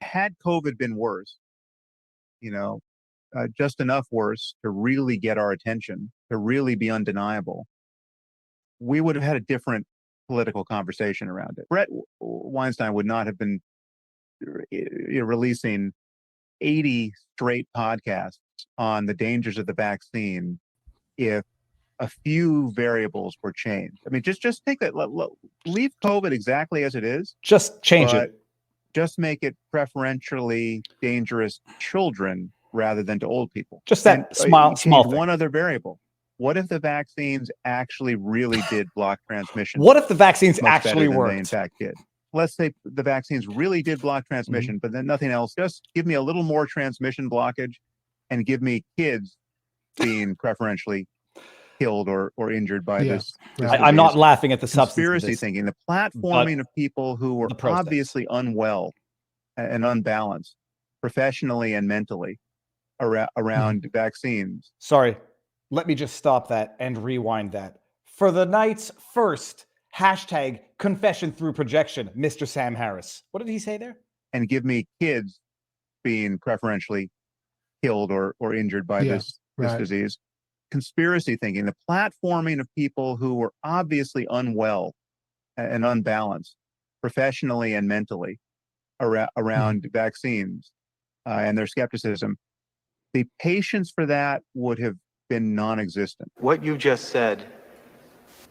had COVID been worse, you know, just enough worse to really get our attention, to really be undeniable, we would have had a different political conversation around it. Brett Weinstein would not have been releasing 80 straight podcasts on the dangers of the vaccine if a few variables were changed. I mean, just take that, leave COVID exactly as it is. Just change it. Just make it preferentially dangerous to children rather than to old people. Just that small thing. One other variable. What if the vaccines actually really did block transmission? What if the vaccines actually worked? They in fact did. Let's say the vaccines really did block transmission, but then nothing else. Just give me a little more transmission blockage and give me kids being preferentially killed or injured by this. I'm not laughing at the conspiracy thinking, the platforming of people who were obviously unwell and unbalanced professionally and mentally around vaccines. Sorry, let me just stop that and rewind that. For the night's first hashtag confession through projection, Mr. Sam Harris. What did he say there? And give me kids being preferentially killed or injured by this disease. Conspiracy thinking, the platforming of people who were obviously unwell and unbalanced professionally and mentally around vaccines and their skepticism. The patience for that would have been non-existent. What you just said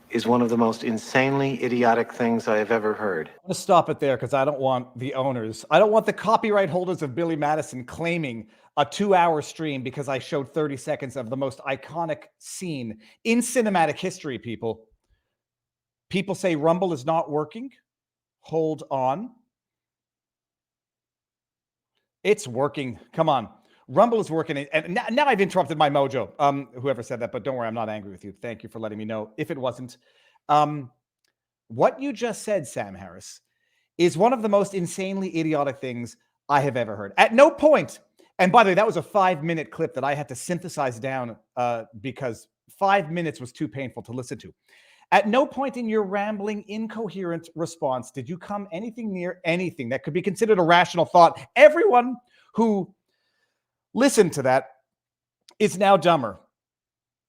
is one of the most insanely idiotic things I have ever heard. I'm going to stop it there because I don't want the owners, I don't want the copyright holders of Billy Madison claiming a 2-hour stream because I showed 30 seconds of the most iconic scene in cinematic history, people. People say Rumble is not working. Hold on. It's working. Come on. Rumble is working. And now I've interrupted my mojo. Whoever said that, but don't worry, I'm not angry with you. Thank you for letting me know if it wasn't. What you just said, Sam Harris, is one of the most insanely idiotic things I have ever heard. At no point, and by the way, that was a 5-minute clip that I had to synthesize down because 5 minutes was too painful to listen to. At no point in your rambling, incoherent response did you come anything near anything that could be considered a rational thought. Everyone who listened to that is now dumber.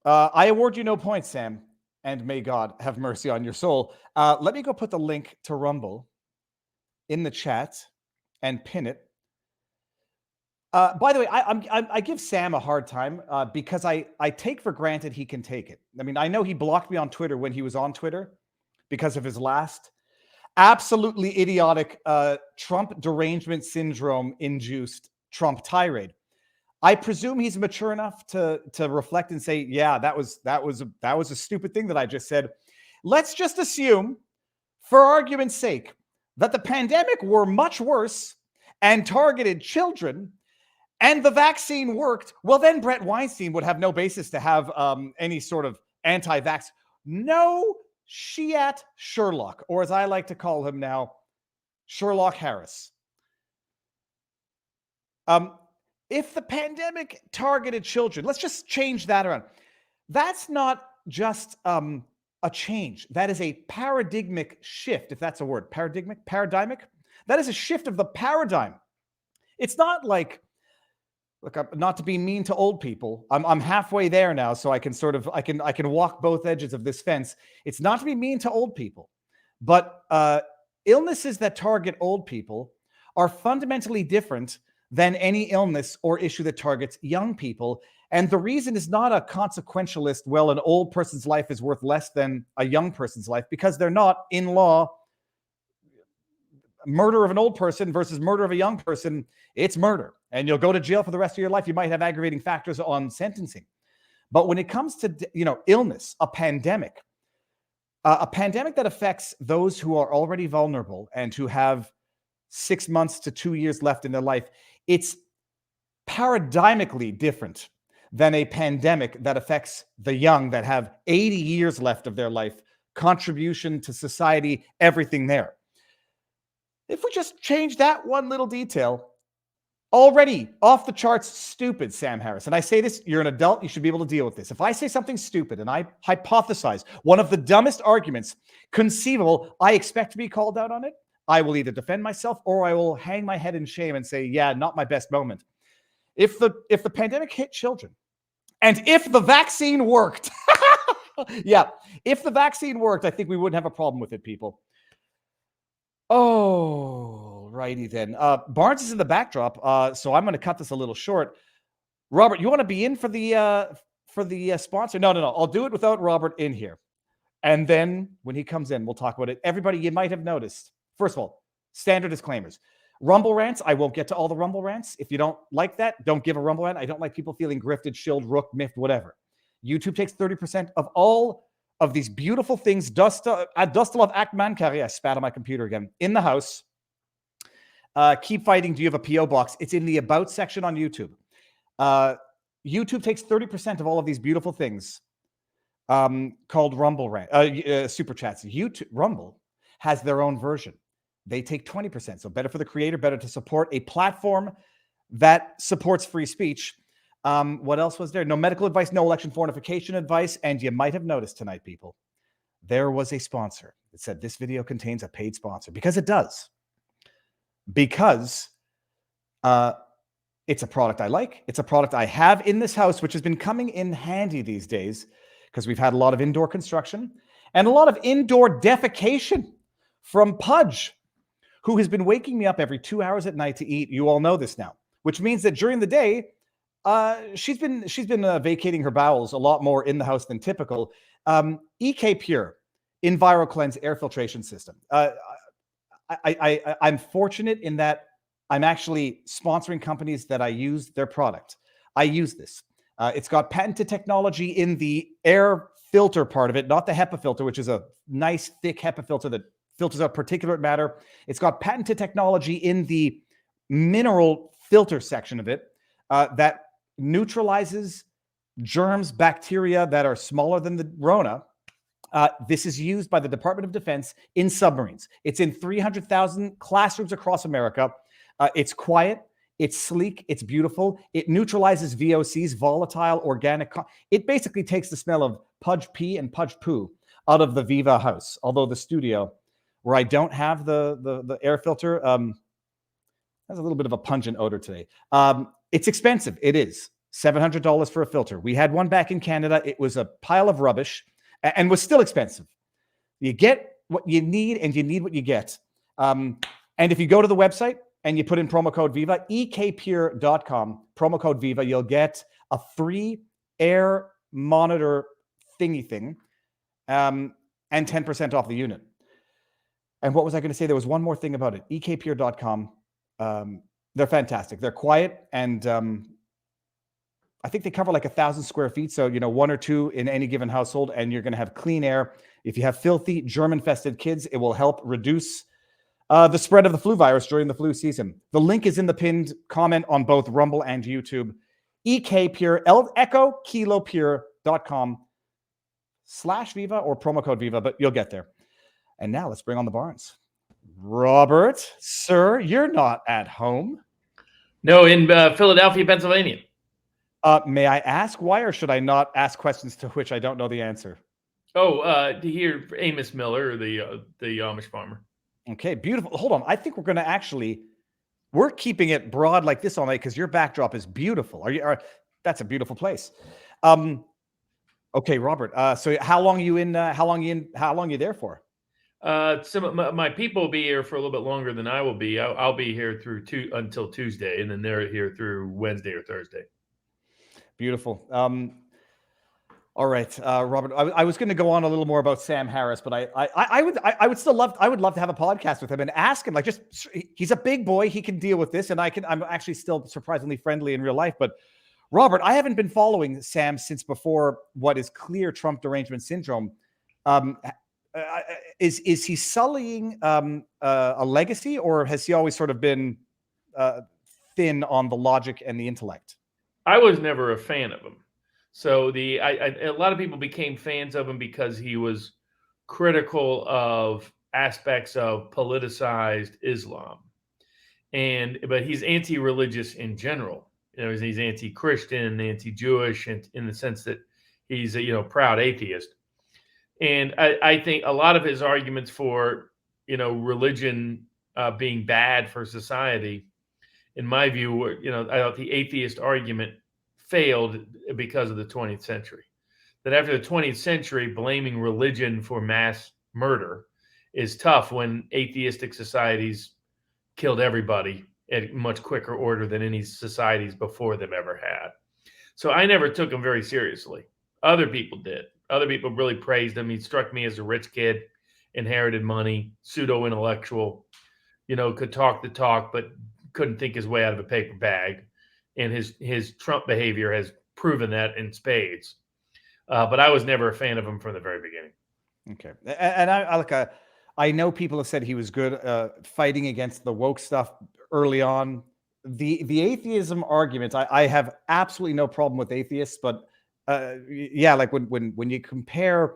I award you no points, Sam, and may God have mercy on your soul. Let me go put the link to Rumble in the chat and pin it. By the way, I give Sam a hard time because I take for granted he can take it. I mean, I know he blocked me on Twitter when he was on Twitter because of his last absolutely idiotic Trump derangement syndrome induced Trump tirade. I presume he's mature enough to reflect and say, yeah, that was a stupid thing that I just said. Let's just assume, for argument's sake, that the pandemic were much worse and targeted children, and the vaccine worked. Well, then Brett Weinstein would have no basis to have any sort of anti-vax. No Shiat Sherlock, or as I like to call him now, Sherlock Harris. If the pandemic targeted children, let's just change that around. That's not just a change. That is a paradigmic shift, if that's a word. Paradigmic? That is a shift of the paradigm. It's not like, look, not to be mean to old people. I'm halfway there now, so I can I can walk both edges of this fence. It's not to be mean to old people, but illnesses that target old people are fundamentally different than any illness or issue that targets young people. And the reason is not a consequentialist, well, an old person's life is worth less than a young person's life, because they're not, in law. Murder of an old person versus murder of a young person, it's murder. And you'll go to jail for the rest of your life. You might have aggravating factors on sentencing. But when it comes to, illness, a pandemic that affects those who are already vulnerable and who have 6 months to 2 years left in their life, it's paradigmically different than a pandemic that affects the young that have 80 years left of their life, contribution to society, everything there. If we just change that one little detail, already off the charts stupid, Sam Harris. And I say this, you're an adult, you should be able to deal with this. If I say something stupid and I hypothesize one of the dumbest arguments conceivable, I expect to be called out on it. I will either defend myself or I will hang my head in shame and say, yeah, not my best moment. If the pandemic hit children, and if the vaccine worked, yeah, if the vaccine worked, I think we wouldn't have a problem with it, people. Oh, righty then. Barnes is in the backdrop, so I'm going to cut this a little short. Robert, you want to be in for the sponsor? No. I'll do it without Robert in here. And then when he comes in, we'll talk about it. Everybody, you might have noticed. First of all, standard disclaimers. Rumble rants, I won't get to all the Rumble rants. If you don't like that, don't give a Rumble rant. I don't like people feeling grifted, shilled, rooked, miffed, whatever. YouTube takes 30% of all of these beautiful things. Dustalov Akman Kari, I spat on my computer again, in the house. Keep fighting. Do you have a P.O. box? It's in the About section on YouTube. YouTube takes 30% of all of these beautiful things called Rumble rant, Super Chats. YouTube, Rumble has their own version. They take 20%. So better for the creator, better to support a platform that supports free speech. What else was there? No medical advice, no election fortification advice. And you might have noticed tonight, people, there was a sponsor that said this video contains a paid sponsor, because it does. Because it's a product I like. It's a product I have in this house, which has been coming in handy these days because we've had a lot of indoor construction and a lot of indoor defecation from Pudge, who has been waking me up every 2 hours at night to eat. You all know this now, which means that during the day, she's been vacating her bowels a lot more in the house than typical. EK Pure EnviroCleanse air filtration system. I'm fortunate in that I'm actually sponsoring companies that I use their product. I use this. It's got patented technology in the air filter part of it, not the HEPA filter, which is a nice thick HEPA filter that filters out particulate matter. It's got patented technology in the mineral filter section of it that neutralizes germs, bacteria that are smaller than the Rona. This is used by the Department of Defense in submarines. It's in 300,000 classrooms across America. It's quiet, it's sleek, it's beautiful. It neutralizes VOCs, volatile organic. It basically takes the smell of Pudge pee and Pudge poo out of the Viva house. Although the studio, where I don't have the air filter, has a little bit of a pungent odor today. It's expensive. It is $700 for a filter. We had one back in Canada. It was a pile of rubbish and was still expensive. You get what you need, and you need what you get. And if you go to the website and you put in promo code VIVA, ekpure.com, promo code VIVA, you'll get a free air monitor thingy thing and 10% off the unit. And what was I going to say? There was one more thing about it. ekpure.com. They're fantastic. They're quiet, and I think they cover like 1,000 square feet. So, one or two in any given household, and you're going to have clean air. If you have filthy, germ-infested kids, it will help reduce the spread of the flu virus during the flu season. The link is in the pinned comment on both Rumble and YouTube. ekpure, Echo Kilo Pure.com/Viva or promo code Viva, but you'll get there. And now let's bring on the Barnes. Robert, sir, you're not at home. No, in Philadelphia, Pennsylvania. May I ask why, or should I not ask questions to which I don't know the answer? To hear Amos Miller, the Amish farmer. Okay, beautiful. Hold on. I think we're keeping it broad like this all night because your backdrop is beautiful. That's a beautiful place. Okay, Robert. So how long are you in? How long are you there for? Some of my people will be here for a little bit longer than I will be. I'll be here until Tuesday, and then they're here through Wednesday or Thursday. Beautiful. All right, Robert. I was going to go on a little more about Sam Harris, but I would love to have a podcast with him and ask him. He's a big boy. He can deal with this, and I'm actually still surprisingly friendly in real life. But Robert, I haven't been following Sam since before what is clear Trump derangement syndrome. Is he sullying a legacy, or has he always sort of been thin on the logic and the intellect? I was never a fan of him. So a lot of people became fans of him because he was critical of aspects of politicized Islam, but he's anti-religious in general. He's anti-Christian, anti-Jewish, and in the sense that he's a proud atheist. And I think a lot of his arguments for religion being bad for society, in my view, I thought the atheist argument failed because of the 20th century. That after the 20th century, blaming religion for mass murder is tough when atheistic societies killed everybody at much quicker order than any societies before them ever had. So I never took him very seriously. Other people did. Other people really praised him. He struck me as a rich kid, inherited money, pseudo-intellectual, could talk the talk, but couldn't think his way out of a paper bag. And his Trump behavior has proven that in spades. But I was never a fan of him from the very beginning. Okay. And I know people have said he was good fighting against the woke stuff early on. The atheism argument, I have absolutely no problem with atheists, but like when you compare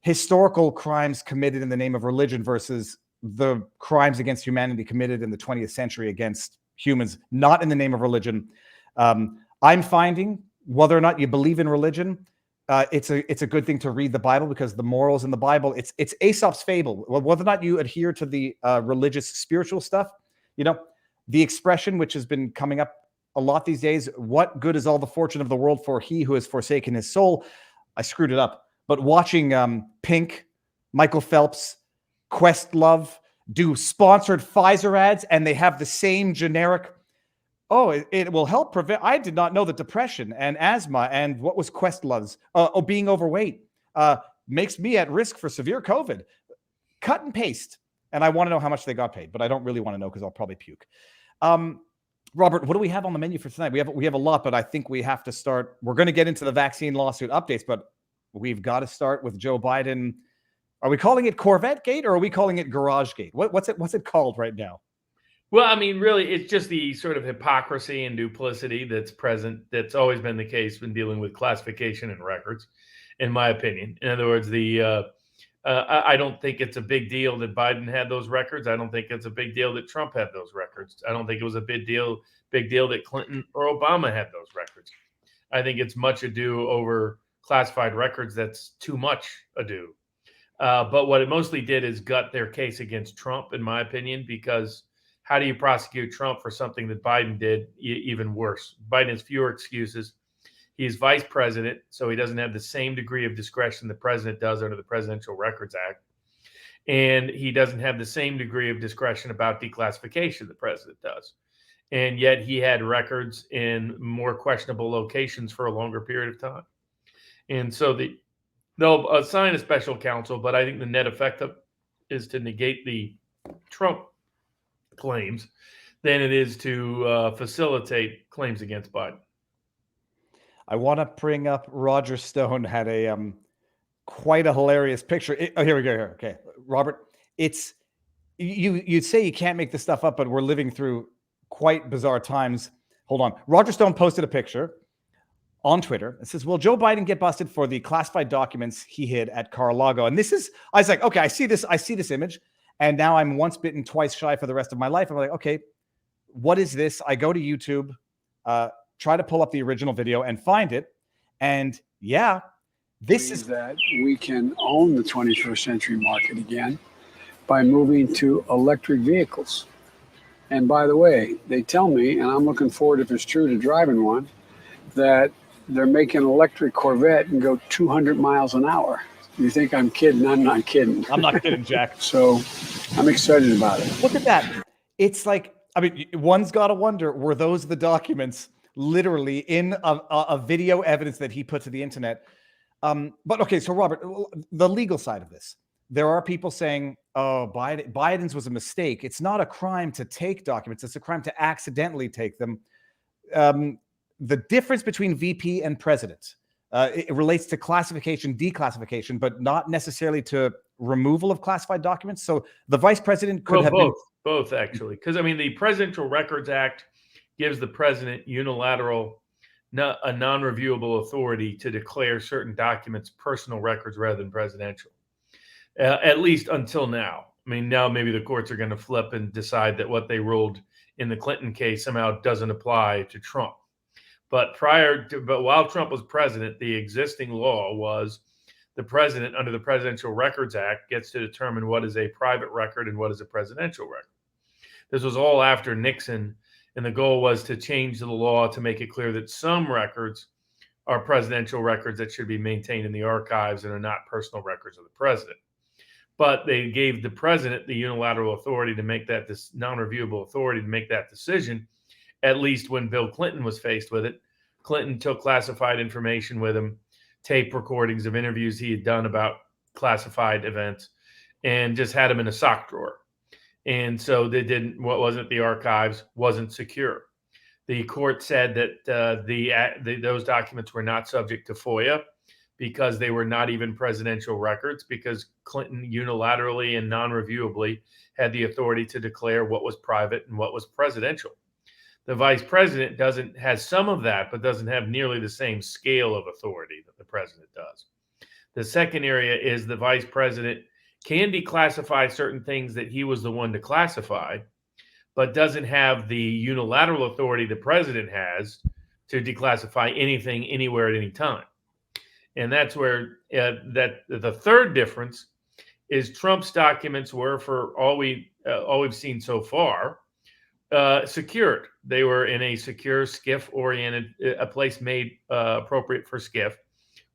historical crimes committed in the name of religion versus the crimes against humanity committed in the 20th century against humans, not in the name of religion, I'm finding whether or not you believe in religion, it's a good thing to read the Bible, because the morals in the Bible, it's Aesop's fable. Whether or not you adhere to the religious, spiritual stuff, the expression which has been coming up a lot these days, what good is all the fortune of the world for he who has forsaken his soul? I screwed it up. But watching Pink, Michael Phelps, Questlove do sponsored Pfizer ads, and they have the same generic, it will help prevent. I did not know that depression and asthma and what was Questlove's, being overweight makes me at risk for severe COVID. Cut and paste. And I want to know how much they got paid, but I don't really want to know because I'll probably puke. Robert, what do we have on the menu for tonight? We have a lot, but I think we have to start. We're going to get into the vaccine lawsuit updates, but we've got to start with Joe Biden. Are we calling it Corvette Gate, or are we calling it Garage Gate? What's it called right now? Well, I mean, really, it's just the sort of hypocrisy and duplicity that's present. That's always been the case when dealing with classification and records, in my opinion. In other words, I don't think it's a big deal that Biden had those records. I don't think it's a big deal that Trump had those records. I don't think it was a big deal that Clinton or Obama had those records. I think it's much ado over classified records. That's too much ado. But what it mostly did is gut their case against Trump, in my opinion, because how do you prosecute Trump for something that Biden did even worse? Biden has fewer excuses. He's vice president, so he doesn't have the same degree of discretion the president does under the Presidential Records Act. And he doesn't have the same degree of discretion about declassification the president does. And yet he had records in more questionable locations for a longer period of time. And so they'll assign a special counsel, but I think the net effect is to negate the Trump claims than it is to facilitate claims against Biden. I want to bring up Roger Stone had a quite a hilarious picture. Here we go. Here, okay, Robert. It's you'd say you can't make this stuff up, but we're living through quite bizarre times. Hold on. Roger Stone posted a picture on Twitter. It says, "Will Joe Biden get busted for the classified documents he hid at Mar-a-Lago?" And this is, I was like, okay, I see this image, and now I'm once bitten, twice shy for the rest of my life. I'm like, okay, what is this? I go to YouTube. Try to pull up the original video and find it. And yeah, this is that we can own the 21st century market again by moving to electric vehicles. And by the way, they tell me, and I'm looking forward, if it's true, to driving one, that they're making an electric Corvette and go 200 miles an hour. You think I'm kidding? I'm not kidding. I'm not kidding, Jack. So I'm excited about it. Look at that. It's like, I mean, one's got to wonder, were those the documents literally in a video evidence that he put to the internet? But okay, so Robert, the legal side of this, there are people saying, oh, Biden's was a mistake. It's not a crime to take documents. It's a crime to accidentally take them. The difference between VP and president, it relates to classification, declassification, but not necessarily to removal of classified documents. So the vice president could have both actually, because I mean, the Presidential Records Act gives the president unilateral, a non-reviewable authority to declare certain documents personal records rather than presidential, at least until now. I mean, now maybe the courts are going to flip and decide that what they ruled in the Clinton case somehow doesn't apply to Trump. But while Trump was president, the existing law was the president, under the Presidential Records Act, gets to determine what is a private record and what is a presidential record. This was all after Nixon, and the goal was to change the law to make it clear that some records are presidential records that should be maintained in the archives and are not personal records of the president. But they gave the president the unilateral authority to make that, this non-reviewable authority to make that decision, at least when Bill Clinton was faced with it. Clinton took classified information with him, tape recordings of interviews he had done about classified events, and just had them in a sock drawer. And so they didn't, what wasn't the archives wasn't secure. The court said that those documents were not subject to FOIA because they were not even presidential records, because Clinton unilaterally and non-reviewably had the authority to declare what was private and what was presidential. The vice president has some of that, but doesn't have nearly the same scale of authority that the president does. The second area is the vice president can declassify certain things that he was the one to classify, but doesn't have the unilateral authority the president has to declassify anything anywhere at any time. And that's where the third difference is Trump's documents were, for all we've seen so far, secured. They were in a secure SCIF-oriented, a place made appropriate for SCIF,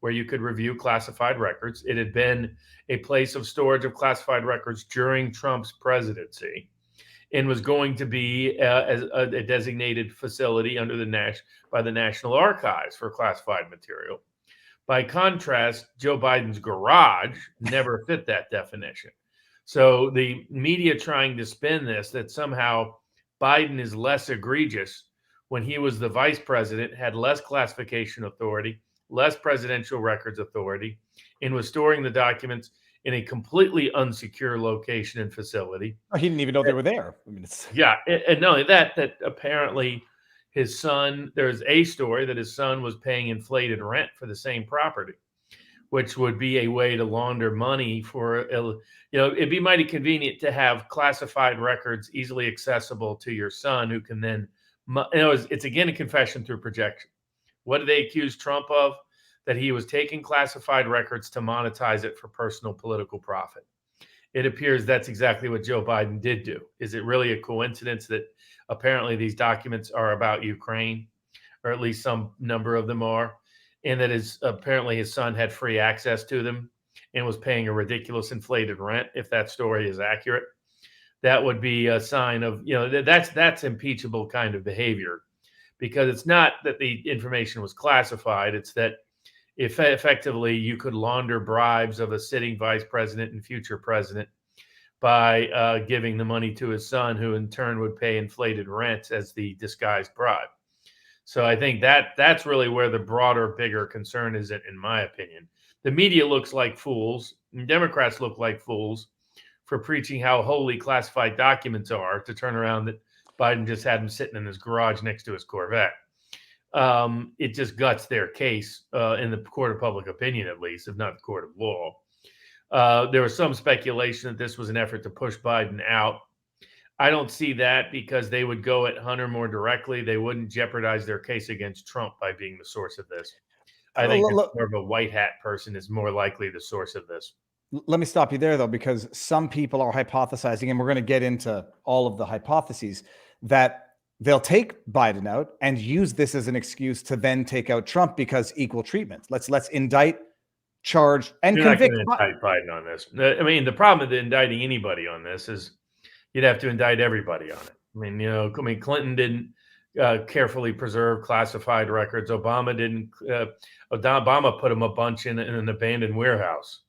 where you could review classified records. It had been a place of storage of classified records during Trump's presidency, and was going to be a designated facility under by the National Archives for classified material. By contrast, Joe Biden's garage never fit that definition. So the media trying to spin this, that somehow Biden is less egregious when he was the vice president, had less classification authority, less presidential records authority, and was storing the documents in a completely unsecure location and facility. He didn't even know they were there. I mean, yeah, and not only that apparently his son, there's a story that his son was paying inflated rent for the same property, which would be a way to launder money for, it'd be mighty convenient to have classified records easily accessible to your son, who can then, it's again a confession through projection. What did they accuse Trump of? That he was taking classified records to monetize it for personal political profit. It appears that's exactly what Joe Biden did do. Is it really a coincidence that apparently these documents are about Ukraine, or at least some number of them are, and that apparently his son had free access to them and was paying a ridiculous inflated rent? If that story is accurate, that would be a sign of, that's impeachable kind of behavior, because it's not that the information was classified. It's that if effectively you could launder bribes of a sitting vice president and future president by giving the money to his son, who in turn would pay inflated rents as the disguised bribe. So I think that's really where the broader, bigger concern is, in my opinion. The media looks like fools, and Democrats look like fools for preaching how holy classified documents are, to turn around that Biden just had them sitting in his garage next to his Corvette. It just guts their case in the court of public opinion, at least, if not the court of law. There was some speculation that this was an effort to push Biden out. I don't see that, because they would go at Hunter more directly. They wouldn't jeopardize their case against Trump by being the source of this. I think more of a white hat person is more likely the source of this. Let me stop you there, though, because some people are hypothesizing, and we're going to get into all of the hypotheses, that they'll take Biden out and use this as an excuse to then take out Trump, because equal treatment. Let's indict, charge, and convict. You're not going to indict Biden on this. I mean, the problem with indicting anybody on this is you'd have to indict everybody on it. I mean, Clinton didn't carefully preserve classified records. Obama didn't. Obama put them a bunch in an abandoned warehouse.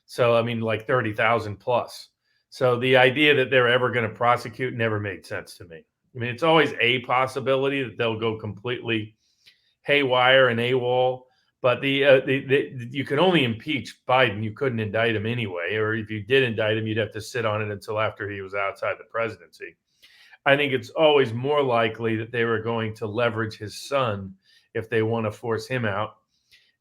So, I mean, like 30,000 plus. So the idea that they're ever going to prosecute never made sense to me. I mean, it's always a possibility that they'll go completely haywire and AWOL. But you can only impeach Biden. You couldn't indict him anyway. Or if you did indict him, you'd have to sit on it until after he was outside the presidency. I think it's always more likely that they were going to leverage his son if they want to force him out.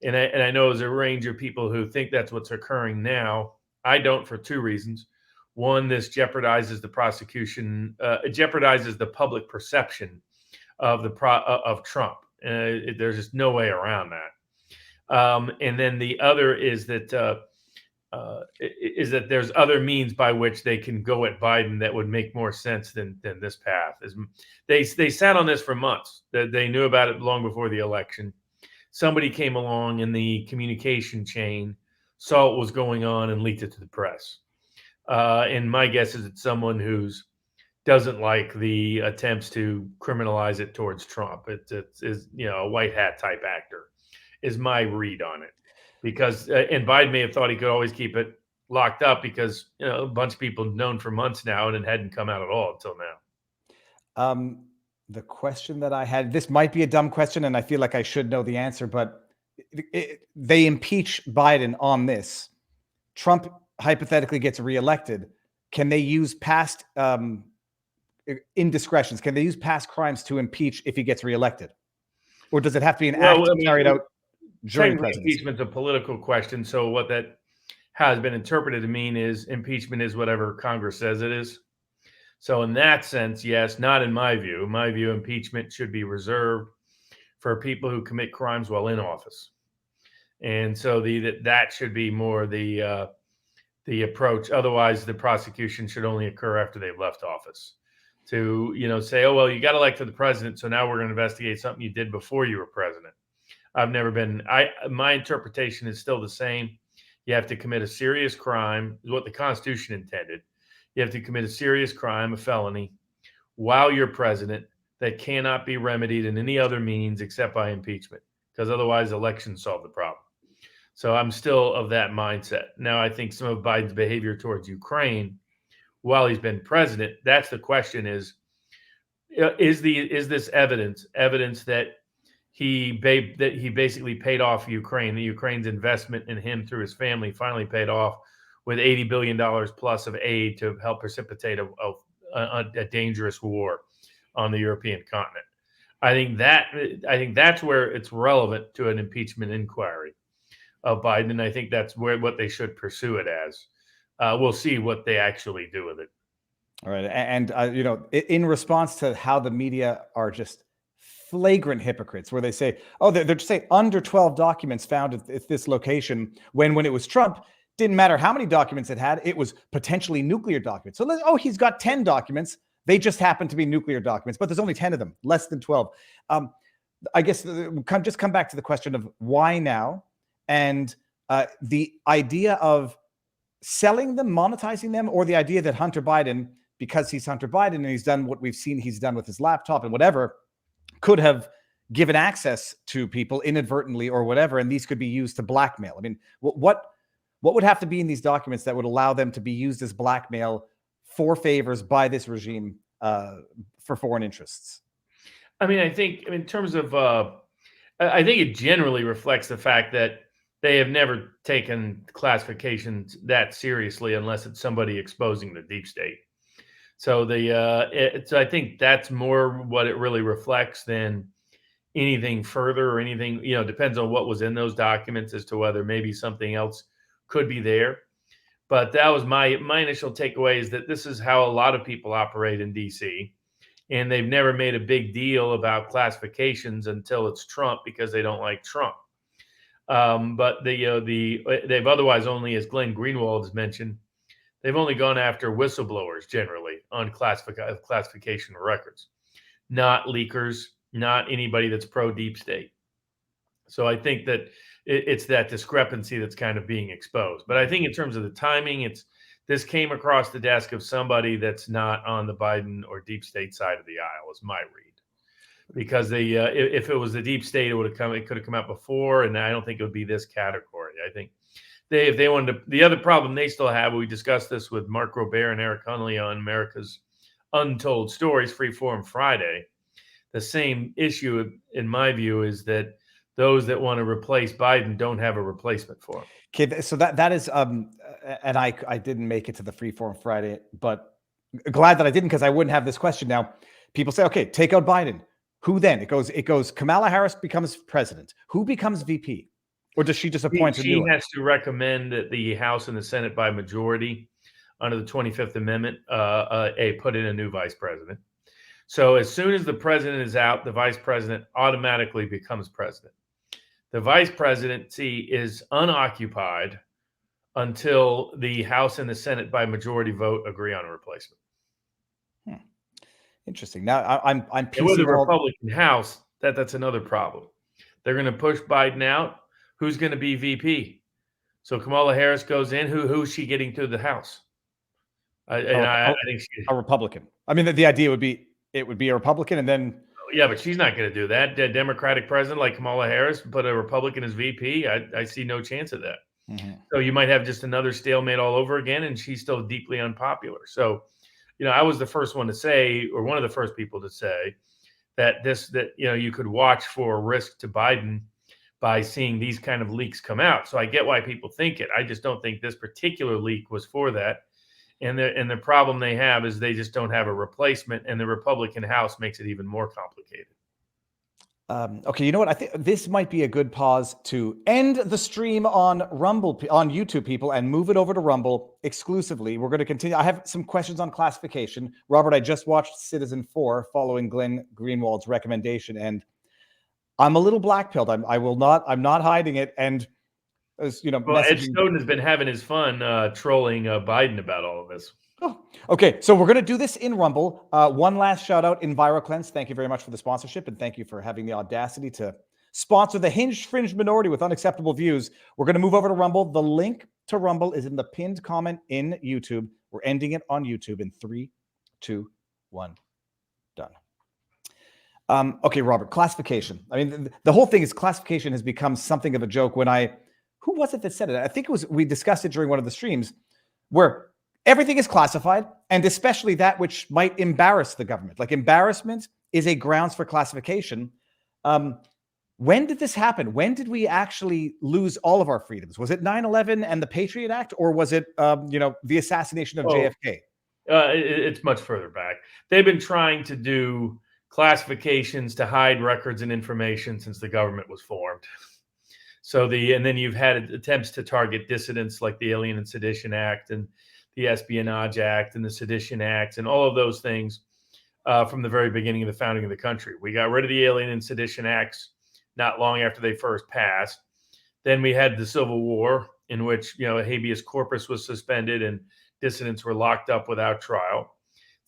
And I know there's a range of people who think that's what's occurring now. I don't, for two reasons. One, this jeopardizes the prosecution. It jeopardizes the public perception of of Trump. There's just no way around that. And then the other is that is that there's other means by which they can go at Biden that would make more sense than this path. They sat on this for months. They knew about it long before the election. Somebody came along in the communication chain, saw what was going on, and leaked it to the press. And my guess is it's someone who's doesn't like the attempts to criminalize it towards Trump. It is, you know, a white hat type actor is my read on it. Because and Biden may have thought he could always keep it locked up because, you know, a bunch of people known for months now and it hadn't come out at all until now. The question that I had, this might be a dumb question and I feel like I should know the answer, but they impeach Biden on this. Trump hypothetically gets reelected. Can they use past indiscretions? Can they use past crimes to impeach if he gets reelected? Or does it have to be an act carried out during presidency? Impeachment's a political question. So what that has been interpreted to mean is impeachment is whatever Congress says it is. So in that sense, yes, not in my view. In my view, impeachment should be reserved for people who commit crimes while in office. And so that should be more the approach. Otherwise, the prosecution should only occur after they've left office. To, you know, say, oh, well, you got elected the president, so now we're going to investigate something you did before you were president. My interpretation is still the same. You have to commit a serious crime, is what the Constitution intended. You have to commit a serious crime, a felony, while you're president that cannot be remedied in any other means except by impeachment, because otherwise elections solve the problem. So I'm still of that mindset. Now, I think some of Biden's behavior towards Ukraine while he's been president, that's the question is this evidence that he basically paid off Ukraine, that Ukraine's investment in him through his family finally paid off with $80 billion plus of aid to help precipitate a dangerous war on the European continent. I think that's where it's relevant to an impeachment inquiry of Biden, and I think that's what they should pursue it as. We'll see what they actually do with it. All right, and you know, in response to how the media are just flagrant hypocrites, where they say, "Oh, they're just saying under 12 documents found at this location," when it was Trump, didn't matter how many documents it had, it was potentially nuclear documents. So, he's got 10 documents. They just happen to be nuclear documents, but there's only 10 of them, less than 12. I guess just come back to the question of why now, and the idea of selling them, monetizing them, or the idea that Hunter Biden, because he's Hunter Biden and he's done what we've seen he's done with his laptop and whatever, could have given access to people inadvertently or whatever, and these could be used to blackmail. I mean, what would have to be in these documents that would allow them to be used as blackmail for favors by this regime for foreign interests? I mean, I think in terms of, I think it generally reflects the fact that they have never taken classifications that seriously unless it's somebody exposing the deep state. So I think that's more what it really reflects than anything further or anything, you know, depends on what was in those documents as to whether maybe something else could be there. But that was my initial takeaway, is that this is how a lot of people operate in DC. And they've never made a big deal about classifications until it's Trump, because they don't like Trump. But they've otherwise only, as Glenn Greenwald has mentioned, they've only gone after whistleblowers generally on classification records, not leakers, not anybody that's pro deep state. So I think that it's that discrepancy that's kind of being exposed. But I think in terms of the timing, this came across the desk of somebody that's not on the Biden or deep state side of the aisle, is my read. Because if it was the deep state, it could have come out before, and I don't think it would be this category. I think if they wanted to, the other problem they still have, we discussed this with Mark Robert and Eric Hunley on America's Untold Stories, Freeform Friday. The same issue, in my view, is that those that want to replace Biden don't have a replacement for him. Okay, so that is, and I didn't make it to the Freeform Friday, but glad that I didn't, because I wouldn't have this question now. People say, okay, take out Biden. Who then? It goes Kamala Harris becomes president. Who becomes VP? Or does she just appoint a new one? She has to recommend that the House and the Senate by majority under the 25th Amendment put in a new vice president. So as soon as the president is out, the vice president automatically becomes president. The vice presidency is unoccupied until the House and the Senate by majority vote agree on a replacement. Interesting. Now I'm And with the piecing all. Republican House, that's another problem. They're going to push Biden out. Who's going to be VP? So Kamala Harris goes in. Who's she getting to the House? I think a Republican. I mean, the idea would be it would be a Republican, and then yeah, but she's not going to do that. A Democratic president like Kamala Harris put a Republican as VP. I see no chance of that. So you might have just another stalemate all over again, and she's still deeply unpopular. So, I was the first one to say, or one of the first people to say, that you could watch for a risk to Biden by seeing these kind of leaks come out. So I get why people think it. I just don't think this particular leak was for that. And the problem they have is they just don't have a replacement, and the Republican House makes it even more complicated. Okay, you know what? I think this might be a good pause to end the stream on YouTube, people, and move it over to Rumble exclusively. We're going to continue. I have some questions on classification. Robert, I just watched Citizen 4 following Glenn Greenwald's recommendation, and I'm a little blackpilled. I'm not hiding it. And as Ed Snowden has been having his fun trolling Biden about all of this. Oh, okay, so we're going to do this in Rumble. One last shout out, EnviroCleanse. Thank you very much for the sponsorship, and thank you for having the audacity to sponsor the hinged fringe minority with unacceptable views. We're going to move over to Rumble. The link to Rumble is in the pinned comment in YouTube. We're ending it on YouTube in 3, 2, 1. Done. Okay, Robert, classification. I mean, the whole thing is classification has become something of a joke. Who was it that said it? I think we discussed it during one of the streams where everything is classified, and especially that which might embarrass the government. Like embarrassment is a grounds for classification. When did this happen? When did we actually lose all of our freedoms? Was it 9/11 and the Patriot Act, or was it, the assassination of JFK? It's much further back. They've been trying to do classifications to hide records and information since the government was formed. And then you've had attempts to target dissidents like the Alien and Sedition Act and the Espionage Act and the Sedition Act and all of those things from the very beginning of the founding of the country. We got rid of the Alien and Sedition Acts not long after they first passed. Then we had the Civil War, in which habeas corpus was suspended and dissidents were locked up without trial.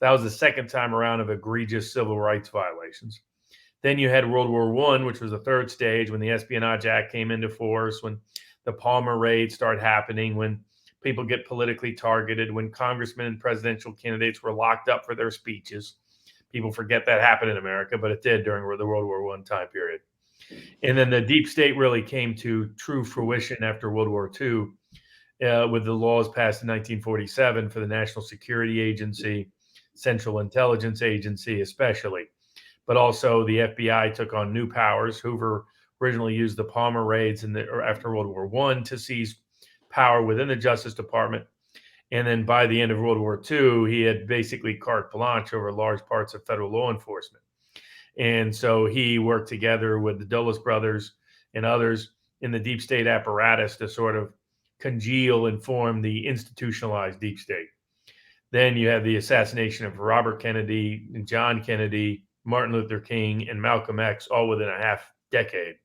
That was the second time around of egregious civil rights violations. Then you had World War I, which was the third stage, when the Espionage Act came into force, when the Palmer raids started happening, when people get politically targeted, when congressmen and presidential candidates were locked up for their speeches. People forget that happened in America, but it did during the World War I time period. And then the deep state really came to true fruition after World War II with the laws passed in 1947 for the National Security Agency, Central Intelligence Agency especially. But also the FBI took on new powers. Hoover originally used the Palmer raids after World War I to seize power within the Justice Department. And then by the end of World War II, he had basically carte blanche over large parts of federal law enforcement. And so he worked together with the Dulles brothers and others in the deep state apparatus to sort of congeal and form the institutionalized deep state. Then you have the assassination of Robert Kennedy, John Kennedy, Martin Luther King, and Malcolm X, all within a half decade.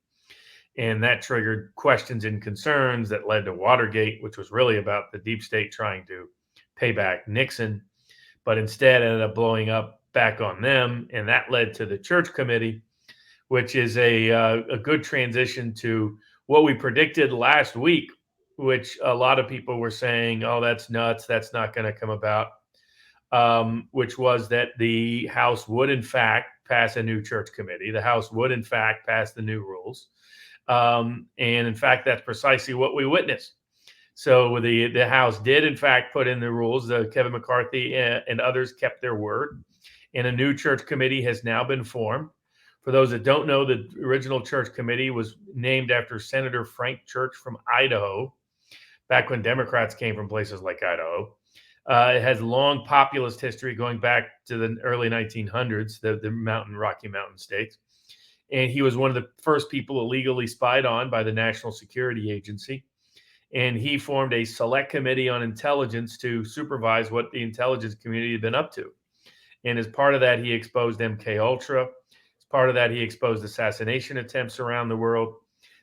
And that triggered questions and concerns that led to Watergate, which was really about the deep state trying to pay back Nixon, but instead ended up blowing up back on them. And that led to the Church Committee, which is a good transition to what we predicted last week, which a lot of people were saying, oh, that's nuts. That's not going to come about, which was that the House would, in fact, pass a new Church Committee. The House would, in fact, pass the new rules. And in fact, that's precisely what we witnessed. So the House did, in fact, put in the rules. Kevin McCarthy and others kept their word. And a new Church Committee has now been formed. For those that don't know, the original Church Committee was named after Senator Frank Church from Idaho, back when Democrats came from places like Idaho. It has long populist history going back to the early 1900s, the Rocky Mountain states. And he was one of the first people illegally spied on by the National Security Agency. And he formed a select committee on intelligence to supervise what the intelligence community had been up to. And as part of that, he exposed MK-Ultra. As part of that, he exposed assassination attempts around the world.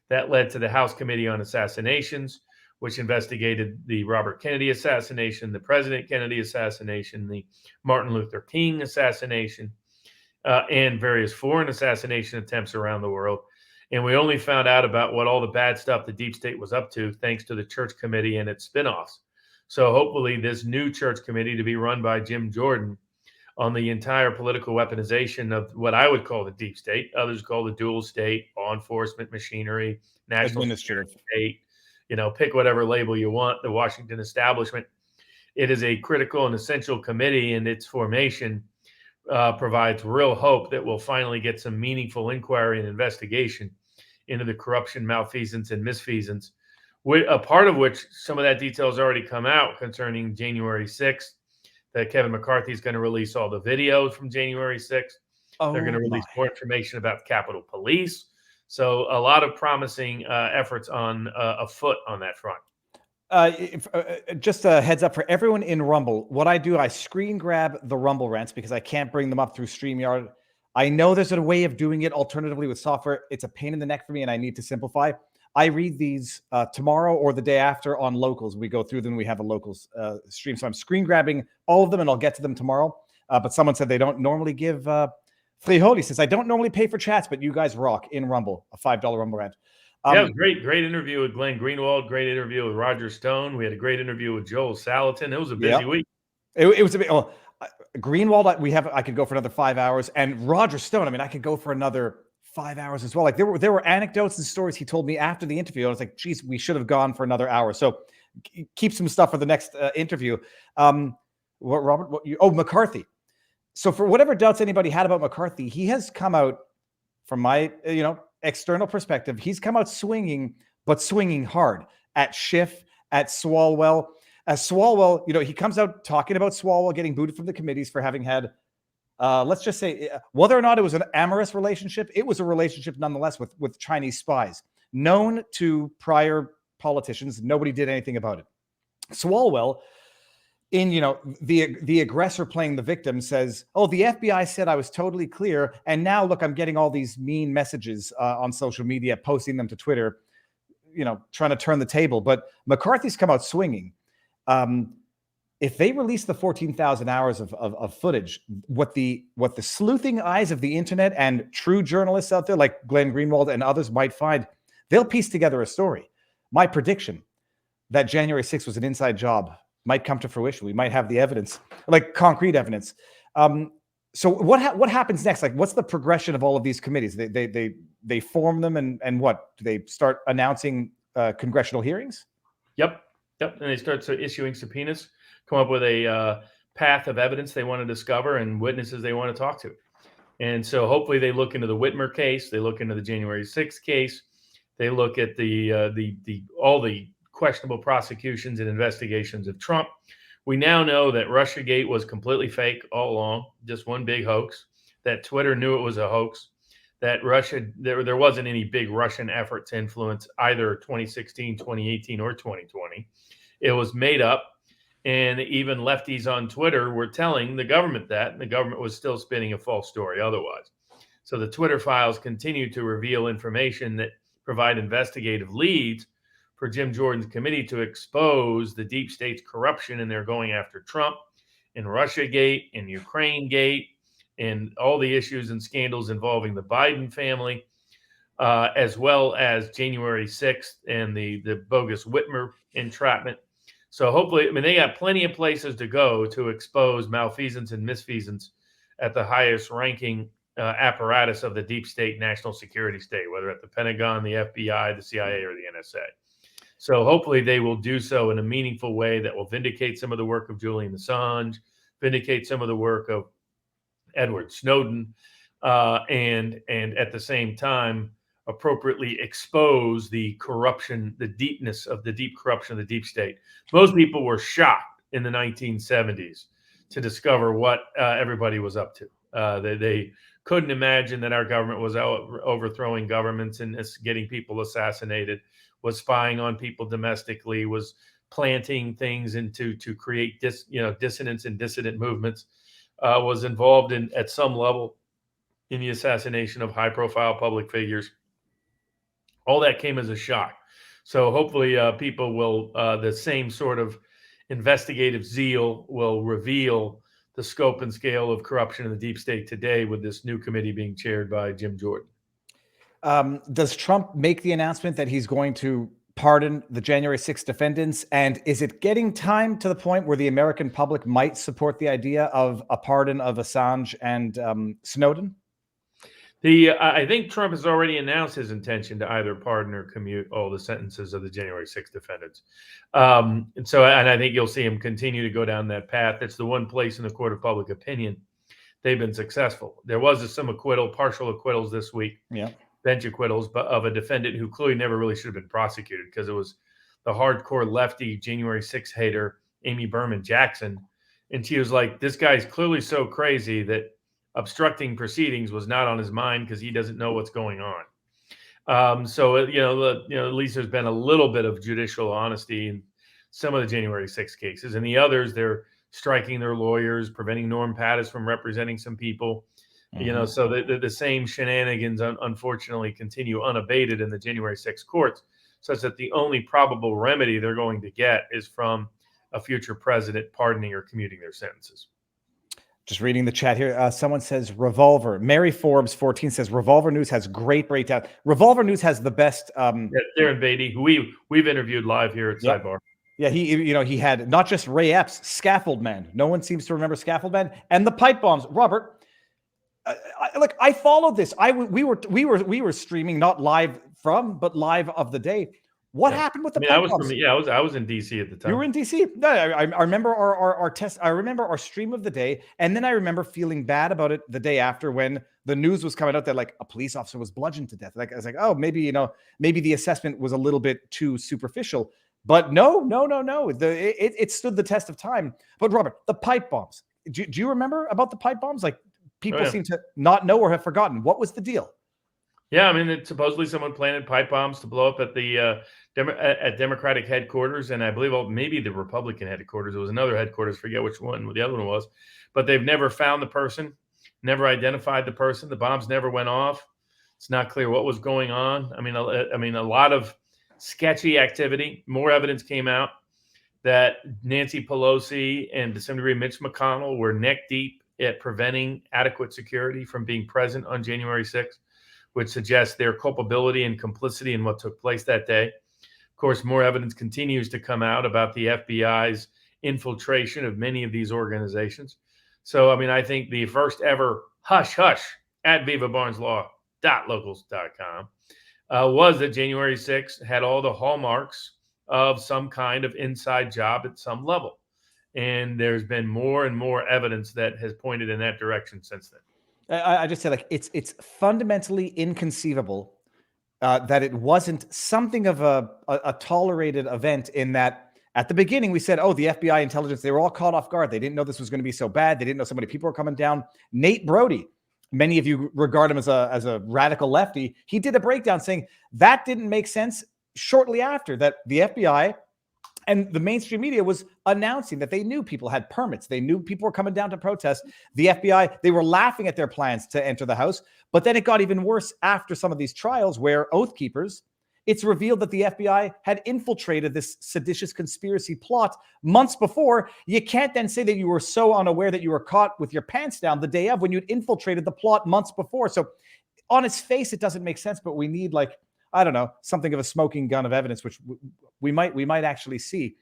That led to the House Committee on Assassinations, which investigated the Robert Kennedy assassination, the President Kennedy assassination, the Martin Luther King assassination, and various foreign assassination attempts around the world. And we only found out about what all the bad stuff the deep state was up to thanks to the Church Committee and its spinoffs. So hopefully this new Church Committee, to be run by Jim Jordan, on the entire political weaponization of what I would call the deep state, others call the dual state, law enforcement machinery, national state, pick whatever label you want, the Washington establishment. It is a critical and essential committee, and its formation provides real hope that we'll finally get some meaningful inquiry and investigation into the corruption, malfeasance, and misfeasance, a part of which some of that detail has already come out concerning January 6th, that Kevin McCarthy is going to release all the videos from January 6th. They're going to release more information about the Capitol Police. So a lot of promising efforts on afoot on that front. Just a heads up for everyone in Rumble. What I do, I screen grab the Rumble rants because I can't bring them up through StreamYard. I know there's a way of doing it alternatively with software. It's a pain in the neck for me, and I need to simplify. I read these tomorrow or the day after on Locals. We go through them. We have a Locals stream. So I'm screen grabbing all of them, and I'll get to them tomorrow. But someone said they don't normally give Frijoli says, I don't normally pay for chats, but you guys rock in Rumble, a $5 Rumble rant. Yeah, great interview with Glenn Greenwald. Great interview with Roger Stone. We had a great interview with Joel Salatin. It was a busy week. It was a bit. Well, Greenwald, I could go for another 5 hours, and Roger Stone. I mean, I could go for another 5 hours as well. Like there were anecdotes and stories he told me after the interview. I was like, geez, we should have gone for another hour. So keep some stuff for the next interview. McCarthy. So for whatever doubts anybody had about McCarthy, he has come out from my, external perspective. He's come out swinging, but swinging hard at Schiff, at Swalwell. As Swalwell, he comes out talking about Swalwell getting booted from the committees for having had, let's just say, whether or not it was an amorous relationship, it was a relationship nonetheless with Chinese spies, known to prior politicians. Nobody did anything about it. Swalwell, in the aggressor playing the victim, says, oh, the FBI said I was totally clear, and now look, I'm getting all these mean messages on social media, posting them to Twitter, trying to turn the table. But McCarthy's come out swinging. If they release the 14,000 hours of footage, what the sleuthing eyes of the internet and true journalists out there like Glenn Greenwald and others might find, they'll piece together a story. My prediction that January 6th was an inside job might come to fruition. We might have the evidence, like concrete evidence. So what happens next? Like, what's the progression of all of these committees? They form them, and what do they start announcing? Congressional hearings? Yep. And they start issuing subpoenas, come up with a path of evidence they want to discover and witnesses they want to talk to. And so hopefully they look into the Whitmer case, they look into the January 6th case, they look at all the questionable prosecutions and investigations of Trump. We now know that Russiagate was completely fake all along, just one big hoax, that Twitter knew it was a hoax, that there wasn't any big Russian effort to influence either 2016, 2018, or 2020. It was made up, and even lefties on Twitter were telling the government that, and the government was still spinning a false story otherwise. So the Twitter files continue to reveal information that provide investigative leads for Jim Jordan's committee to expose the deep state's corruption, and they're going after Trump in Russiagate, in Ukrainegate, and all the issues and scandals involving the Biden family, as well as January 6th and the bogus Whitmer entrapment. So hopefully, they got plenty of places to go to expose malfeasance and misfeasance at the highest ranking apparatus of the deep state national security state, whether at the Pentagon, the FBI, the CIA, or the NSA. So hopefully they will do so in a meaningful way that will vindicate some of the work of Julian Assange, vindicate some of the work of Edward Snowden, and at the same time appropriately expose the corruption, the deepness of the deep corruption of the deep state. Most people were shocked in the 1970s to discover what everybody was up to. They couldn't imagine that our government was overthrowing governments and getting people assassinated, was spying on people domestically, was planting things to create dissonance and dissident movements, was involved at some level in the assassination of high-profile public figures. All that came as a shock. So hopefully people will, the same sort of investigative zeal will reveal the scope and scale of corruption in the deep state today with this new committee being chaired by Jim Jordan. Does Trump make the announcement that he's going to pardon the January 6th defendants? And is it getting time to the point where the American public might support the idea of a pardon of Assange and Snowden? I think Trump has already announced his intention to either pardon or commute all the sentences of the January 6th defendants. And I think you'll see him continue to go down that path. It's the one place in the court of public opinion they've been successful. There was some partial acquittals this week. Yeah. Bench acquittals, but of a defendant who clearly never really should have been prosecuted, because it was the hardcore lefty January 6th hater, Amy Berman Jackson. And she was like, this guy's clearly so crazy that obstructing proceedings was not on his mind because he doesn't know what's going on. At least there's been a little bit of judicial honesty in some of the January 6th cases. And the others, they're striking their lawyers, preventing Norm Pattis from representing some people. So the same shenanigans, unfortunately, continue unabated in the January 6th courts, such that the only probable remedy they're going to get is from a future president pardoning or commuting their sentences. Just reading the chat here. Someone says Revolver. Mary Forbes 14 says Revolver News has great breakdown. Revolver News has the best. Darren Beatty, who we've interviewed live here at Sidebar. Yeah, he had not just Ray Epps, Scaffold Man. No one seems to remember Scaffold Man, and the pipe bombs. Robert. I followed this. We were streaming, not live but live of the day. What happened with the pipe bombs? I was in DC at the time. You were in DC. No, I remember our test. I remember our stream of the day, and then I remember feeling bad about it the day after when the news was coming out that like a police officer was bludgeoned to death. Like I was like, oh, maybe the assessment was a little bit too superficial. But no. It stood the test of time. But Robert, the pipe bombs. Do you remember about the pipe bombs? Like. People seem to not know or have forgotten. What was the deal? Yeah, I mean, supposedly someone planted pipe bombs to blow up at the at Democratic headquarters, and I believe maybe the Republican headquarters. It was another headquarters. Forget which one the other one was, but they've never found the person, never identified the person. The bombs never went off. It's not clear what was going on. I mean, a lot of sketchy activity. More evidence came out that Nancy Pelosi and to some degree Mitch McConnell were neck deep at preventing adequate security from being present on January 6th, which suggests their culpability and complicity in what took place that day. Of course, more evidence continues to come out about the FBI's infiltration of many of these organizations. So, I mean, I think the first ever hush at vivabarneslaw.locals.com was that January 6th had all the hallmarks of some kind of inside job at some level. And there's been more and more evidence that has pointed in that direction since then. I just say, like, it's fundamentally inconceivable that it wasn't something of a tolerated event, in that at the beginning we said, oh, the FBI intelligence, they were all caught off guard. They didn't know this was going to be so bad. They didn't know so many people were coming down. Nate Brody, many of you regard him as a radical lefty. He did a breakdown saying that didn't make sense shortly after that. The FBI and the mainstream media was announcing that they knew people had permits. They knew people were coming down to protest. The FBI, they were laughing at their plans to enter the House. But then it got even worse after some of these trials where Oath Keepers, it's revealed that the FBI had infiltrated this seditious conspiracy plot months before. You can't then say that you were so unaware that you were caught with your pants down the day of, when you'd infiltrated the plot months before. So on its face, it doesn't make sense, but we need, like, I don't know, something of a smoking gun of evidence, which we might actually see.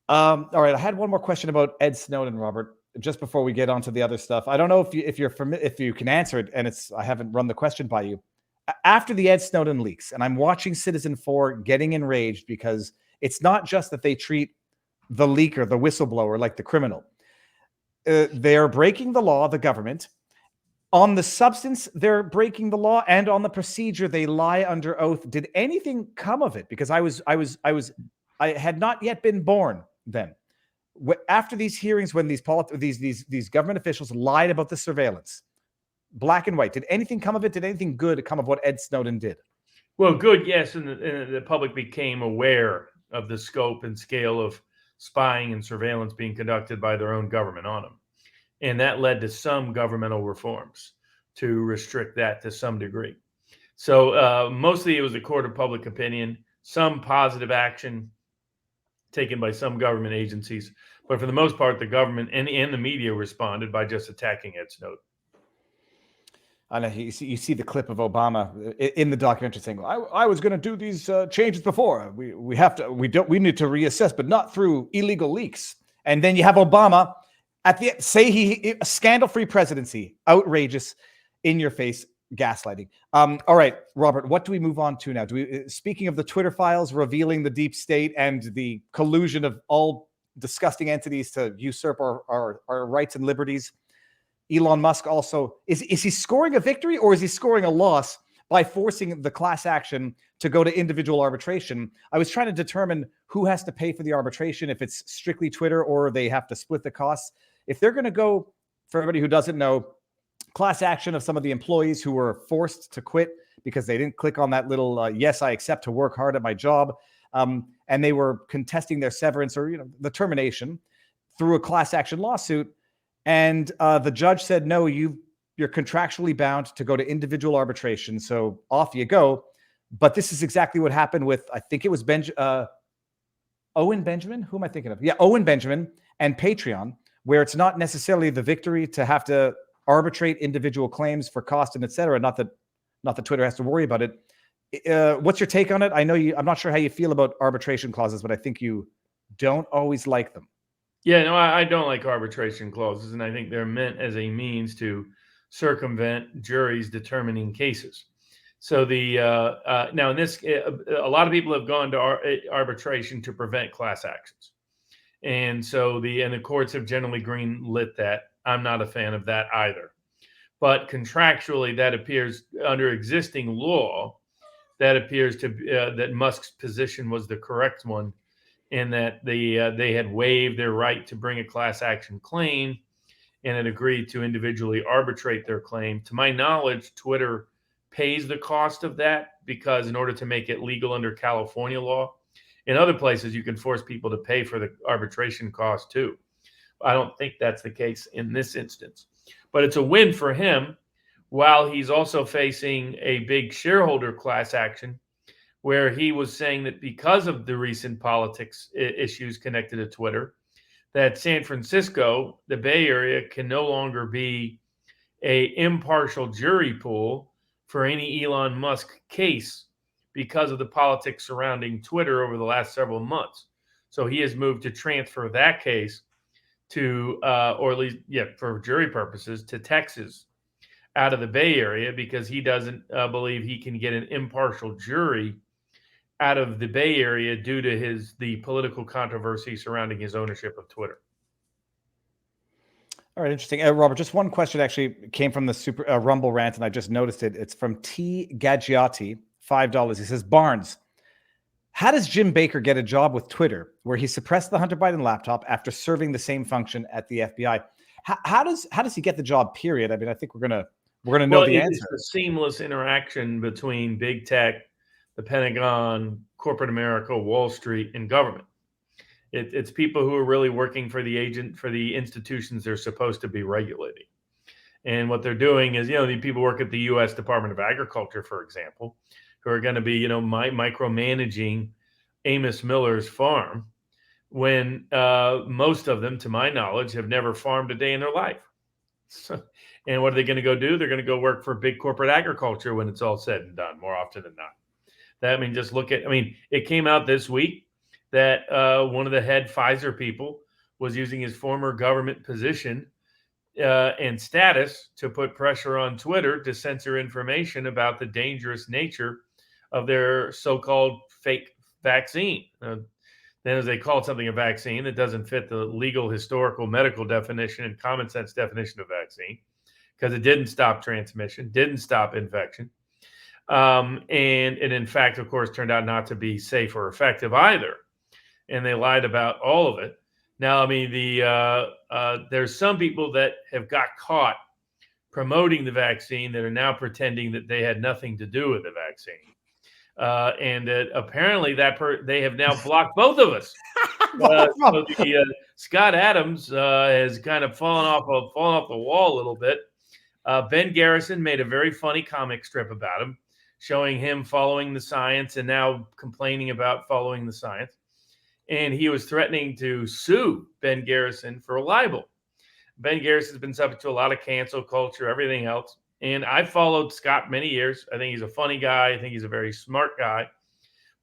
All right, I had one more question about Ed Snowden, Robert, just before we get on to the other stuff. I don't know if you can answer it, and I haven't run the question by you. After the Ed Snowden leaks, and I'm watching Citizen4 getting enraged because it's not just that they treat the leaker, the whistleblower, like the criminal. They're breaking the law, the government. On the substance, they're breaking the law, and on the procedure, they lie under oath. Did anything come of it? Because I had not yet been born then. After these hearings, when these government officials lied about the surveillance, black and white, did anything come of it? Did anything good come of what Ed Snowden did? Well, good, yes, and the public became aware of the scope and scale of spying and surveillance being conducted by their own government on them. And that led to some governmental reforms to restrict that to some degree. So mostly it was the court of public opinion. some positive action taken by some government agencies. But for the most part, the government and the media responded by just attacking Ed Snowden. I know you see the clip of Obama in the documentary saying, "I was going to do these changes before. We need to reassess, but not through illegal leaks." And then you have Obama at the say a scandal-free presidency, outrageous, in your face gaslighting. All right, Robert, what do we move on to now? Speaking of the Twitter files revealing the deep state and the collusion of all disgusting entities to usurp our rights and liberties, Elon Musk also, is he scoring a victory or is he scoring a loss by forcing the class action to go to individual arbitration? I was trying to determine who has to pay for the arbitration, if it's strictly Twitter or they have to split the costs. If they're going to go, for everybody who doesn't know, class action of some of the employees who were forced to quit because they didn't click on that little yes, I accept to work hard at my job, and they were contesting their severance or the termination through a class action lawsuit. And the judge said, no, you're contractually bound to go to individual arbitration. So off you go. But this is exactly what happened with, I think it was Owen Benjamin. Who am I thinking of? Yeah, Owen Benjamin and Patreon, where it's not necessarily the victory to have to arbitrate individual claims for cost and et cetera. Not that Twitter has to worry about it. What's your take on it? I know I'm not sure how you feel about arbitration clauses, but I think you don't always like them. Yeah, no, I don't like arbitration clauses, and I think they're meant as a means to circumvent juries determining cases. So now in this, a lot of people have gone to arbitration to prevent class actions, and so the courts have generally green-lit that. I'm not a fan of that either, but contractually, that appears under existing law, that appears to that Musk's position was the correct one, in that they had waived their right to bring a class action claim and had agreed to individually arbitrate their claim. To my knowledge, Twitter pays the cost of that because in order to make it legal under California law, in other places you can force people to pay for the arbitration cost too. I don't think that's the case in this instance, but it's a win for him while he's also facing a big shareholder class action where he was saying that because of the recent politics issues connected to Twitter, that San Francisco, the Bay Area, can no longer be an impartial jury pool for any Elon Musk case because of the politics surrounding Twitter over the last several months. So he has moved to transfer that case to, or at least, for jury purposes, to Texas out of the Bay Area because he doesn't believe he can get an impartial jury out of the Bay Area due to the political controversy surrounding his ownership of Twitter. All right, interesting. Robert, just one question actually came from the Super Rumble rant, and I just noticed it. It's from T. Gaggiati, $5. He says, Barnes, how does Jim Baker get a job with Twitter where he suppressed the Hunter Biden laptop after serving the same function at the FBI? How does he get the job, period? I mean, I think we're gonna know the answer. It's a seamless interaction between big tech, the Pentagon, corporate America, Wall Street, and government. It's people who are really working for the institutions they're supposed to be regulating. And what they're doing is, the people work at the U.S. Department of Agriculture, for example, who are going to be, micromanaging Amos Miller's farm when most of them, to my knowledge, have never farmed a day in their life. So, and what are they going to go do? They're going to go work for big corporate agriculture when it's all said and done, more often than not. Just look at, it came out this week that one of the head Pfizer people was using his former government position and status to put pressure on Twitter to censor information about the dangerous nature of their so-called fake vaccine. Then as they call something a vaccine that doesn't fit the legal, historical, medical definition and common sense definition of vaccine, because it didn't stop transmission, didn't stop infection. And in fact, of course, turned out not to be safe or effective either. And they lied about all of it. Now, there's some people that have got caught promoting the vaccine that are now pretending that they had nothing to do with the vaccine. And apparently they have now blocked both of us. Scott Adams has kind of fallen off the wall a little bit. Ben Garrison made a very funny comic strip about him, showing him following the science and now complaining about following the science. And he was threatening to sue Ben Garrison for libel. Ben Garrison's been subject to a lot of cancel culture, everything else. And I followed Scott many years. I think he's a funny guy. I think he's a very smart guy.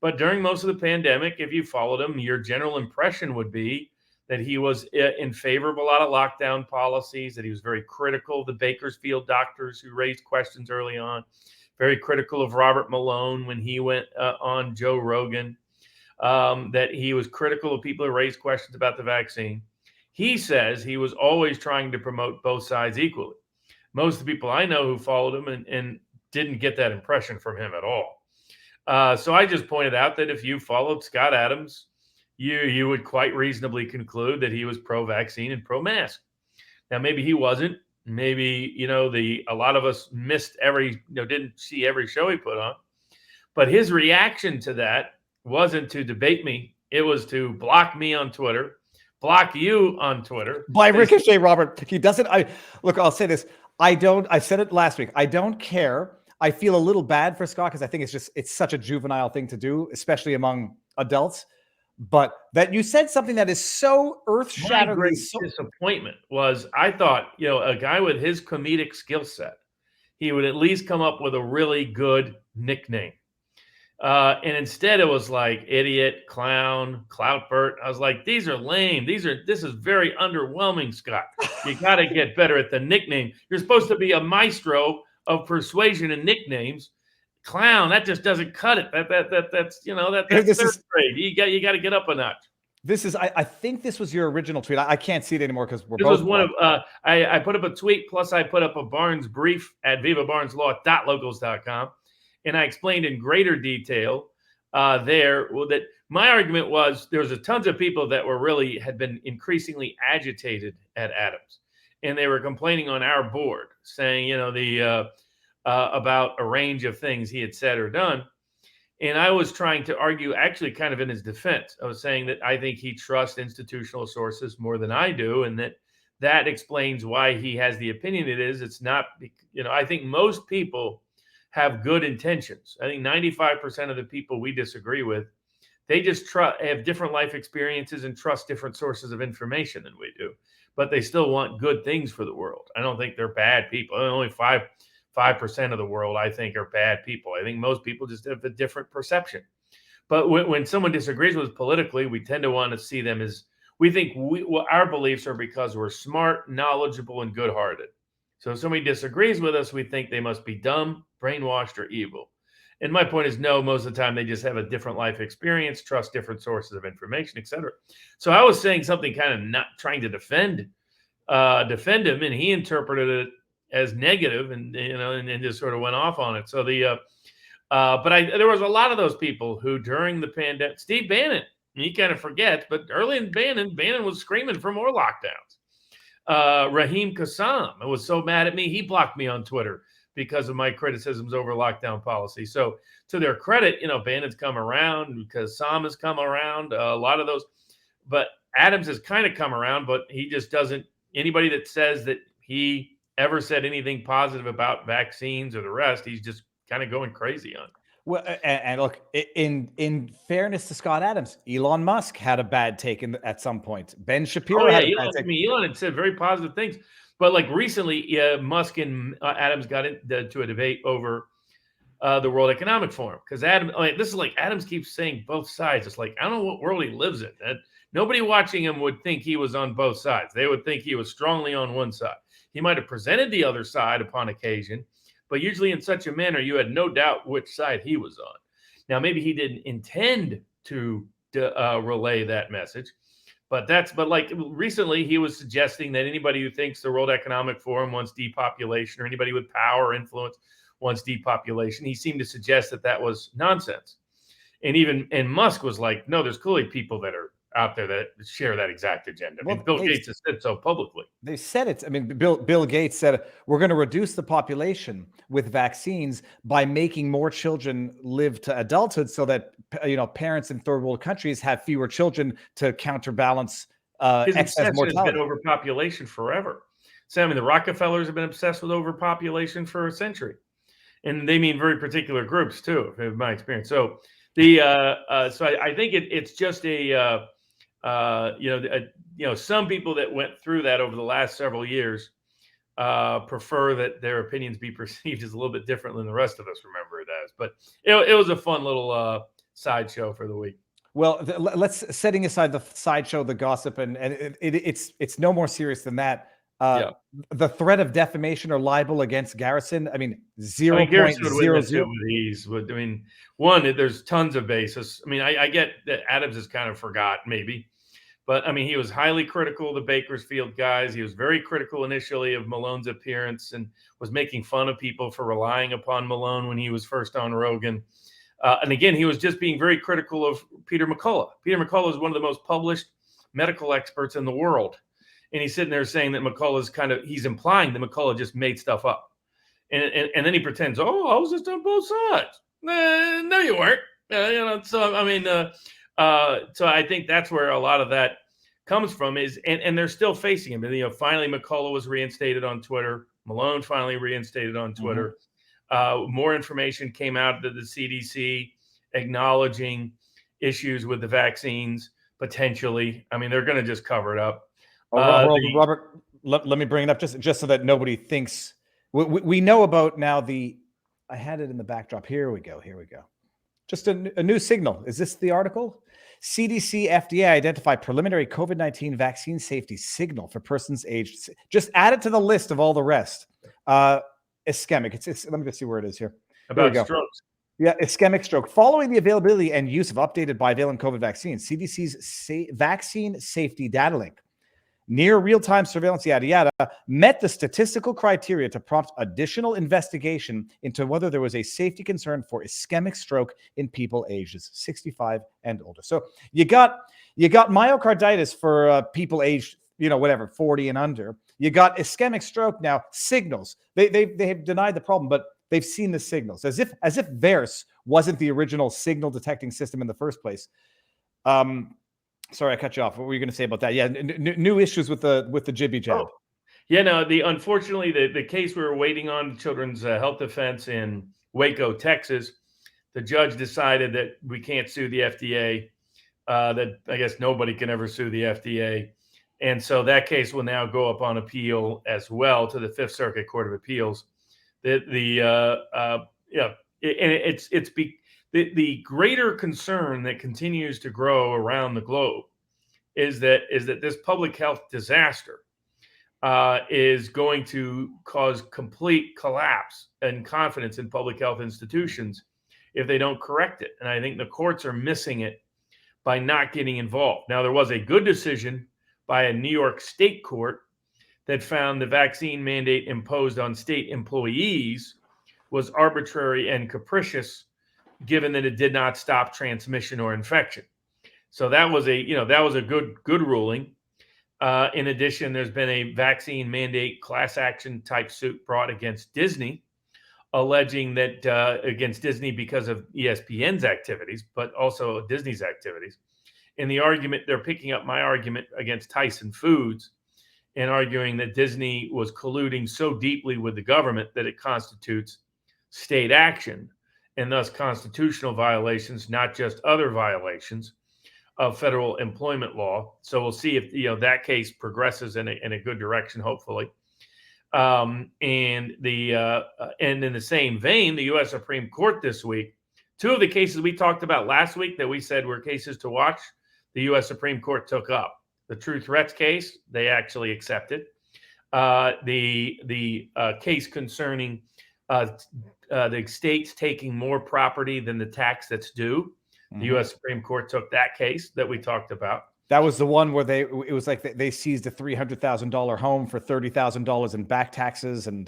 But during most of the pandemic, if you followed him, your general impression would be that he was in favor of a lot of lockdown policies, that he was very critical of the Bakersfield doctors who raised questions early on, very critical of Robert Malone when he went on Joe Rogan, that he was critical of people who raised questions about the vaccine. He says he was always trying to promote both sides equally. Most of the people I know who followed him and didn't get that impression from him at all. So I just pointed out that if you followed Scott Adams, you would quite reasonably conclude that he was pro-vaccine and pro-mask. Now, maybe he wasn't. Maybe, a lot of us missed didn't see every show he put on. But his reaction to that wasn't to debate me. It was to block me on Twitter, block you on Twitter. By ricochet, Robert. He doesn't. I'll say this. I said it last week. I don't care. I feel a little bad for Scott because I think it's such a juvenile thing to do, especially among adults. But that you said something that is so earth-shatteringly. My great disappointment was I thought, a guy with his comedic skill set, he would at least come up with a really good nickname. And instead it was like idiot, clown, cloutbert. I was like, these are lame. This is very underwhelming, Scott. You got to get better at the nickname. You're supposed to be a maestro of persuasion and nicknames. Clown, that just doesn't cut it. That's third grade. You got to get up a notch. I think this was your original tweet. I can't see it anymore because we're both. This was one of I put up a tweet, plus I put up a Barnes brief at vivabarneslaw.locals.com. And I explained in greater detail that my argument was there was tons of people that had been increasingly agitated at Adams, and they were complaining on our board, saying about a range of things he had said or done. And I was trying to argue, actually, kind of in his defense. I was saying that I think he trusts institutional sources more than I do, and that explains why he has the opinion it is. It's not, I think most people have good intentions. I think 95% of the people we disagree with, they just have different life experiences and trust different sources of information than we do, but they still want good things for the world. I don't think they're bad people. Only 5% of the world, I think, are bad people. I think most people just have a different perception. But when someone disagrees with us politically, we tend to want to see them as, we think our beliefs are because we're smart, knowledgeable, and good-hearted. So if somebody disagrees with us, we think they must be dumb, brainwashed, or evil. And my point is, no, most of the time they just have a different life experience, trust different sources of information, etc. So I was saying something kind of not trying to defend him, and he interpreted it as negative, and just sort of went off on it. So there was a lot of those people who during the pandemic, Steve Bannon, he kind of forgets, but early in Bannon was screaming for more lockdowns. Raheem Kassam was so mad at me, he blocked me on Twitter because of my criticisms over lockdown policy. So to their credit, Bannon's come around, Kassam has come around, a lot of those, but Adams has kind of come around, but he just doesn't, anybody that says that he ever said anything positive about vaccines or the rest, he's just kind of going crazy on. Well, and look, in fairness to Scott Adams, Elon Musk had a bad take at some point. Ben Shapiro had a bad take. Elon had said very positive things, but like recently, Musk and Adams got into a debate over the World Economic Forum because this is like Adams keeps saying both sides. It's like I don't know what world he lives in. Nobody watching him would think he was on both sides. They would think he was strongly on one side. He might have presented the other side upon occasion, but usually in such a manner, you had no doubt which side he was on. Now, maybe he didn't intend to relay that message, but like recently he was suggesting that anybody who thinks the World Economic Forum wants depopulation or anybody with power or influence wants depopulation, he seemed to suggest that was nonsense. And Musk was like, no, there's clearly people that are out there that share that exact agenda. I mean, Bill Gates has said so publicly. They said it. I mean, Bill Gates said we're going to reduce the population with vaccines by making more children live to adulthood, so that parents in third world countries have fewer children to counterbalance excess mortality. Has been overpopulation forever. So I mean, the Rockefellers have been obsessed with overpopulation for a century. and they mean very particular groups too, in my experience. So I think it's just some people that went through that over the last several years prefer that their opinions be perceived as a little bit different than the rest of us remember it as. But it was a fun little sideshow for the week. Well, let's setting aside the sideshow, the gossip, and it's no more serious than that. The threat of defamation or libel against Garrison. I mean, 0.00. I mean, one, there's tons of basis. I mean, I get that Adams is kind of forgot maybe, but I mean, he was highly critical of the Bakersfield guys. He was very critical initially of Malone's appearance and was making fun of people for relying upon Malone when he was first on Rogan. And again, he was just being very critical of Peter McCullough. Peter McCullough is one of the most published medical experts in the world. And he's sitting there saying that he's implying that McCullough just made stuff up. And then he pretends, oh, I was just on both sides. No, you weren't. So I think that's where a lot of that comes from and they're still facing him. And, finally McCullough was reinstated on Twitter. Malone finally reinstated on Twitter. More information came out of the CDC acknowledging issues with the vaccines, potentially. I mean, they're going to just cover it up. Robert, let me bring it up just so that nobody thinks. We know about now I had it in the backdrop. Here we go. Just a new signal. Is this the article? CDC, FDA identify preliminary COVID-19 vaccine safety signal for persons aged. Just add it to the list of all the rest. Ischemic. Let me just see where it is here. About strokes. Yeah, ischemic stroke. Following the availability and use of updated bivalent COVID vaccines, CDC's vaccine safety data link, near real-time surveillance, yada, yada, met the statistical criteria to prompt additional investigation into whether there was a safety concern for ischemic stroke in people ages 65 and older. So you got myocarditis for people aged, 40 and under. You got ischemic stroke now, signals. They have denied the problem, but they've seen the signals as if VAERS wasn't the original signal detecting system in the first place. Sorry, I cut you off. What were you going to say about that? Yeah, new issues with the jibby jab. Oh. Yeah, no. Unfortunately, the case we were waiting on, Children's Health Defense in Waco, Texas, the judge decided that we can't sue the FDA. That I guess nobody can ever sue the FDA. And so that case will now go up on appeal as well to the Fifth Circuit Court of Appeals. The greater concern that continues to grow around the globe is that this public health disaster is going to cause complete collapse and confidence in public health institutions if they don't correct it. And I think the courts are missing it by not getting involved. Now, there was a good decision by a New York state court that found the vaccine mandate imposed on state employees was arbitrary and capricious, given that it did not stop transmission or infection. So that was a good ruling. In addition, there's been a vaccine mandate class action type suit brought against Disney, alleging that against Disney because of ESPN's activities, but also Disney's activities. In the argument, they're picking up my argument against Tyson Foods and arguing that Disney was colluding so deeply with the government that it constitutes state action and thus constitutional violations, not just other violations of federal employment law. So we'll see if that case progresses in a good direction, hopefully. And in the same vein, the U.S. Supreme Court this week, two of the cases we talked about last week that we said were cases to watch, the U.S. Supreme Court took up. The True Threats case, they actually accepted. The case concerning the states taking more property than the tax that's due. The U.S. Supreme Court took that case that we talked about. That was the one where it was like they seized a $300,000 home for $30,000 in back taxes and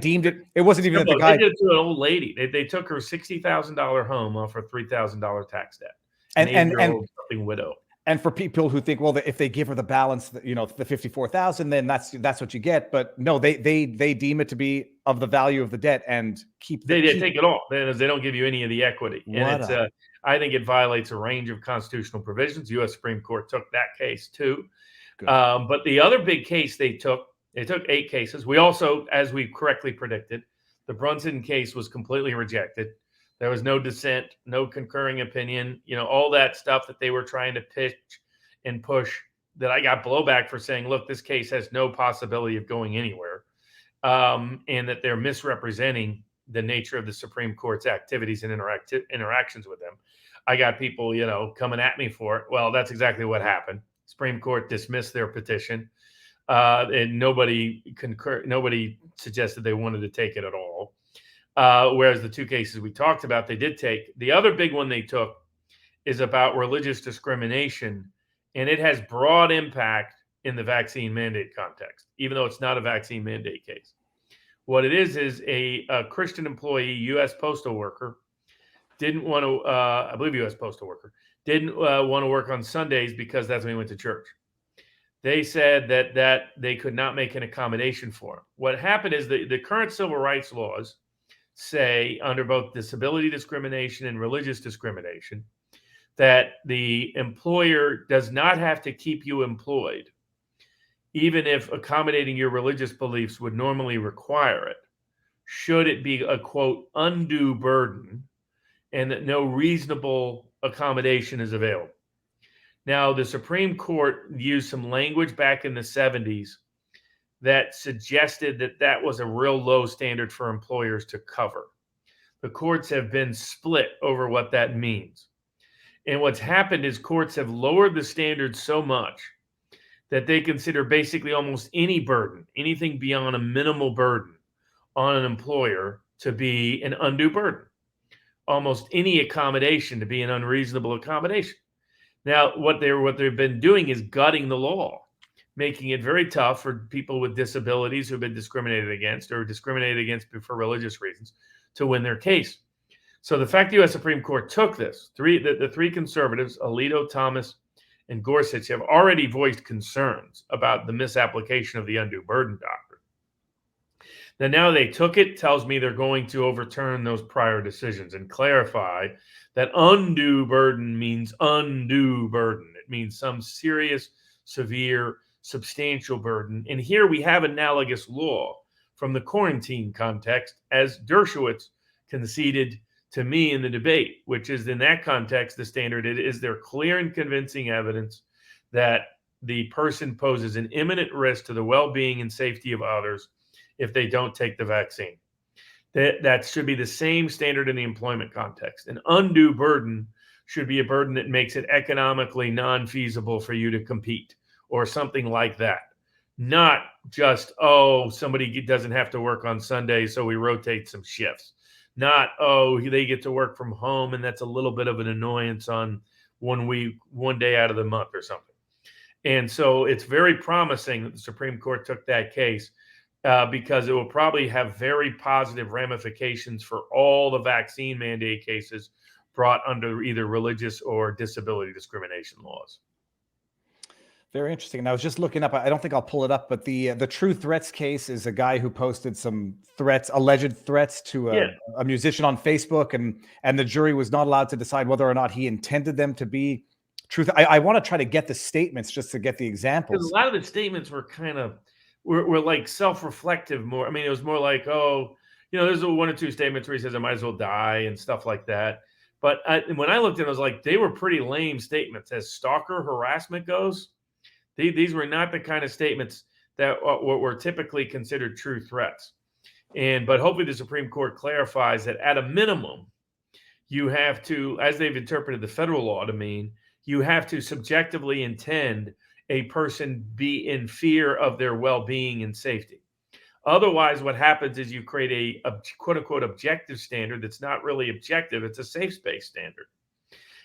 deemed it. It wasn't even the guy. They did it to an old lady. They took her $60,000 home off her $3,000 tax debt. And widow. And for people who think, well, if they give her the balance, the $54,000, then that's what you get. But no, they deem it to be of the value of the debt and keep. They take it all. They don't give you any of the equity, and I think it violates a range of constitutional provisions. The U.S. Supreme Court took that case too. But the other big case they took 8 cases. We also, as we correctly predicted, The Brunson case was completely rejected. There was no dissent, no concurring opinion, all that stuff that they were trying to pitch and push, that I got blowback for saying, look, this case has no possibility of going anywhere, and that they're misrepresenting the nature of the Supreme Court's activities and interactions with them. I got people, coming at me for it. Well, that's exactly what happened. Supreme Court dismissed their petition, and nobody suggested they wanted to take it at all. Whereas the two cases we talked about, they did take. The other big one they took is about religious discrimination, and it has broad impact in the vaccine mandate context, even though it's not a vaccine mandate case. What it is a Christian employee, U.S. postal worker, didn't want to, I believe U.S. postal worker, didn't want to work on Sundays because that's when he went to church. They said that they could not make an accommodation for him. What happened is the current civil rights laws say, under both disability discrimination and religious discrimination, that the employer does not have to keep you employed, even if accommodating your religious beliefs would normally require it, should it be a, quote, undue burden, and that no reasonable accommodation is available. Now, the Supreme Court used some language back in the 70s that suggested that that was a real low standard for employers to cover. The courts have been split over what that means. And what's happened is courts have lowered the standard so much that they consider basically almost any burden, anything beyond a minimal burden on an employer, to be an undue burden. Almost any accommodation to be an unreasonable accommodation. Now, what they've been doing is gutting the law, making it very tough for people with disabilities who've been discriminated against or discriminated against for religious reasons to win their case. So the fact the U.S. Supreme Court took this, the three conservatives, Alito, Thomas, and Gorsuch, have already voiced concerns about the misapplication of the undue burden doctrine. Now they took it, tells me they're going to overturn those prior decisions and clarify that undue burden means undue burden. It means some serious, severe, substantial burden. And here we have analogous law from the quarantine context, as Dershowitz conceded to me in the debate, which is, in that context, the standard is there clear and convincing evidence that the person poses an imminent risk to the well-being and safety of others if they don't take the vaccine. That should be the same standard in the employment context. An undue burden should be a burden that makes it economically non-feasible for you to compete or something like that. Not just, somebody doesn't have to work on Sunday, so we rotate some shifts. Not, they get to work from home and that's a little bit of an annoyance on one day out of the month or something. And so it's very promising that the Supreme Court took that case, because it will probably have very positive ramifications for all the vaccine mandate cases brought under either religious or disability discrimination laws. Very interesting. And I was just looking up, I don't think I'll pull it up, but the True Threats case is a guy who posted some alleged threats to a musician on Facebook, and the jury was not allowed to decide whether or not he intended them to be truth. I want to try to get the statements just to get the examples. Because a lot of the statements were kind of, were like self-reflective more. I mean, it was more like, there's one or two statements where he says I might as well die and stuff like that. But when I looked at it, I was like, they were pretty lame statements. As stalker harassment goes, these were not the kind of statements that were typically considered true threats. But hopefully the Supreme Court clarifies that at a minimum, you have to, as they've interpreted the federal law to mean, you have to subjectively intend a person be in fear of their well-being and safety. Otherwise, what happens is you create a quote-unquote objective standard that's not really objective. It's a safe space standard.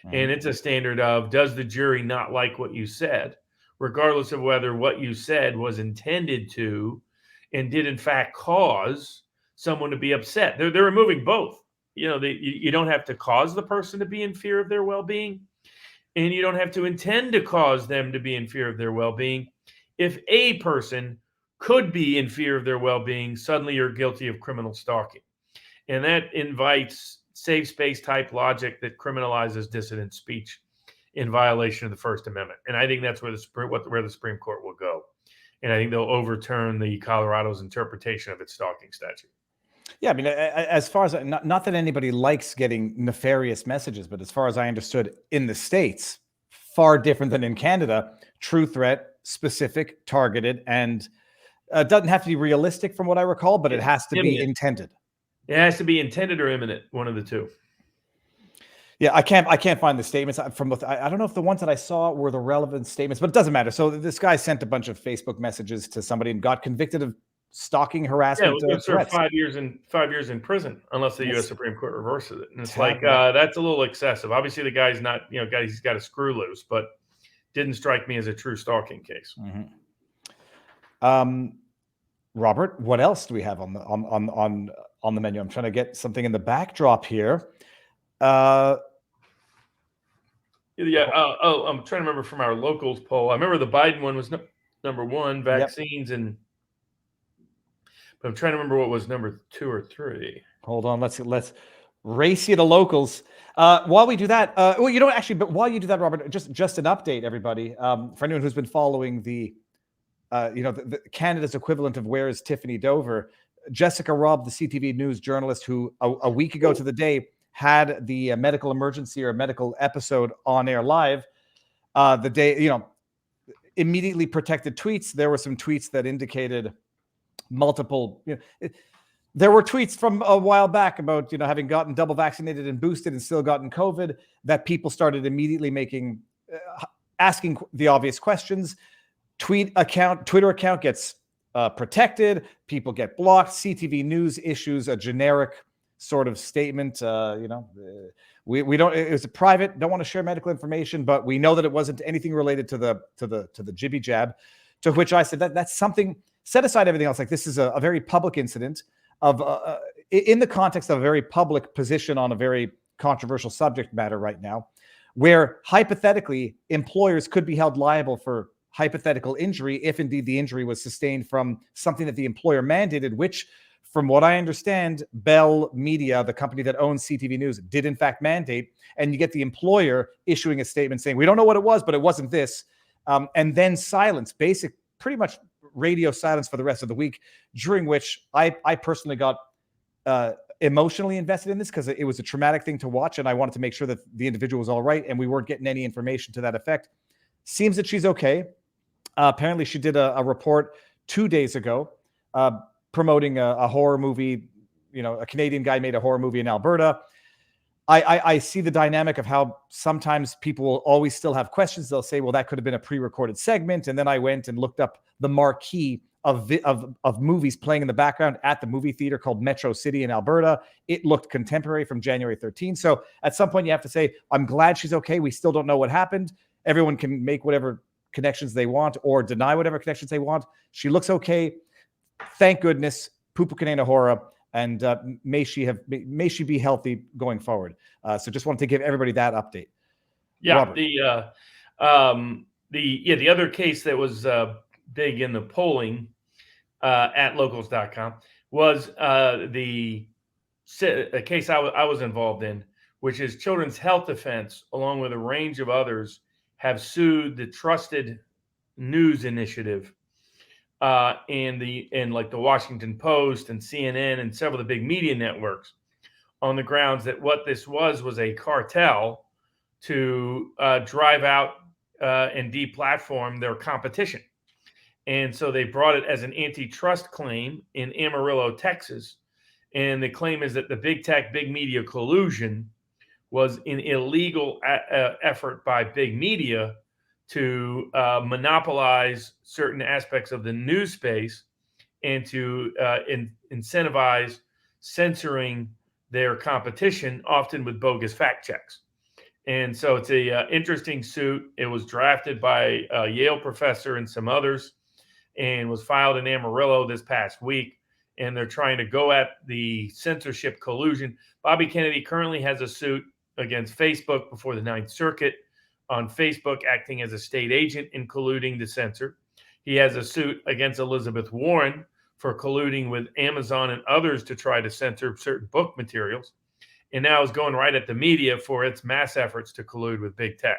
Mm-hmm. And it's a standard of, does the jury not like what you said, regardless of whether what you said was intended to and did in fact cause someone to be upset. They're removing both. You don't have to cause the person to be in fear of their well-being, and you don't have to intend to cause them to be in fear of their well-being. If a person could be in fear of their well-being, suddenly you're guilty of criminal stalking. And that invites safe space type logic that criminalizes dissident speech in violation of the First Amendment. And I think that's where the Supreme Court will go. And I think they'll overturn the Colorado's interpretation of its stalking statute. Yeah, I mean, as far as not that anybody likes getting nefarious messages, but as far as I understood, in the States, far different than in Canada. True threat, specific, targeted, and doesn't have to be realistic from what I recall, but it has to be intended. It has to be intended or imminent, one of the two. Yeah, I can't find the statements from. I don't know if the ones that I saw were the relevant statements, but it doesn't matter. So this guy sent a bunch of Facebook messages to somebody and got convicted of stalking, harassment. Yeah, we'll serve 5 years in prison unless the U.S. Supreme Court reverses it. And it's like that's a little excessive. Obviously, the guy's not, he's got a screw loose, but didn't strike me as a true stalking case. Mm-hmm. Robert, what else do we have on the menu? I'm trying to get something in the backdrop here. I'm trying to remember from our locals poll. I remember the Biden one was number one, vaccines, but I'm trying to remember what was number 2 or 3. Hold on, let's race you to locals. While we do that, but while you do that, Robert, just an update, everybody, for anyone who's been following the Canada's equivalent of Where is Tiffany Dover, Jessica Robb, the CTV News journalist who a week ago to the day had the medical emergency or medical episode on air live, the day, immediately protected tweets. There were some tweets that indicated multiple, there were tweets from a while back about, having gotten double vaccinated and boosted and still gotten COVID, that people started immediately asking the obvious questions. Twitter account gets protected. People get blocked. CTV News issues a generic sort of statement. We don't. It was a private. Don't want to share medical information, but we know that it wasn't anything related to the jibby jab. To which I said that's something. Set aside everything else. Like, this is a very public incident of in the context of a very public position on a very controversial subject matter right now, where hypothetically employers could be held liable for hypothetical injury if indeed the injury was sustained from something that the employer mandated, which, from what I understand, Bell Media, the company that owns CTV News, did in fact mandate. And you get the employer issuing a statement saying, we don't know what it was, but it wasn't this. And then silence, pretty much radio silence for the rest of the week, during which I personally got emotionally invested in this because it was a traumatic thing to watch. And I wanted to make sure that the individual was all right. And we weren't getting any information to that effect. Seems that she's okay. Apparently she did a report 2 days ago promoting a horror movie. A Canadian guy made a horror movie in Alberta. I see the dynamic of how sometimes people will always still have questions. They'll say, well, that could have been a pre-recorded segment. And then I went and looked up the marquee of movies playing in the background at the movie theater called Metro City in Alberta. It looked contemporary from January 13th. So at some point you have to say, I'm glad she's okay. We still don't know what happened. Everyone can make whatever connections they want or deny whatever connections they want. She looks okay. Thank goodness. Pupu Kanena Hora. And may she be healthy going forward. So just wanted to give everybody that update. Yeah, Robert. The other case that was big in the polling at locals.com was a case I was involved in, which is Children's Health Defense, along with a range of others, have sued the Trusted News Initiative and the Washington Post and CNN and several of the big media networks on the grounds that what this was a cartel to drive out and deplatform their competition. And so they brought it as an antitrust claim in Amarillo, Texas. And the claim is that the big tech, big media collusion was an illegal effort by big media to monopolize certain aspects of the news space and to incentivize censoring their competition, often with bogus fact checks. And so it's a interesting suit. It was drafted by a Yale professor and some others and was filed in Amarillo this past week. And they're trying to go at the censorship collusion. Bobby Kennedy currently has a suit against Facebook before the Ninth Circuit on Facebook acting as a state agent in colluding to censor. He has a suit against Elizabeth Warren for colluding with Amazon and others to try to censor certain book materials. And now is going right at the media for its mass efforts to collude with big tech.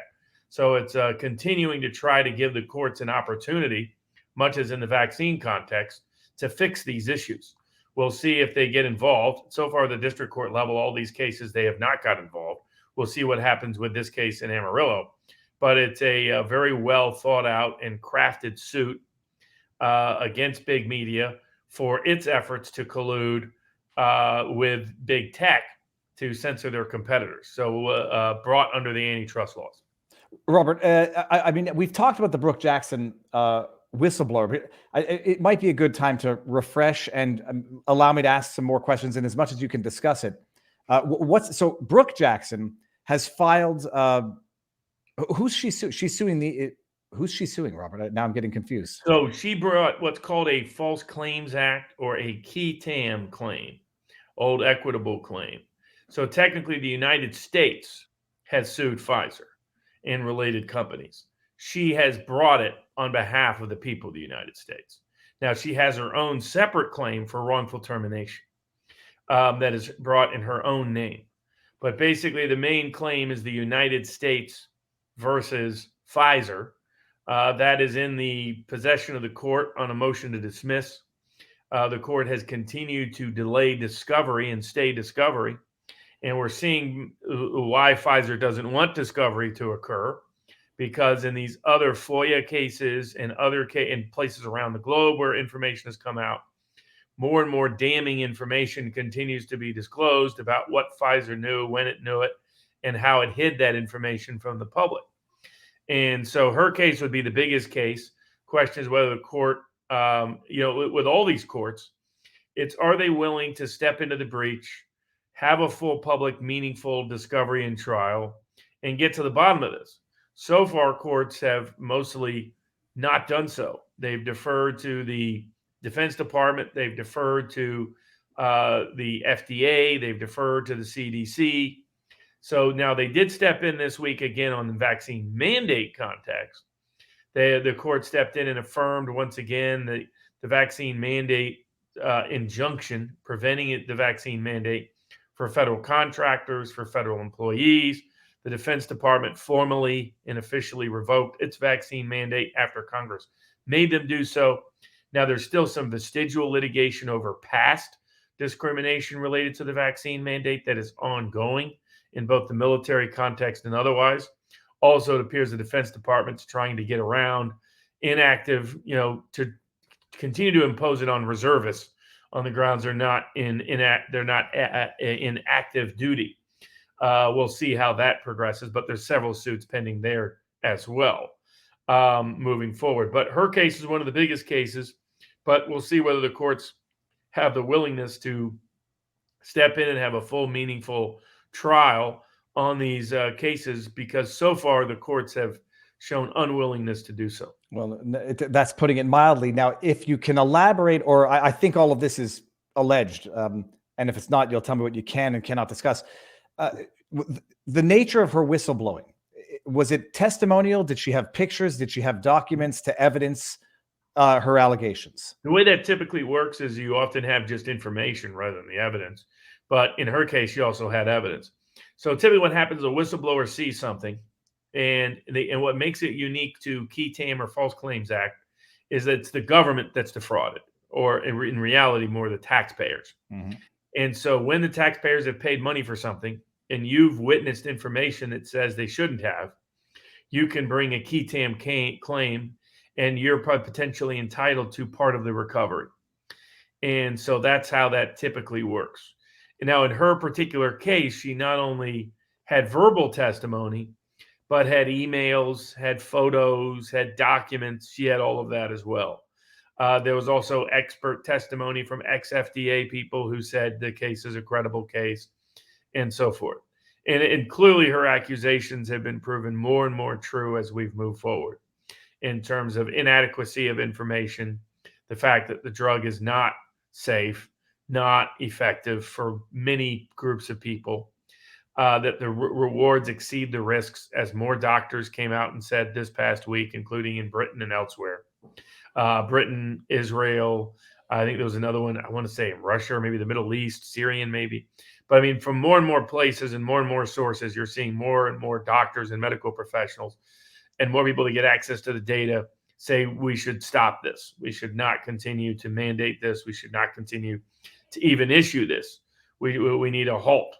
So it's continuing to try to give the courts an opportunity, much as in the vaccine context, to fix these issues. We'll see if they get involved. So far, the district court level, all these cases, they have not got involved. We'll see what happens with this case in Amarillo. But it's a very well thought out and crafted suit against big media for its efforts to collude with big tech to censor their competitors. So brought under the antitrust laws. Robert, I mean, we've talked about the Brooke Jackson whistleblower, but it might be a good time to refresh and allow me to ask some more questions, and as much as you can discuss it. So Brooke Jackson has filed. Who's she suing? She's suing who's she suing, Robert? Now I'm getting confused. So she brought what's called a False Claims Act or a key tam claim, old equitable claim. So technically, the United States has sued Pfizer and related companies. She has brought it on behalf of the people of the United States. Now, she has her own separate claim for wrongful termination that is brought in her own name. But basically, the main claim is the United States versus Pfizer. That is in the possession of the court on a motion to dismiss. The court has continued to delay discovery and stay discovery. And we're seeing why Pfizer doesn't want discovery to occur, because in these other FOIA cases and in places around the globe where information has come out, more and more damning information continues to be disclosed about what Pfizer knew, when it knew it, and how it hid that information from the public. And so her case would be the biggest case. Question is whether the court, with all these courts, are they willing to step into the breach, have a full public, meaningful discovery and trial, and get to the bottom of this. So far, courts have mostly not done so. They've deferred to the Defense Department. They've deferred to the FDA. They've deferred to the CDC. So now they did step in this week again on the vaccine mandate context. The court stepped in and affirmed once again the vaccine mandate injunction, preventing the vaccine mandate for federal contractors, for federal employees. The Defense Department formally and officially revoked its vaccine mandate after Congress made them do so. Now, there's still some vestigial litigation over past discrimination related to the vaccine mandate that is ongoing in both the military context and otherwise. Also, it appears the Defense Department's trying to get around inactive, to continue to impose it on reservists on the grounds they're not in active duty. We'll see how that progresses, but there's several suits pending there as well moving forward. But her case is one of the biggest cases, but we'll see whether the courts have the willingness to step in and have a full, meaningful trial on these cases, because so far the courts have shown unwillingness to do so. Well, that's putting it mildly. Now, if you can elaborate, or I think all of this is alleged, and if it's not, you'll tell me what you can and cannot discuss. The nature of her whistleblowing, was it testimonial? Did she have pictures? Did she have documents to evidence her allegations? The way that typically works is you often have just information rather than the evidence. But in her case, she also had evidence. So typically what happens is a whistleblower sees something, and what makes it unique to key tam or False Claims Act is that it's the government that's defrauded, or in reality, more the taxpayers. Mm-hmm. And so when the taxpayers have paid money for something and you've witnessed information that says they shouldn't have, you can bring a key tam claim, and you're potentially entitled to part of the recovery. And so that's how that typically works. And now in her particular case, she not only had verbal testimony, but had emails, had photos, had documents. She had all of that as well. There was also expert testimony from ex-FDA people who said the case is a credible case, and so forth. And clearly her accusations have been proven more and more true as we've moved forward in terms of inadequacy of information, the fact that the drug is not safe, not effective for many groups of people, that the rewards exceed the risks, as more doctors came out and said this past week, including in Britain and elsewhere. Britain, Israel, I think there was another one, I want to say in Russia, or maybe the Middle East, Syrian maybe. But I mean, from more and more places and more sources, you're seeing more and more doctors and medical professionals and more people to get access to the data say we should stop this. We should not continue to mandate this. We should not continue to even issue this. We need a halt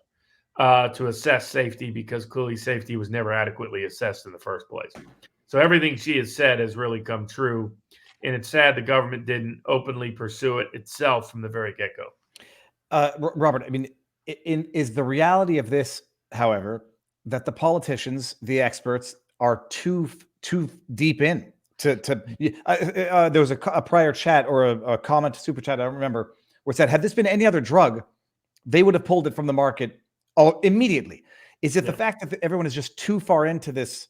to assess safety, because clearly safety was never adequately assessed in the first place. So everything she has said has really come true, and it's sad the government didn't openly pursue it itself from the very get-go. Robert, I mean, is the reality of this, however, that the politicians, the experts, are too deep in there was a prior chat or a comment, super chat, I don't remember, where it said, had this been any other drug, they would have pulled it from the market immediately. Is it the fact that everyone is just too far into this,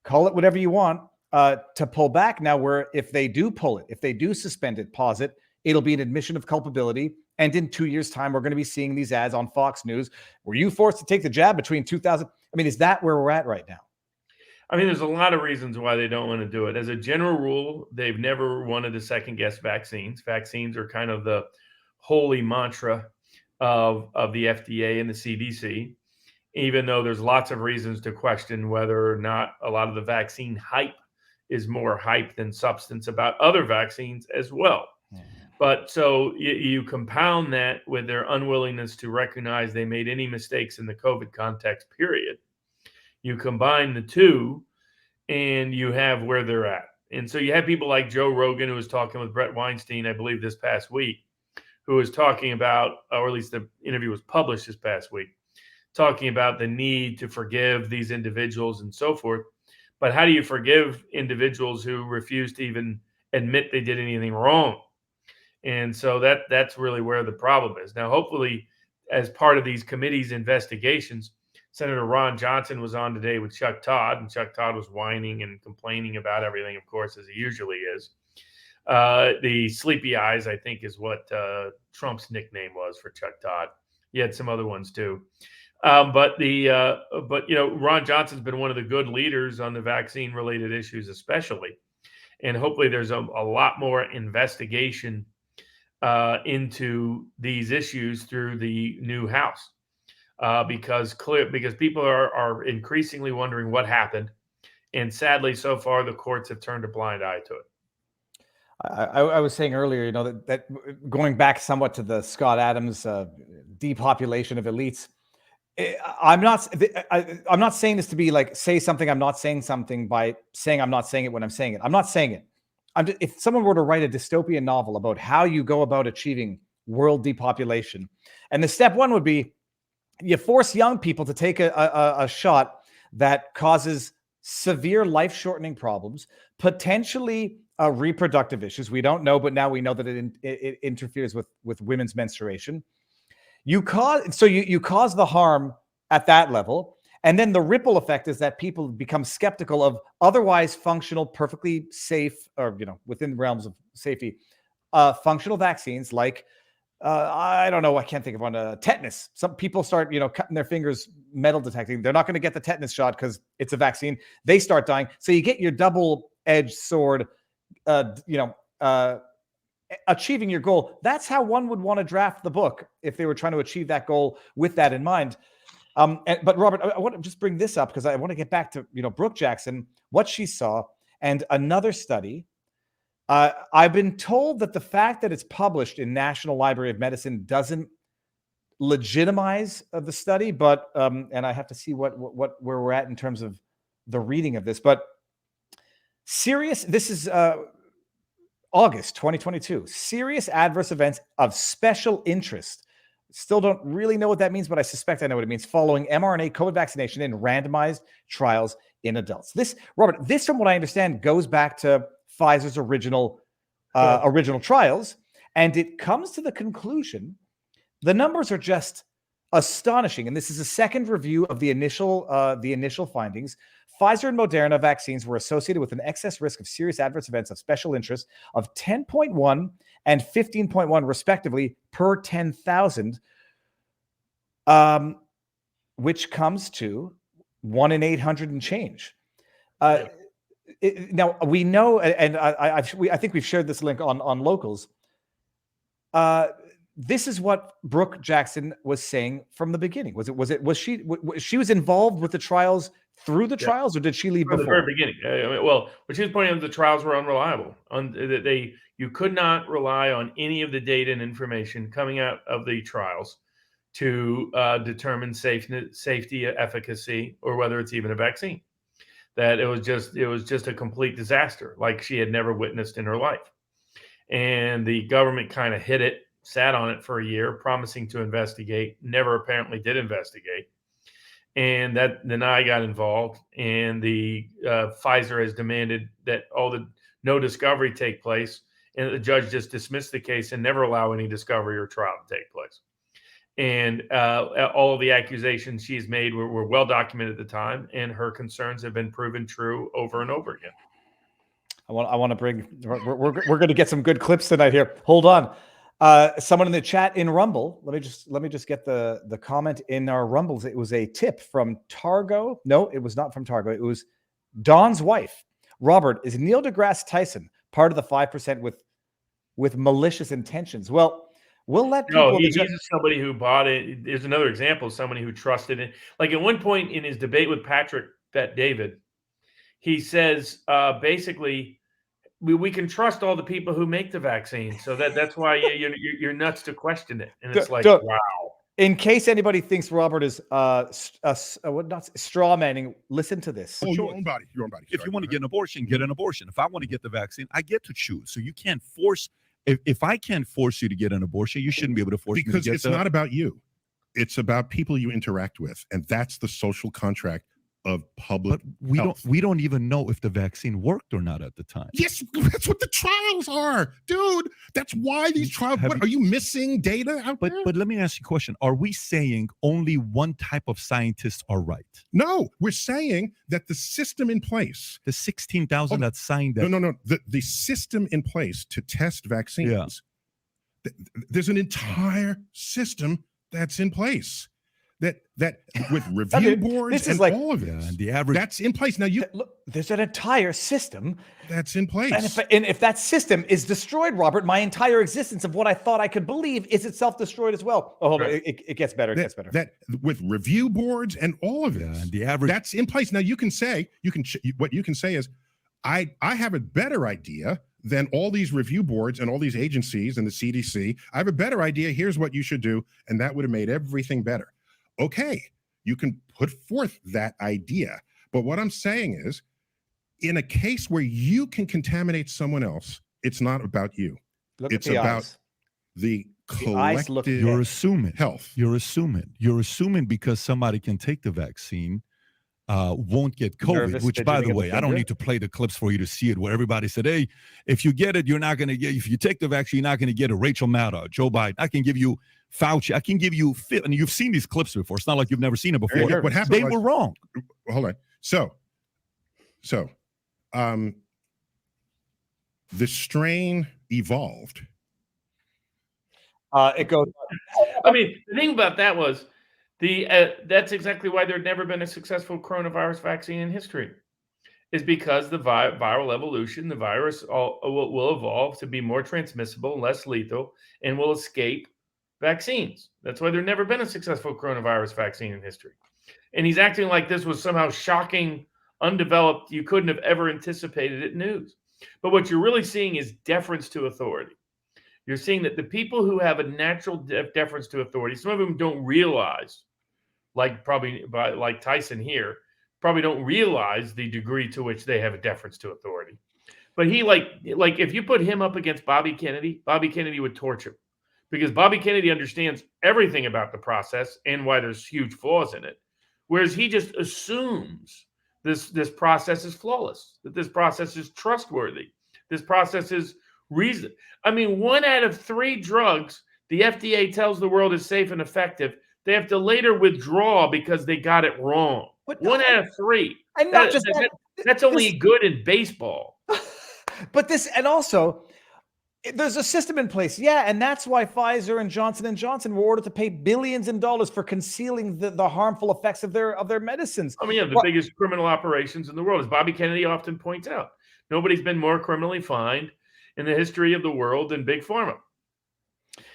call it whatever you want, to pull back now, where if they do pull it, if they do suspend it, pause it, it'll be an admission of culpability. And in 2 years' time, we're going to be seeing these ads on Fox News. Were you forced to take the jab between 2000? I mean, is that where we're at right now? I mean, there's a lot of reasons why they don't want to do it. As a general rule, they've never wanted to second guess vaccines. Vaccines are kind of the holy mantra of the FDA and the CDC, even though there's lots of reasons to question whether or not a lot of the vaccine hype is more hype than substance about other vaccines as well. But so you compound that with their unwillingness to recognize they made any mistakes in the COVID context, period. You combine the two and you have where they're at. And so you have people like Joe Rogan, who was talking with Brett Weinstein, I believe, this past week, who was talking about, or at least the interview was published this past week, talking about the need to forgive these individuals and so forth. But how do you forgive individuals who refuse to even admit they did anything wrong? And so that's really where the problem is. Now, hopefully, as part of these committees' investigations, Senator Ron Johnson was on today with Chuck Todd, and Chuck Todd was whining and complaining about everything, of course, as he usually is. The sleepy eyes, I think, is what Trump's nickname was for Chuck Todd. He had some other ones too. But Ron Johnson's been one of the good leaders on the vaccine-related issues, especially, and hopefully there's a lot more investigation into these issues through the new House. Because people are increasingly wondering what happened, and sadly, so far the courts have turned a blind eye to it. I was saying earlier, that going back somewhat to the Scott Adams depopulation of elites. I'm not saying this to be like say something I'm not saying something by saying I'm not saying it when I'm saying it. I'm not saying it. If someone were to write a dystopian novel about how you go about achieving world depopulation, and the step one would be, you force young people to take a shot that causes severe life-shortening problems, potentially reproductive issues. We don't know, but now we know that it interferes with women's menstruation. You cause the harm at that level, and then the ripple effect is that people become skeptical of otherwise functional, perfectly safe, or within the realms of safety, functional vaccines like. I don't know. I can't think of one. Tetanus. Some people start, cutting their fingers, metal detecting. They're not going to get the tetanus shot because it's a vaccine. They start dying. So you get your double-edged sword, achieving your goal. That's how one would want to draft the book if they were trying to achieve that goal with that in mind. But Robert, I want to just bring this up because I want to get back to, Brooke Jackson, what she saw, and another study. I've been told that the fact that it's published in National Library of Medicine doesn't legitimize the study, but and I have to see where we're at in terms of the reading of this. But this is August 2022. Serious adverse events of special interest. Still don't really know what that means, but I suspect I know what it means. Following mRNA COVID vaccination in randomized trials in adults. Robert, from what I understand, goes back to Pfizer's original trials, and it comes to the conclusion the numbers are just astonishing. And this is a second review of the initial findings. Pfizer and Moderna vaccines were associated with an excess risk of serious adverse events of special interest of 10.1 and 15.1 respectively per 10,000, which comes to 1 in 800 and change. Now we know, and I think we've shared this link on Locals. this is what Brooke Jackson was saying from the beginning. Was she was involved with the trials through the trials, or did she leave from before? the very beginning? Well, what she was pointing out, the trials were unreliable. You could not rely on any of the data and information coming out of the trials to determine safety, efficacy, or whether it's even a vaccine. That it was just a complete disaster, like she had never witnessed in her life. And the government kind of hid it, sat on it for a year, promising to investigate, never apparently did investigate. And then I got involved, and the Pfizer has demanded that no discovery take place, and the judge just dismissed the case and never allow any discovery or trial to take place. And all of the accusations she's made were well documented at the time, and her concerns have been proven true over and over again. I want to bring. We're going to get some good clips tonight here. Hold on. Someone in the chat in Rumble. Let me just get the comment in our Rumbles. It was a tip from Targo. No, it was not from Targo. It was Don's wife. Robert, is Neil deGrasse Tyson part of the 5% with malicious intentions? Well, we'll let people. No, he's somebody who bought it. There's another example of somebody who trusted it. Like at one point in his debate with Patrick Bet-David, he says basically, we can trust all the people who make the vaccine, so that's why you're nuts to question it. And it's like, wow. In case anybody thinks Robert is not straw manning, listen to this. Oh, your own body. If you want to get an abortion, get an abortion. If I want to get the vaccine, I get to choose. So you can't force. If I can't force you to get an abortion, you shouldn't be able to force me to get because it's not about you. It's about people you interact with, and that's the social contract of public health. We don't even know if the vaccine worked or not at the time. Yes, that's what the trials are, dude. That's why these trials. Are you missing data out there? But let me ask you a question. Are we saying only one type of scientists are right? No, we're saying that the system in place, the 16,000 that signed that. No. The system in place to test vaccines. Yeah. There's an entire system that's in place. That with review boards and all of it, and the average that's in place now. Look, there's an entire system that's in place, and if that system is destroyed, Robert, my entire existence of what I thought I could believe is itself destroyed as well. Oh, hold on, it gets better. It gets better. That with review boards and all of it, and the average that's in place now. What you can say is, I have a better idea than all these review boards and all these agencies and the CDC. I have a better idea. Here's what you should do, and that would have made everything better. Okay, you can put forth that idea. But what I'm saying is, in a case where you can contaminate someone else, it's not about you. It's about the collective. You're assuming health. You're assuming because somebody can take the vaccine, won't get COVID, which, by the way, I don't need to play the clips for you to see it, where everybody said, hey, if you get it, you're not going to get, if you take the vaccine, you're not going to get a Rachel Maddow, Joe Biden. I can give you Fauci. I can give you, and you've seen these clips before. It's not like you've never seen it before. What happened? They were wrong. Hold on. So, the strain evolved. It goes. I mean, the thing about that was that's exactly why there'd never been a successful coronavirus vaccine in history, is because the viral evolution, the virus will evolve to be more transmissible, less lethal, and will escape vaccines. That's why there's never been a successful coronavirus vaccine in history. And he's acting like this was somehow shocking, undeveloped, you couldn't have ever anticipated it news. But what you're really seeing is deference to authority. You're seeing that the people who have a natural deference to authority, some of them don't realize, like Tyson here, probably don't realize the degree to which they have a deference to authority. But he like if you put him up against Bobby Kennedy would torch him, because Bobby Kennedy understands everything about the process and why there's huge flaws in it, whereas he just assumes this process is flawless, that this process is trustworthy, this process is reason. I mean, 1 out of 3 drugs the FDA tells the world is safe and effective, they have to later withdraw because they got it wrong. But 1 out of 3. And not just that. That's only good in baseball. But and also, there's a system in place. Yeah, and that's why Pfizer and Johnson & Johnson were ordered to pay billions in dollars for concealing the harmful effects of their medicines. I mean, yeah, the biggest criminal operations in the world, as Bobby Kennedy often points out. Nobody's been more criminally fined in the history of the world than Big Pharma.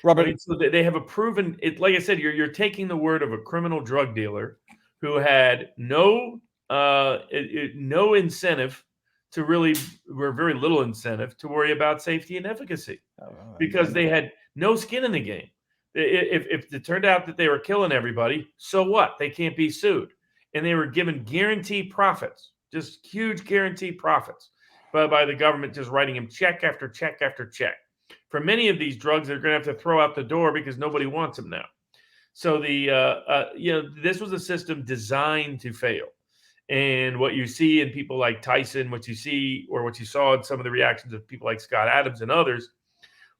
Robert, right? So they have a proven it. Like I said, you're taking the word of a criminal drug dealer who had no no incentive to really, or very little incentive to worry about safety and efficacy, because they had no skin in the game. If it turned out that they were killing everybody, so what? They can't be sued. And they were given guaranteed profits, just huge guaranteed profits by the government, just writing them check after check after check. For many of these drugs, they're going to have to throw out the door because nobody wants them now. So this was a system designed to fail. And what you see in people like Tyson, what you see, or what you saw in some of the reactions of people like Scott Adams and others,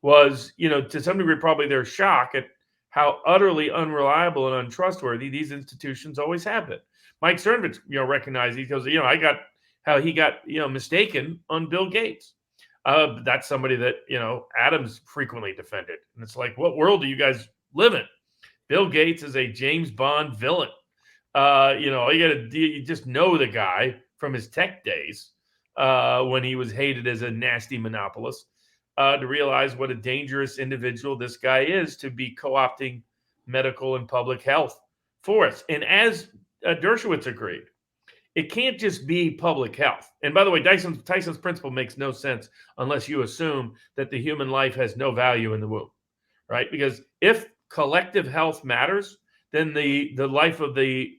was, to some degree, probably their shock at how utterly unreliable and untrustworthy these institutions always have been. Mike Cernovich, recognized, he goes, I got how he got, mistaken on Bill Gates. That's somebody that, Adams frequently defended. And it's like, what world do you guys live in? Bill Gates is a James Bond villain. You just know the guy from his tech days, when he was hated as a nasty monopolist, to realize what a dangerous individual this guy is, to be co-opting medical and public health for us. And as Dershowitz agreed, it can't just be public health. And by the way, Tyson's principle makes no sense unless you assume that the human life has no value in the womb, right? Because if collective health matters, then the life of the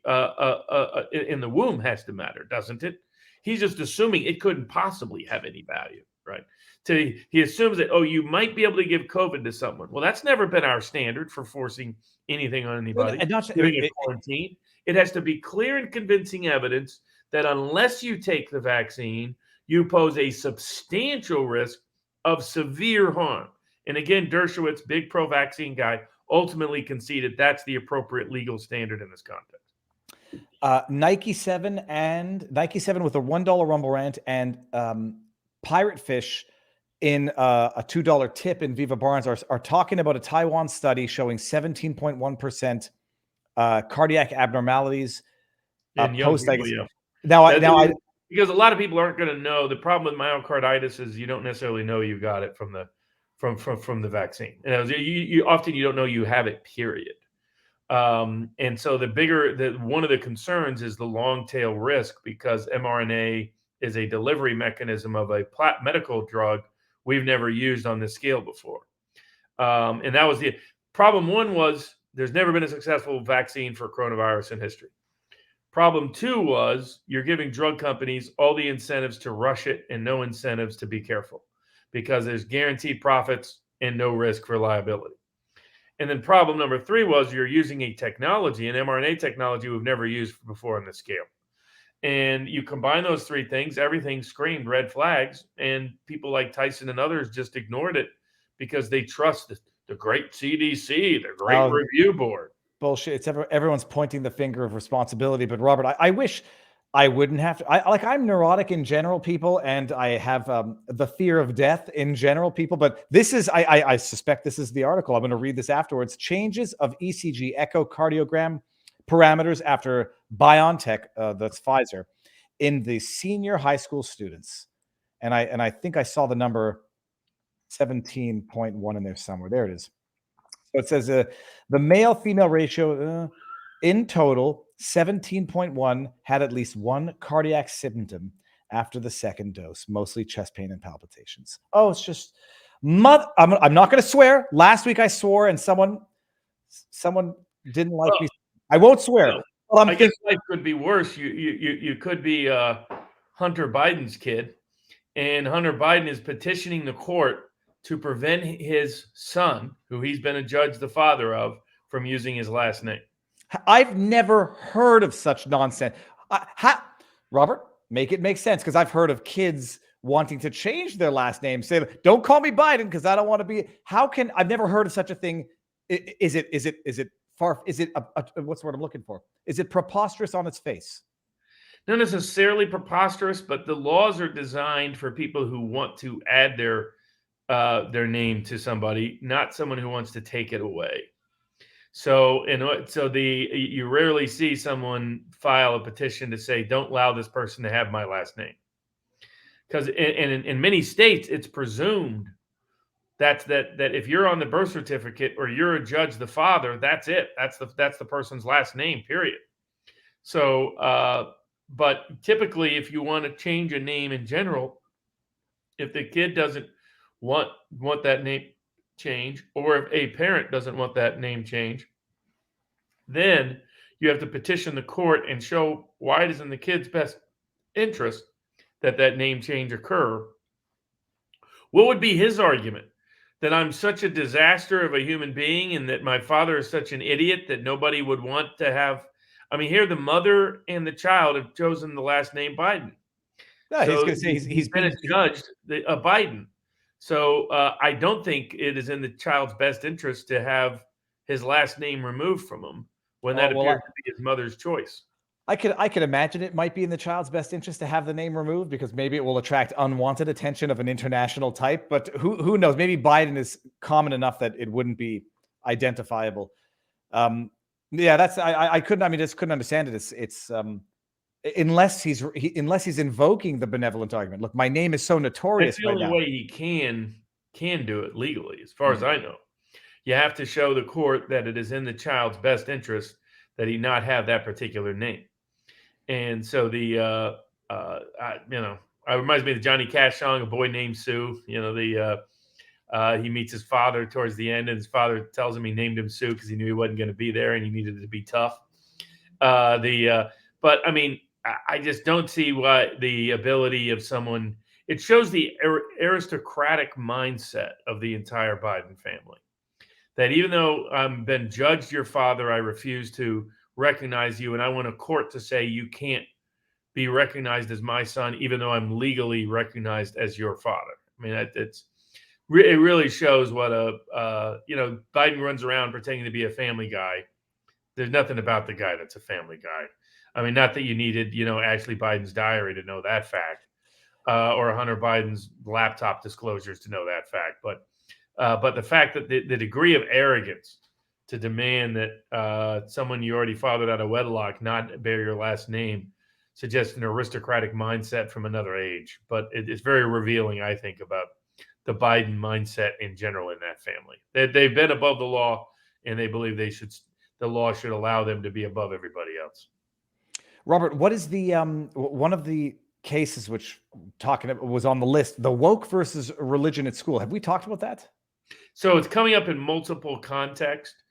in the womb has to matter, doesn't it? He's just assuming it couldn't possibly have any value, right? He assumes that, you might be able to give COVID to someone. Well, that's never been our standard for forcing anything on anybody. Giving a quarantine. It has to be clear and convincing evidence that unless you take the vaccine, you pose a substantial risk of severe harm. And again, Dershowitz, big pro-vaccine guy, ultimately conceded that's the appropriate legal standard in this context. Nike 7 with a $1 Rumble Rant, and Pirate Fish in a $2 tip in Viva Barnes are talking about a Taiwan study showing 17.1% cardiac abnormalities in young post. People, yeah. Because a lot of people aren't going to know. The problem with myocarditis is you don't necessarily know you got it from the vaccine. And you often don't know you have it, period. And so one of the concerns is the long tail risk, because mRNA is a delivery mechanism of a medical drug we've never used on this scale before. And that was the problem. One was there's never been a successful vaccine for coronavirus in history. Problem two was you're giving drug companies all the incentives to rush it and no incentives to be careful, because there's guaranteed profits and no risk for liability. And then problem number three was you're using a technology, an mRNA technology we've never used before on this scale. And you combine those three things, everything screamed red flags, and people like Tyson and others just ignored it because they trust the great CDC, the great review board. Bullshit. It's everyone's pointing the finger of responsibility. But Robert, I wish I wouldn't have to. I'm neurotic in general, people, and I have the fear of death in general, people. But this is, I suspect this is the article. I'm going to read this afterwards. Changes of ECG echocardiogram parameters after BioNTech, that's Pfizer, in the senior high school students. And I think I saw the number 17.1 in there somewhere. There it is. So it says the male-female ratio in total, 17.1 had at least one cardiac symptom after the second dose, mostly chest pain and palpitations. Oh, it's just I'm not going to swear. Last week I swore, and someone didn't like me. I won't swear. Well, I guess life could be worse. You could be Hunter Biden's kid, and Hunter Biden is petitioning the court to prevent his son, who he's been adjudged the father of, from using his last name. I've never heard of such nonsense. Robert, make it make sense, because I've heard of kids wanting to change their last name. Say, don't call me Biden because I don't want to be. I've never heard of such a thing. Is it what's the word I'm looking for? Is it preposterous on its face? Not necessarily preposterous, but the laws are designed for people who want to add their name to somebody, not someone who wants to take it away. So you rarely see someone file a petition to say, don't allow this person to have my last name. Because in many states, it's presumed that if you're on the birth certificate or you're a judge, the father, that's it. That's the person's last name, period. So, but typically, if you want to change a name in general, if the kid doesn't want that name change, or if a parent doesn't want that name change, then you have to petition the court and show why it is in the kid's best interest that name change occur. What would be his argument? That I'm such a disaster of a human being and that my father is such an idiot that nobody would want to have. I mean, here the mother and the child have chosen the last name Biden. No, he's going to say he's been adjudged Biden. So I don't think it is in the child's best interest to have his last name removed from him when that appears to be his mother's choice. I could imagine it might be in the child's best interest to have the name removed because maybe it will attract unwanted attention of an international type. But who knows? Maybe Biden is common enough that it wouldn't be identifiable. Yeah, that's I couldn't. I mean, just couldn't understand it. It's unless he's invoking the benevolent argument. Look, my name is so notorious. That's the only way he can do it legally, as far as I know. You have to show the court that it is in the child's best interest that he not have that particular name. And so it reminds me of the Johnny Cash song, "A Boy Named Sue." You know, he meets his father towards the end, and his father tells him he named him Sue because he knew he wasn't going to be there and he needed to be tough. But I mean, I just don't see why the ability of someone. It shows the aristocratic mindset of the entire Biden family. That even though I've been judged your father, I refuse to recognize you, and I want a court to say you can't be recognized as my son, even though I'm legally recognized as your father. I mean, it really shows what Biden runs around pretending to be a family guy. There's nothing about the guy that's a family guy. I mean, not that you needed, Ashley Biden's diary to know that fact, or Hunter Biden's laptop disclosures to know that fact, but the fact that the degree of arrogance to demand that someone you already fathered out of wedlock not bear your last name suggests an aristocratic mindset from another age. But it's very revealing, I think, about the Biden mindset in general in that family. They've been above the law, and they believe the law should allow them to be above everybody else. Robert, what is the one of the cases which was on the list, the woke versus religion at school? Have we talked about that? So it's coming up in multiple contexts.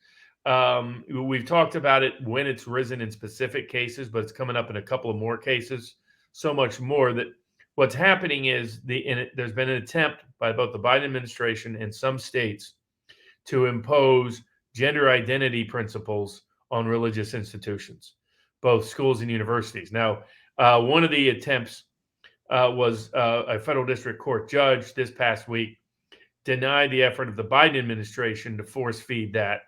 We've talked about it when it's risen in specific cases, but it's coming up in a couple of more cases. So much more that what's happening is there's been an attempt by both the Biden administration and some states to impose gender identity principles on religious institutions, both schools and universities. Now, one of the attempts was a federal district court judge this past week denied the effort of the Biden administration to force feed that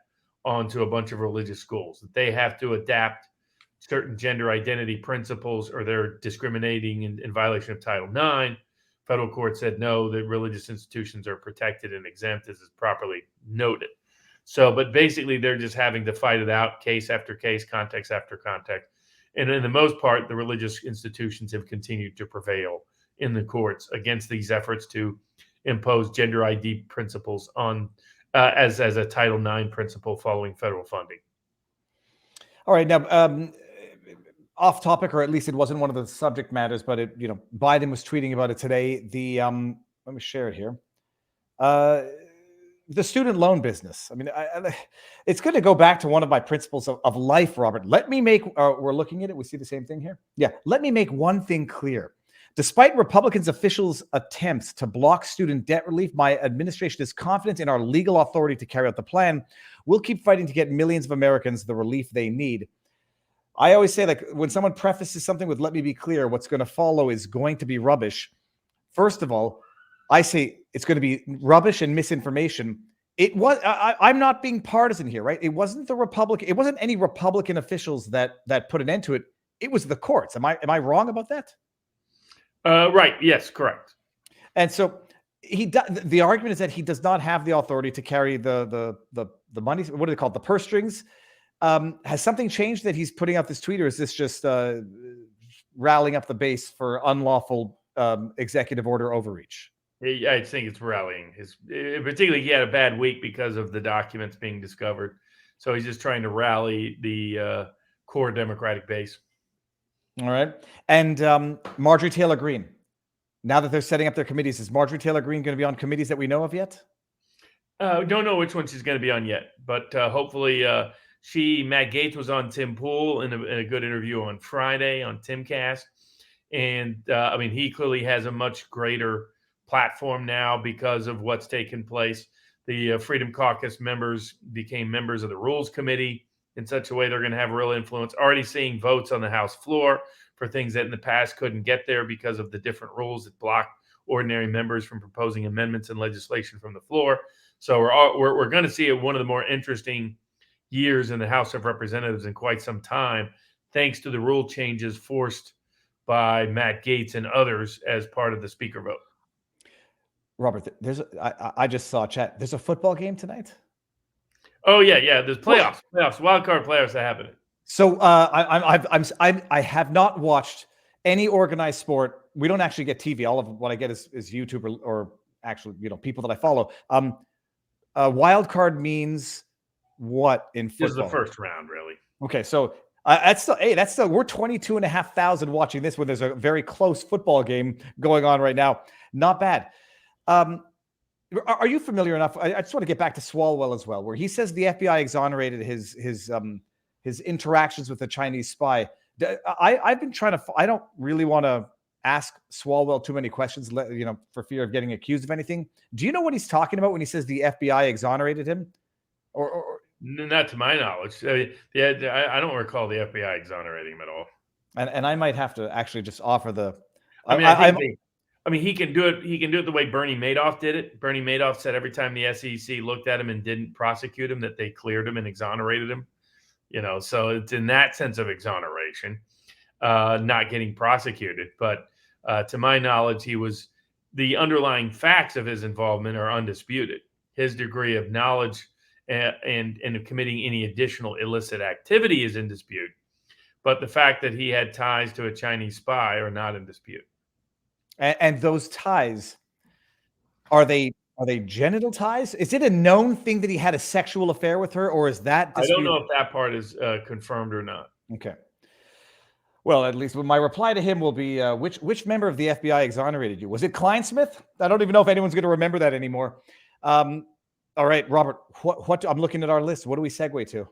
onto a bunch of religious schools, that they have to adapt certain gender identity principles or they're discriminating in violation of Title IX. Federal court said no, that religious institutions are protected and exempt, as is properly noted. So, but basically they're just having to fight it out case after case, context after context. And in the most part, the religious institutions have continued to prevail in the courts against these efforts to impose gender ID principles on as a Title IX principle following federal funding. All right, now off topic, or at least it wasn't one of the subject matters, but Biden was tweeting about it today. Let me share it here. The student loan business. I mean, it's going to go back to one of my principles of life, Robert. Let me make. We're looking at it. We see the same thing here. Yeah. Let me make one thing clear. Despite Republicans' officials' attempts to block student debt relief, my administration is confident in our legal authority to carry out the plan. We'll keep fighting to get millions of Americans the relief they need. I always say, like, when someone prefaces something with "let me be clear," what's going to follow is going to be rubbish. First of all, I say it's going to be rubbish and misinformation. I'm not being partisan here, right? It wasn't any Republican officials that put an end to it. It was the courts. Am I wrong about that? Right. Yes, correct. And so the argument is that he does not have the authority to carry the money. What do they call it? The purse strings. Has something changed that he's putting out this tweet, or is this just rallying up the base for unlawful executive order overreach? I think it's rallying. Particularly, he had a bad week because of the documents being discovered. So he's just trying to rally the core Democratic base. All right. And Marjorie Taylor Greene, now that they're setting up their committees, is Marjorie Taylor Greene going to be on committees that we know of yet? Don't know which one she's going to be on yet, but hopefully Matt Gaetz was on Tim Pool in a good interview on Friday on Timcast. And I mean, he clearly has a much greater platform now because of what's taken place. The Freedom Caucus members became members of the Rules Committee in such a way they're going to have real influence. Already seeing votes on the House floor for things that in the past couldn't get there because of the different rules that block ordinary members from proposing amendments and legislation from the floor. So we're going to see one of the more interesting years in the House of Representatives in quite some time, thanks to the rule changes forced by Matt Gaetz and others as part of the speaker vote. Robert, I just saw chat. There's a football game tonight. Oh yeah. There's playoffs, wild card playoffs are happening. So I have not watched any organized sport. We don't actually get TV. All of what I get is YouTube or actually, people that I follow. Wild card means what in football? This is the first round, really. Okay, so that's still we're 22,500 watching this when there's a very close football game going on right now. Not bad. Are you familiar enough? I just want to get back to Swalwell as well, where he says the FBI exonerated his interactions with the Chinese spy. I've been trying to. I don't really want to ask Swalwell too many questions, for fear of getting accused of anything. Do you know what he's talking about when he says the FBI exonerated him? Or not to my knowledge. I don't recall the FBI exonerating him at all. And I might have to actually just offer the. I mean, he can do it. He can do it the way Bernie Madoff did it. Bernie Madoff said every time the SEC looked at him and didn't prosecute him, that they cleared him and exonerated him. So it's in that sense of exoneration, not getting prosecuted. But to my knowledge, the underlying facts of his involvement are undisputed. His degree of knowledge and committing any additional illicit activity is in dispute. But the fact that he had ties to a Chinese spy are not in dispute. And those ties, are they genital ties? Is it a known thing that he had a sexual affair with her, or is that disputed? I don't know if that part is confirmed or not. Okay. Well, at least my reply to him will be, which member of the FBI exonerated you? Was it Kleinsmith? I don't even know if anyone's going to remember that anymore. All right, Robert, what I'm looking at our list. What do we segue to?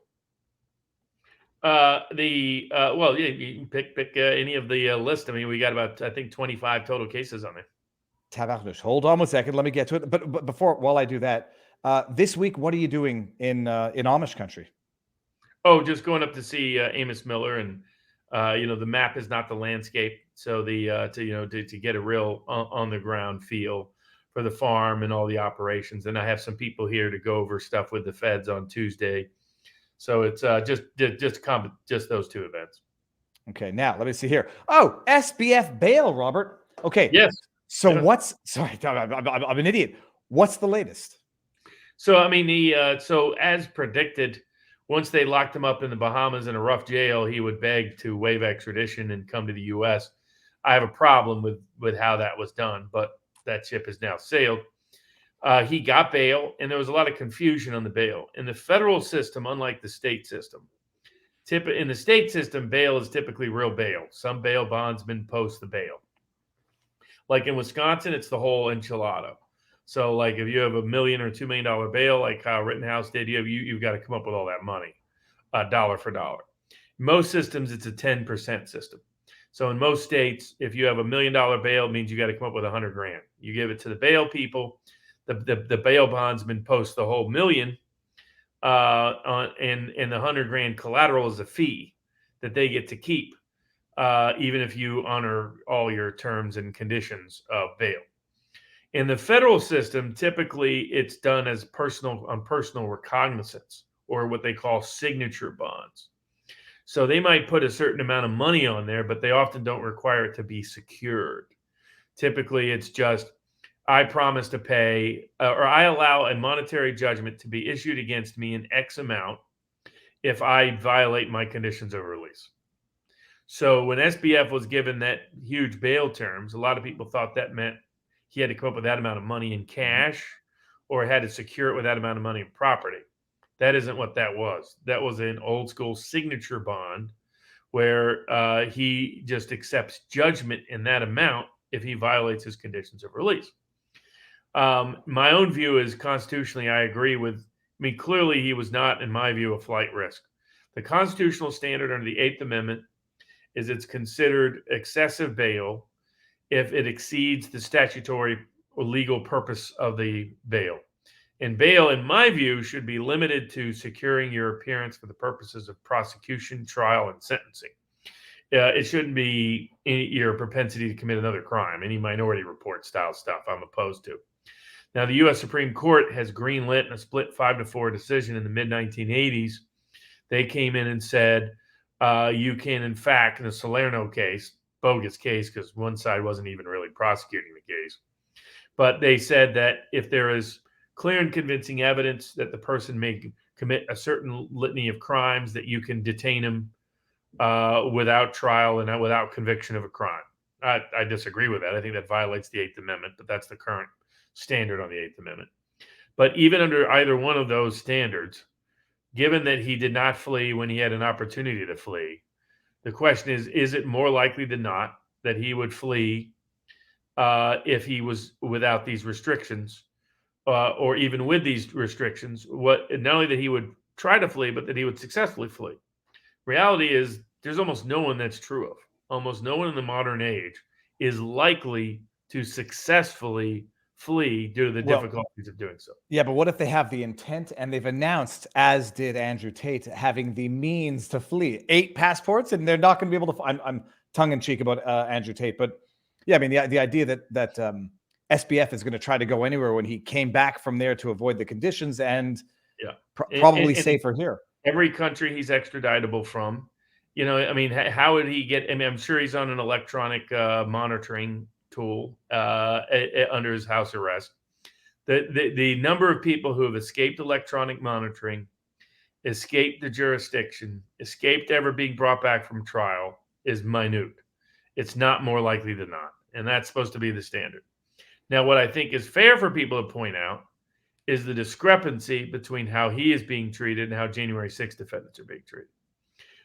You can pick any of the list. I mean, we got about, I think, 25 total cases on there. Tabarnouche. Hold on 1 second. Let me get to it. But while I do that, this week, what are you doing in Amish country? Oh, just going up to see Amos Miller, and the map is not the landscape, so to get a real on the ground feel for the farm and all the operations. And I have some people here to go over stuff with the feds on Tuesday. So it's just those two events. Okay, now let me see here. Oh, SBF bail, Robert. Okay. Yes. So sorry, I'm an idiot. What's the latest? So, I mean, so as predicted, once they locked him up in the Bahamas in a rough jail, he would beg to waive extradition and come to the U.S. I have a problem with how that was done, but that ship has now sailed. He got bail, and there was a lot of confusion on the bail. In the federal system, unlike the state system, in the state system, bail is typically real bail. Some bail bondsmen post the bail. Like in Wisconsin, it's the whole enchilada. So, like if you have $1 million or $2 million bail, like Kyle Rittenhouse did, you've got to come up with all that money, dollar for dollar. In most systems, it's a 10% system. So in most states, if you have $1 million bail, it means you got to come up with $100,000. You give it to the bail people. The bail bondsman posts the whole $1 million, and the $100,000 collateral is a fee that they get to keep, even if you honor all your terms and conditions of bail. In the federal system, typically it's done as personal recognizance, or what they call signature bonds. So they might put a certain amount of money on there, but they often don't require it to be secured. Typically, it's just, I promise to pay, or I allow a monetary judgment to be issued against me in X amount if I violate my conditions of release. So when SBF was given that huge bail terms, a lot of people thought that meant he had to come up with that amount of money in cash or had to secure it with that amount of money in property. That isn't what that was. That was an old school signature bond where he just accepts judgment in that amount if he violates his conditions of release. My own view is constitutionally, I agree with, I mean, clearly he was not, in my view, a flight risk. The constitutional standard under the 8th Amendment is it's considered excessive bail if it exceeds the statutory or legal purpose of the bail. And bail, in my view, should be limited to securing your appearance for the purposes of prosecution, trial, and sentencing. It shouldn't be your propensity to commit another crime, any Minority Report style stuff I'm opposed to. Now, the U.S. Supreme Court has greenlit in a split 5-4 decision in the mid-1980s. They came in and said, you can, in fact, in the Salerno case, bogus case because one side wasn't even really prosecuting the case, but they said that if there is clear and convincing evidence that the person may commit a certain litany of crimes, that you can detain him without trial and without conviction of a crime. I disagree with that. I think that violates the 8th Amendment, but that's the current standard on the 8th Amendment. But even under either one of those standards, given that he did not flee when he had an opportunity to flee, the question is it more likely than not that he would flee if he was without these restrictions, or even with these restrictions, not only that he would try to flee, but that he would successfully flee? Reality is there's almost no one that's true of. Almost no one in the modern age is likely to successfully flee due to the difficulties of doing so. Yeah, but what if they have the intent and they've announced, as did Andrew Tate, having the means to flee? 8 passports, and they're not going to be able to. I'm tongue in cheek about Andrew Tate, but yeah, I mean the idea that SBF is going to try to go anywhere when he came back from there to avoid the conditions, and probably safer here. Every country he's extraditable from, I mean, how would he get? I mean, I'm sure he's on an electronic monitoring tool under his house arrest. The number of people who have escaped electronic monitoring, escaped the jurisdiction, escaped ever being brought back from trial is minute. It's not more likely than not, and that's supposed to be the standard. Now, what I think is fair for people to point out is the discrepancy between how he is being treated and how January 6th defendants are being treated.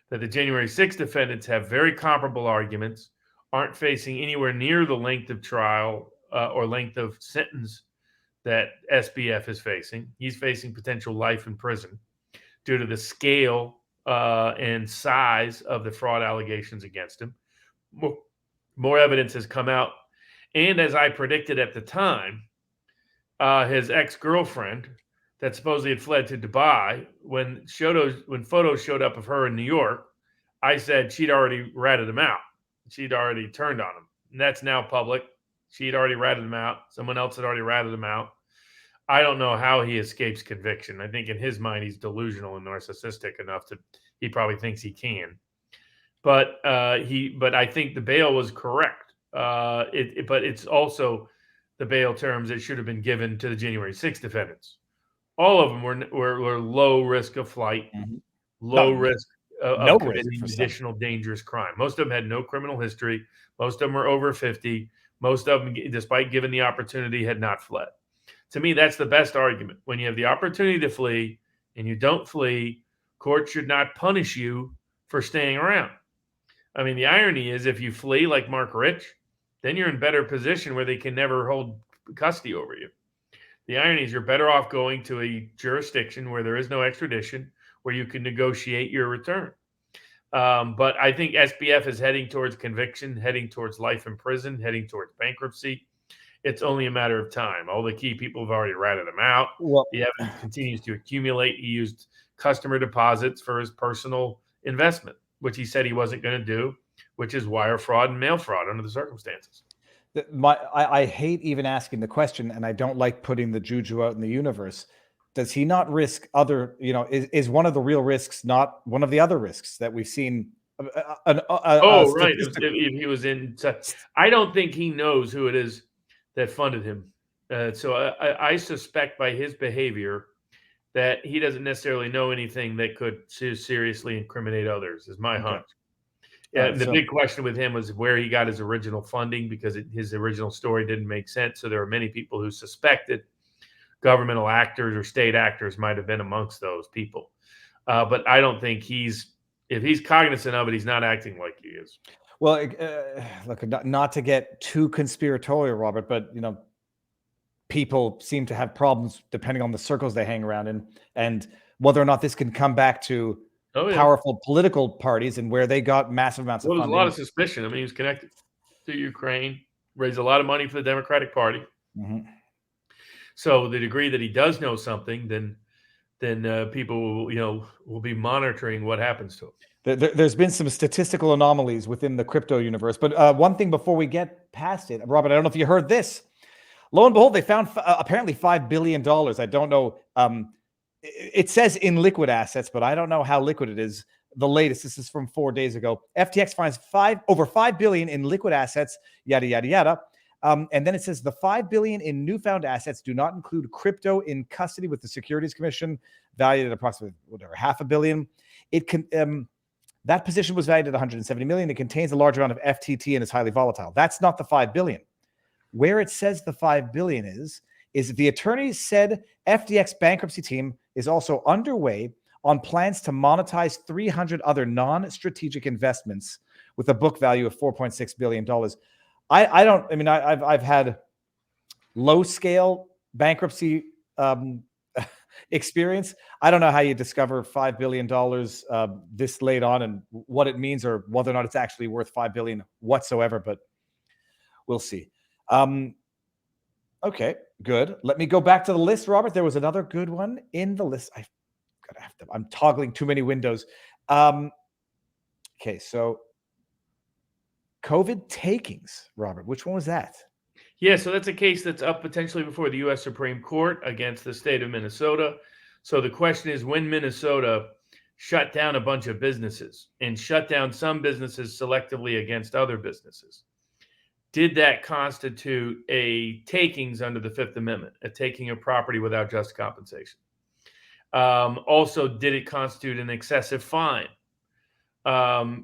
That the January 6th defendants have very comparable arguments, aren't facing anywhere near the length of trial or length of sentence that SBF is facing. He's facing potential life in prison due to the scale and size of the fraud allegations against him. More evidence has come out. And as I predicted at the time, his ex-girlfriend that supposedly had fled to Dubai, when photos showed up of her in New York, I said she'd already ratted him out. She'd already turned on him. And that's now public. She'd already ratted him out. Someone else had already ratted him out. I don't know how he escapes conviction. I think in his mind, he's delusional and narcissistic enough that he probably thinks he can. But I think the bail was correct. But it's also the bail terms that should have been given to the January 6th defendants. All of them were low risk of flight, low risk of committing additional dangerous crime. Most of them had no criminal history. Most of them were over 50. Most of them, despite given the opportunity, had not fled. To me, that's the best argument. When you have the opportunity to flee and you don't flee, court should not punish you for staying around. I mean, the irony is if you flee like Mark Rich, then you're in better position where they can never hold custody over you. The irony is you're better off going to a jurisdiction where there is no extradition, where you can negotiate your return. But I think SBF is heading towards conviction, heading towards life in prison, heading towards bankruptcy. It's only a matter of time. All the key people have already ratted him out. Well, the evidence continues to accumulate. He used customer deposits for his personal investment, which he said he wasn't going to do, which is wire fraud and mail fraud under the circumstances. I hate even asking the question, and I don't like putting the juju out in the universe. Does he not risk other, is one of the real risks not one of the other risks that we've seen? Right. If he was in, I don't think he knows who it is that funded him. So I suspect by his behavior that he doesn't necessarily know anything that could seriously incriminate others, is my hunch. Yeah, the big question with him was where he got his original funding, because his original story didn't make sense. So there are many people who suspected governmental actors or state actors might have been amongst those people. But I don't think if he's cognizant of it, he's not acting like he is. Well, look, not to get too conspiratorial, Robert, but people seem to have problems depending on the circles they hang around in, and whether or not this can come back to powerful political parties and where they got massive amounts of funding. There's a lot of suspicion. I mean, he was connected to Ukraine, raised a lot of money for the Democratic Party. Mm-hmm. So the degree that he does know something, then people will be monitoring what happens to him. There's been some statistical anomalies within the crypto universe, but one thing before we get past it, Robert, I don't know if you heard this. Lo and behold, they found apparently $5 billion. I don't know. It says in liquid assets, but I don't know how liquid it is. The latest, this is from 4 days ago. FTX finds over $5 billion in liquid assets, yada, yada, yada. And then it says the $5 billion in newfound assets do not include crypto in custody with the Securities Commission, valued at approximately $500 million. That position was valued at $170 million. It contains a large amount of FTT and is highly volatile. That's not the $5 billion. Where it says the $5 billion is the attorney said FTX bankruptcy team is also underway on plans to monetize 300 other non-strategic investments with a book value of $4.6 billion. I've had low scale bankruptcy experience. I don't know how you discover $5 billion this late on and what it means, or whether or not it's actually worth $5 billion whatsoever, but we'll see. Okay, good. Let me go back to the list, Robert. There was another good one in the list. I'm toggling too many windows. Okay, so COVID takings, Robert. Which one was that? Yeah, so that's a case that's up potentially before the U.S. Supreme Court against the state of Minnesota. So the question is, when Minnesota shut down a bunch of businesses and shut down some businesses selectively against other businesses, did that constitute a takings under the Fifth Amendment, a taking of property without just compensation? Also, did it constitute an excessive fine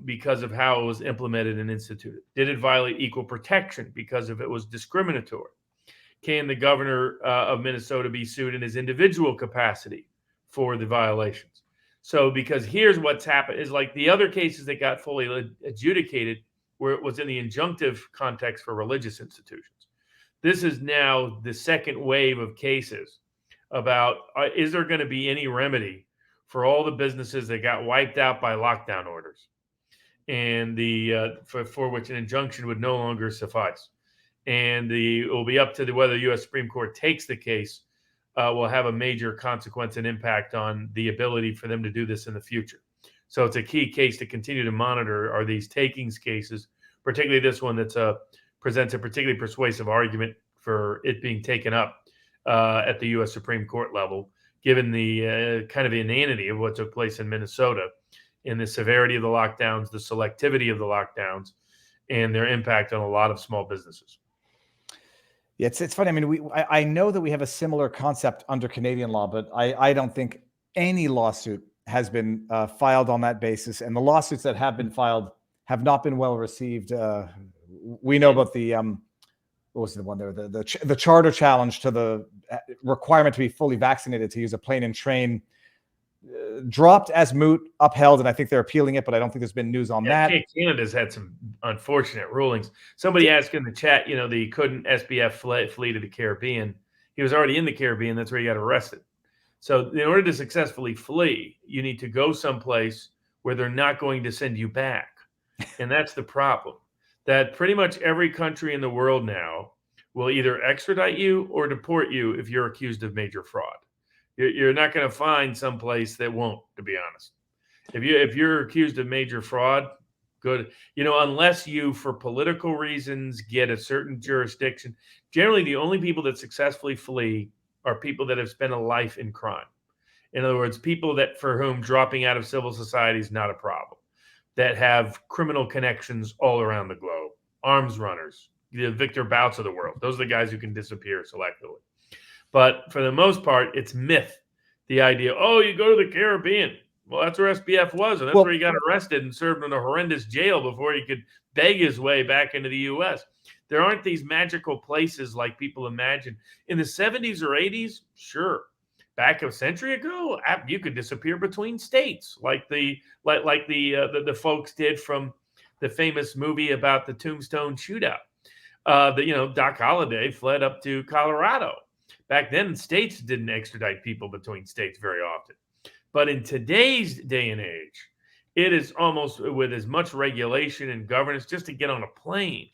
because of how it was implemented and instituted? Did it violate equal protection because of it was discriminatory? Can the governor of Minnesota be sued in his individual capacity for the violations? So, because here's what's happened is, like the other cases that got fully adjudicated, where it was in the injunctive context for religious institutions. This is now the second wave of cases about is there going to be any remedy for all the businesses that got wiped out by lockdown orders, and for which an injunction would no longer suffice. And it will be up to whether the U.S. Supreme Court takes the case, will have a major consequence and impact on the ability for them to do this in the future. So it's a key case to continue to monitor, are these takings cases, particularly this one that's presents a particularly persuasive argument for it being taken up at the U.S. Supreme Court level, given the kind of inanity of what took place in Minnesota, in the severity of the lockdowns, the selectivity of the lockdowns, and their impact on a lot of small businesses. Yeah, it's funny. I mean, I know that we have a similar concept under Canadian law, but I don't think any lawsuit has been filed on that basis, and the lawsuits that have been filed have not been well received. We know about the what was the one there? The charter challenge to the requirement to be fully vaccinated to use a plane and train, dropped as moot, upheld, and I think they're appealing it, but I don't think there's been news on that. Canada's had some unfortunate rulings. Somebody asked in the chat, couldn't SBF flee to the Caribbean? He was already in the Caribbean. That's where he got arrested. So in order to successfully flee, you need to go someplace where they're not going to send you back. And that's the problem. That pretty much every country in the world now will either extradite you or deport you if you're accused of major fraud. You're not going to find someplace that won't, to be honest. If you're accused of major fraud, good. Unless you, for political reasons, get a certain jurisdiction. Generally, the only people that successfully flee are people that have spent a life in crime. In other words, people for whom dropping out of civil society is not a problem, that have criminal connections all around the globe, arms runners, the Victor Bouts of the world. Those are the guys who can disappear selectively. But for the most part, it's myth. The idea, you go to the Caribbean, Well, that's where SBF was, and that's where he got arrested and served in a horrendous jail before he could beg his way back into the U.S. There aren't these magical places like people imagine. In the 70s or 80s, sure. Back a century ago, you could disappear between states, like the folks did from the famous movie about the Tombstone shootout. Doc Holliday fled up to Colorado. Back then, states didn't extradite people between states very often. But in today's day and age, it is almost with as much regulation and governance just to get on a plane.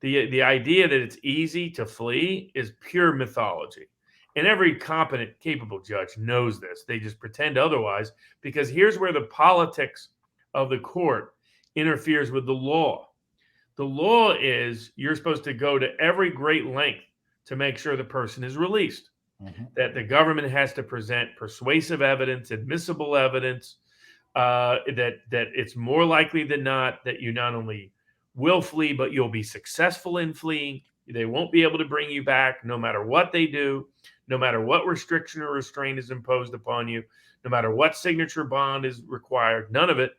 The idea that it's easy to flee is pure mythology. And every competent, capable judge knows this. They just pretend otherwise, because here's where the politics of the court interferes with the law. The law is you're supposed to go to every great length to make sure the person is released. Mm-hmm. That the government has to present persuasive evidence, admissible evidence, that it's more likely than not that you not only will flee, but you'll be successful in fleeing. They won't be able to bring you back no matter what they do, no matter what restriction or restraint is imposed upon you, no matter what signature bond is required, none of it.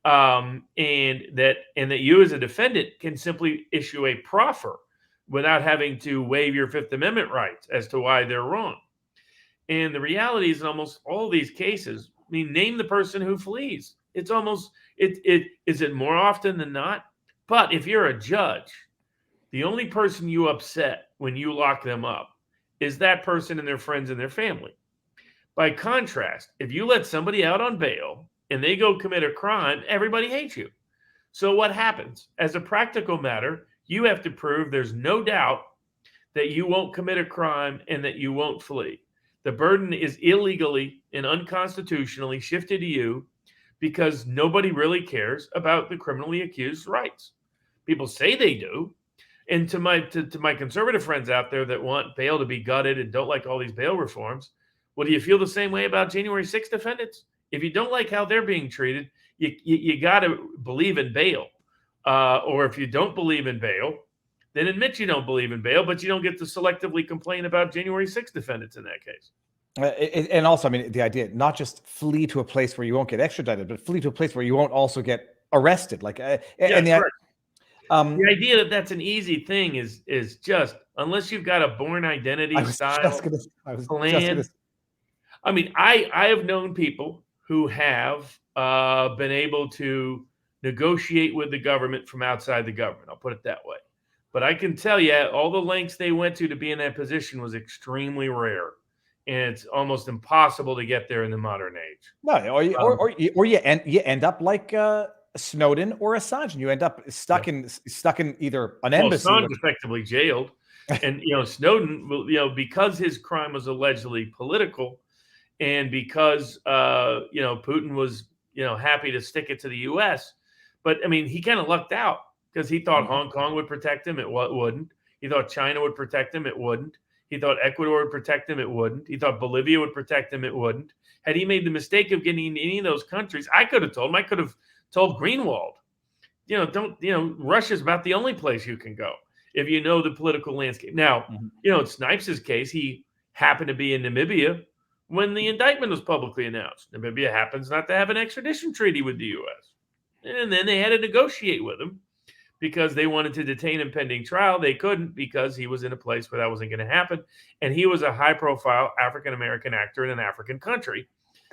And that you as a defendant can simply issue a proffer without having to waive your Fifth Amendment rights as to why they're wrong. And the reality is in almost all these cases, I mean, name the person who flees. It's almost, is it more often than not? But if you're a judge, the only person you upset when you lock them up is that person and their friends and their family. By contrast, if you let somebody out on bail and they go commit a crime, everybody hates you. So what happens? As a practical matter, you have to prove there's no doubt that you won't commit a crime and that you won't flee. The burden is illegally and unconstitutionally shifted to you because nobody really cares about the criminally accused's rights. People say they do. And to my conservative friends out there that want bail to be gutted and don't like all these bail reforms, well, do you feel the same way about January 6th defendants? If you don't like how they're being treated, you got to believe in bail. Or if you don't believe in bail, then admit you don't believe in bail, but you don't get to selectively complain about January 6th defendants in that case. And also, I mean, the idea, not just flee to a place where you won't get extradited, but flee to a place where you won't also get arrested. The idea that that's an easy thing is just, unless you've got a born identity style plan. I mean, I have known people who have been able to negotiate with the government from outside the government. I'll put it that way. But I can tell you, all the lengths they went to be in that position was extremely rare. And it's almost impossible to get there in the modern age. No, or you end up like Snowden or Assange, and you end up stuck in either an embassy. Assange effectively jailed, and Snowden, because his crime was allegedly political, and because Putin was happy to stick it to the U.S. But I mean, he kind of lucked out because he thought Hong Kong would protect him, it wouldn't. He thought China would protect him, it wouldn't. He thought Ecuador would protect him, it wouldn't. He thought Bolivia would protect him, it wouldn't. Had he made the mistake of getting into any of those countries, I could have told him. I could have told Greenwald, Russia's about the only place you can go if you know the political landscape. Now, in Snipes' case, he happened to be in Namibia when the indictment was publicly announced. Namibia happens not to have an extradition treaty with the U.S. And then they had to negotiate with him because they wanted to detain him pending trial. They couldn't because he was in a place where that wasn't going to happen. And he was a high-profile African-American actor in an African country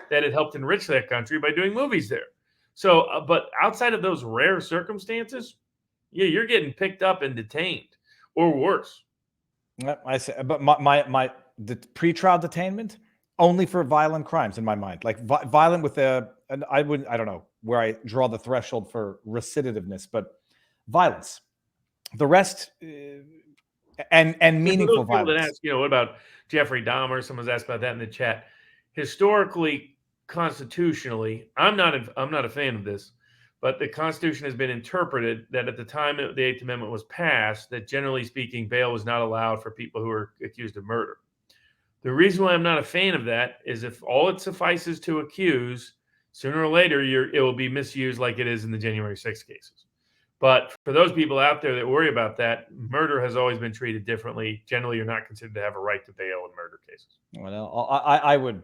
that had helped enrich that country by doing movies there. So, but outside of those rare circumstances, you're getting picked up and detained, or worse. I say, but the pretrial detainment only for violent crimes in my mind, like violent with I don't know where I draw the threshold for recidivativeness, but violence. The rest and meaningful violence. That ask, what about Jeffrey Dahmer? Someone's asked about that in the chat. Historically, constitutionally, I'm not a fan of this, but the Constitution has been interpreted that at the time the Eighth Amendment was passed, that generally speaking, bail was not allowed for people who are accused of murder. The reason why I'm not a fan of that is if all it suffices to accuse, sooner or later it will be misused like it is in the January 6th cases. But for those people out there that worry about that, murder has always been treated differently. Generally, you're not considered to have a right to bail in murder cases. Well, I would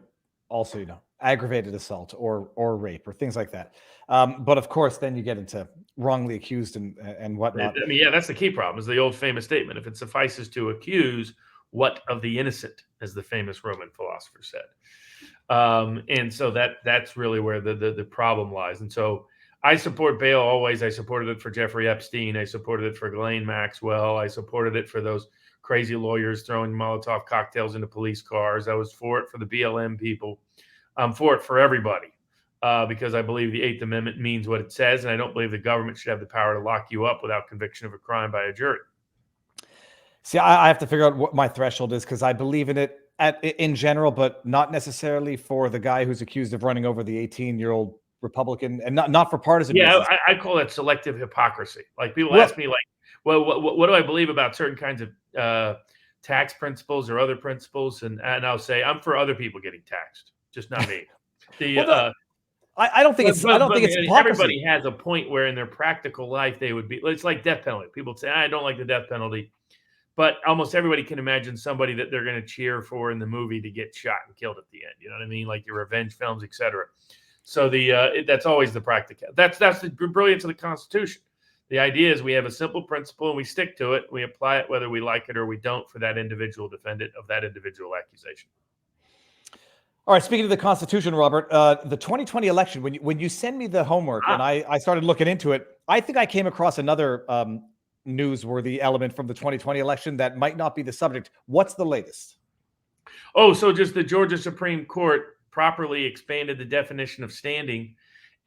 also, aggravated assault or rape or things like that. But of course, then you get into wrongly accused and whatnot. I mean, yeah, that's the key problem. Is the old famous statement: "If it suffices to accuse, what of the innocent?" as the famous Roman philosopher said. And so that's really where the problem lies. And so I support bail always. I supported it for Jeffrey Epstein. I supported it for Ghislaine Maxwell. I supported it for those crazy lawyers throwing Molotov cocktails into police cars. I was for it for the BLM people. I'm for it for everybody because I believe the Eighth Amendment means what it says, and I don't believe the government should have the power to lock you up without conviction of a crime by a jury. See, I have to figure out what my threshold is because I believe in it in general, but not necessarily for the guy who's accused of running over the 18-year-old Republican, and not for partisan reasons. I call that selective hypocrisy. Like people ask me, like, well, what do I believe about certain kinds of tax principles or other principles? And I'll say I'm for other people getting taxed, just not me. I don't think it's hypocrisy. Everybody has a point where in their practical life they would be. It's like death penalty. People say I don't like the death penalty, but almost everybody can imagine somebody that they're going to cheer for in the movie to get shot and killed at the end. You know what I mean? Like your revenge films, etc. So that's always the practical. That's the brilliance of the Constitution. The idea is we have a simple principle and we stick to it. We apply it whether we like it or we don't for that individual defendant of that individual accusation. All right. Speaking of the Constitution, Robert, the 2020 election, when you send me the homework and I started looking into it, I think I came across another newsworthy element from the 2020 election that might not be the subject. What's the latest? Oh, so just the Georgia Supreme Court properly expanded the definition of standing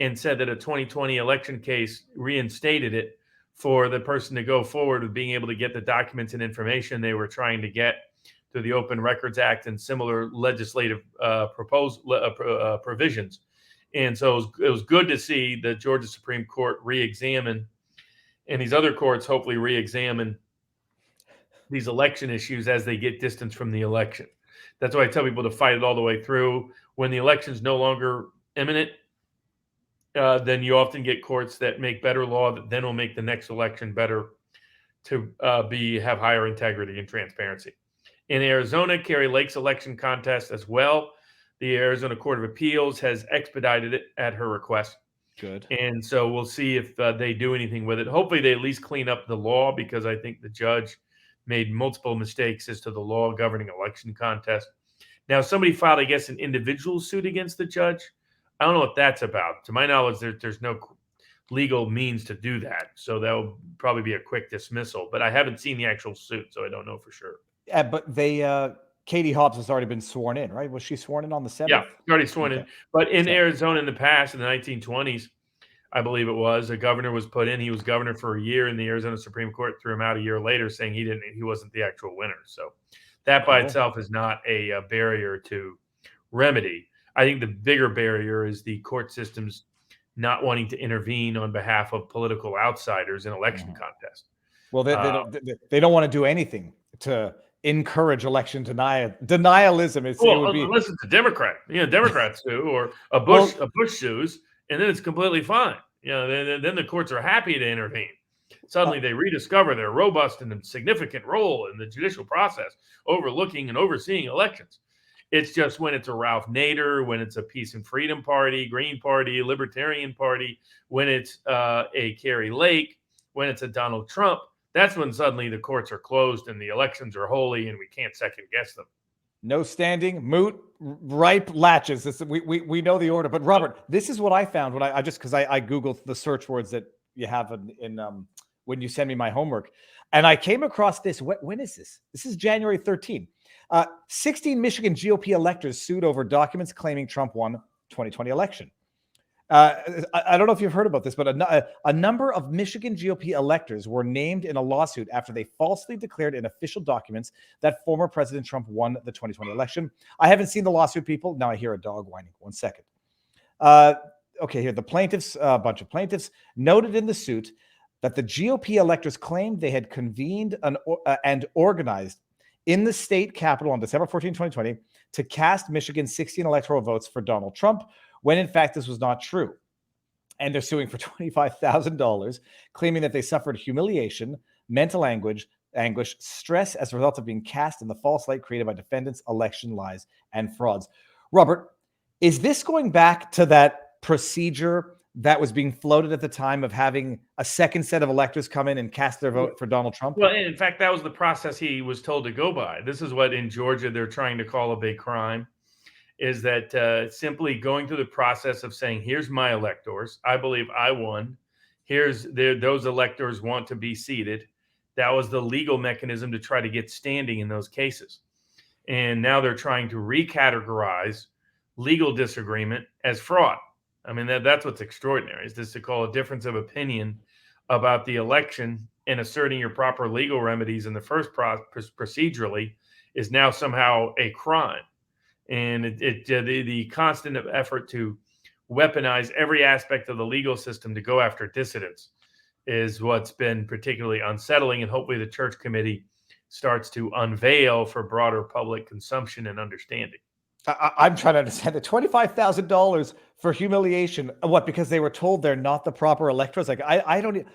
and said that a 2020 election case reinstated it for the person to go forward with being able to get the documents and information they were trying to get through the Open Records Act and similar legislative provisions. And so it was good to see the Georgia Supreme Court re-examine, and these other courts hopefully re-examine these election issues as they get distance from the election. That's why I tell people to fight it all the way through. When the election is no longer imminent, then you often get courts that make better law that then will make the next election better to have higher integrity and transparency. In Arizona, Kari Lake's election contest as well, the Arizona Court of Appeals has expedited it at her request. Good. And so we'll see if they do anything with it. Hopefully they at least clean up the law because I think the judge made multiple mistakes as to the law governing election contests. Now, somebody filed, I guess, an individual suit against the judge. I don't know what that's about. To my knowledge, there's no legal means to do that. So that will probably be a quick dismissal. But I haven't seen the actual suit, so I don't know for sure. Yeah, but Katie Hobbs has already been sworn in, right? Was she sworn in on the 7th? Yeah, already sworn in. But in Arizona in the past, in the 1920s, I believe it was, a governor was put in. He was governor for a year, and the Arizona Supreme Court threw him out a year later, saying he wasn't the actual winner. So that by itself is not a barrier to remedy. I think the bigger barrier is the court systems not wanting to intervene on behalf of political outsiders in election contests. Well, they don't want to do anything to encourage election denialism. Listen to Democrat. Democrats do, or a Bush sues, and then it's completely fine. Then the courts are happy to intervene. Suddenly they rediscover their robust and significant role in the judicial process, overlooking and overseeing elections. It's just when it's a Ralph Nader, when it's a Peace and Freedom Party, Green Party, Libertarian Party, when it's a Kari Lake, when it's a Donald Trump, that's when suddenly the courts are closed and the elections are holy and we can't second guess them. No standing, moot, ripe latches. We know the order. But Robert, this is what I found when I Googled the search words that you have in when you send me my homework. And I came across this. When is this? This is January 13. 16 Michigan GOP electors sued over documents claiming Trump won 2020 election. I don't know if you've heard about this, but a number of Michigan GOP electors were named in a lawsuit after they falsely declared in official documents that former President Trump won the 2020 election. I haven't seen the lawsuit, people. Now I hear a dog whining. 1 second. Okay, here the plaintiffs, a bunch of plaintiffs, noted in the suit that the GOP electors claimed they had convened and organized in the state capitol on December 14, 2020, to cast Michigan's 16 electoral votes for Donald Trump, when in fact this was not true. And they're suing for $25,000, claiming that they suffered humiliation, mental anguish, stress as a result of being cast in the false light created by defendants' election lies and frauds. Robert, Is this going back to that procedure that was being floated at the time of having a second set of electors come in and cast their vote for Donald Trump? Well, in fact, that was the process he was told to go by. This is what in Georgia they're trying to call a big crime, is that simply going through the process of saying, here's my electors. I believe I won. Those electors want to be seated. That was the legal mechanism to try to get standing in those cases. And now they're trying to recategorize legal disagreement as fraud. I mean, that's what's extraordinary, is this to call a difference of opinion about the election and asserting your proper legal remedies in the first procedurally is now somehow a crime. And the constant effort to weaponize every aspect of the legal system to go after dissidents is what's been particularly unsettling. And hopefully the church committee starts to unveil for broader public consumption and understanding. I'm trying to understand the $25,000 for humiliation. What? Because they were told they're not the proper electors? Like, I don't.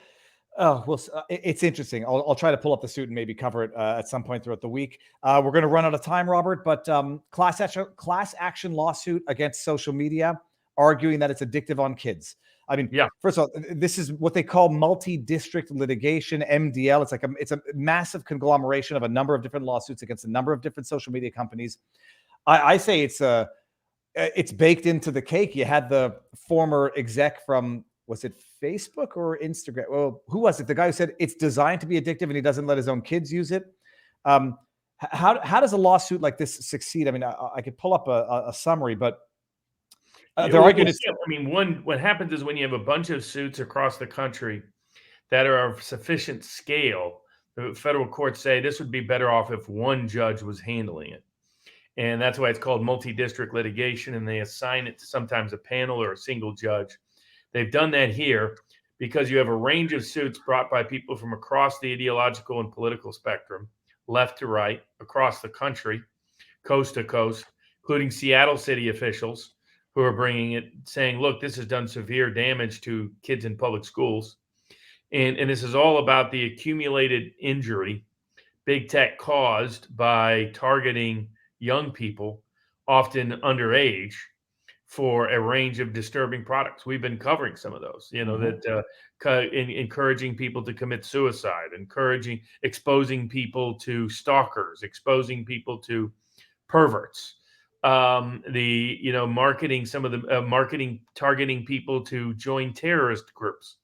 Oh, well, it's interesting. I'll try to pull up the suit and maybe cover it at some point throughout the week. We're going to run out of time, Robert, but class action lawsuit against social media, arguing that it's addictive on kids. I mean, yeah. First of all, this is what they call multi-district litigation, MDL. It's a massive conglomeration of a number of different lawsuits against a number of different social media companies. I say it's baked into the cake. You had the former exec from, was it Facebook or Instagram? Well, who was it? The guy who said it's designed to be addictive and he doesn't let his own kids use it. How does a lawsuit like this succeed? I mean, I could pull up a summary, but their argument is. I mean, what happens is when you have a bunch of suits across the country that are of sufficient scale, the federal courts say this would be better off if one judge was handling it. And that's why it's called multi-district litigation, and they assign it to sometimes a panel or a single judge. They've done that here because you have a range of suits brought by people from across the ideological and political spectrum, left to right, across the country, coast to coast, including Seattle city officials who are bringing it, saying, look, this has done severe damage to kids in public schools. And this is all about the accumulated injury big tech caused by targeting young people, often underage, for a range of disturbing products. We've been covering some of those, encouraging people to commit suicide, exposing people to stalkers, exposing people to perverts, marketing targeting people to join terrorist groups.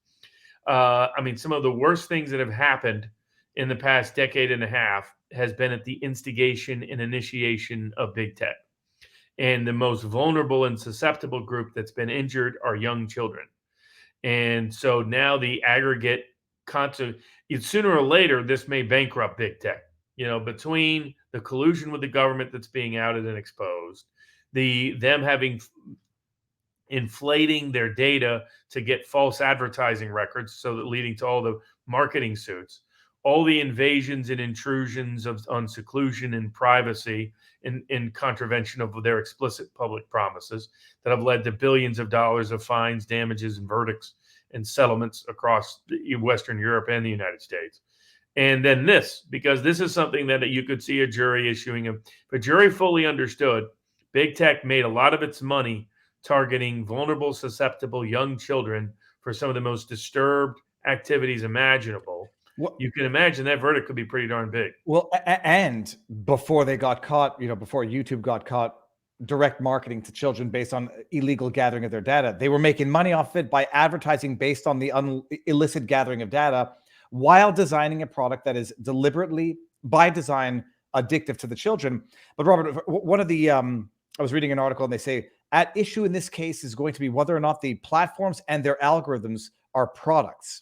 I mean, some of the worst things that have happened in the past decade and a half has been at the instigation and initiation of big tech. And the most vulnerable and susceptible group that's been injured are young children. And so now the aggregate sooner or later, this may bankrupt big tech, between the collusion with the government that's being outed and exposed, them having inflating their data to get false advertising records, so that leading to all the marketing suits, all the invasions and intrusions on seclusion and privacy in contravention of their explicit public promises that have led to billions of dollars of fines, damages, and verdicts and settlements across Western Europe and the United States. And then because this is something that you could see a jury issuing. If a jury fully understood, big tech made a lot of its money targeting vulnerable, susceptible young children for some of the most disturbed activities imaginable. You can imagine that verdict could be pretty darn big. Well, and before they got caught, before YouTube got caught direct marketing to children based on illegal gathering of their data, they were making money off it by advertising based on the illicit gathering of data while designing a product that is deliberately, by design, addictive to the children. But Robert, one of the, I was reading an article and they say, at issue in this case is going to be whether or not the platforms and their algorithms are products.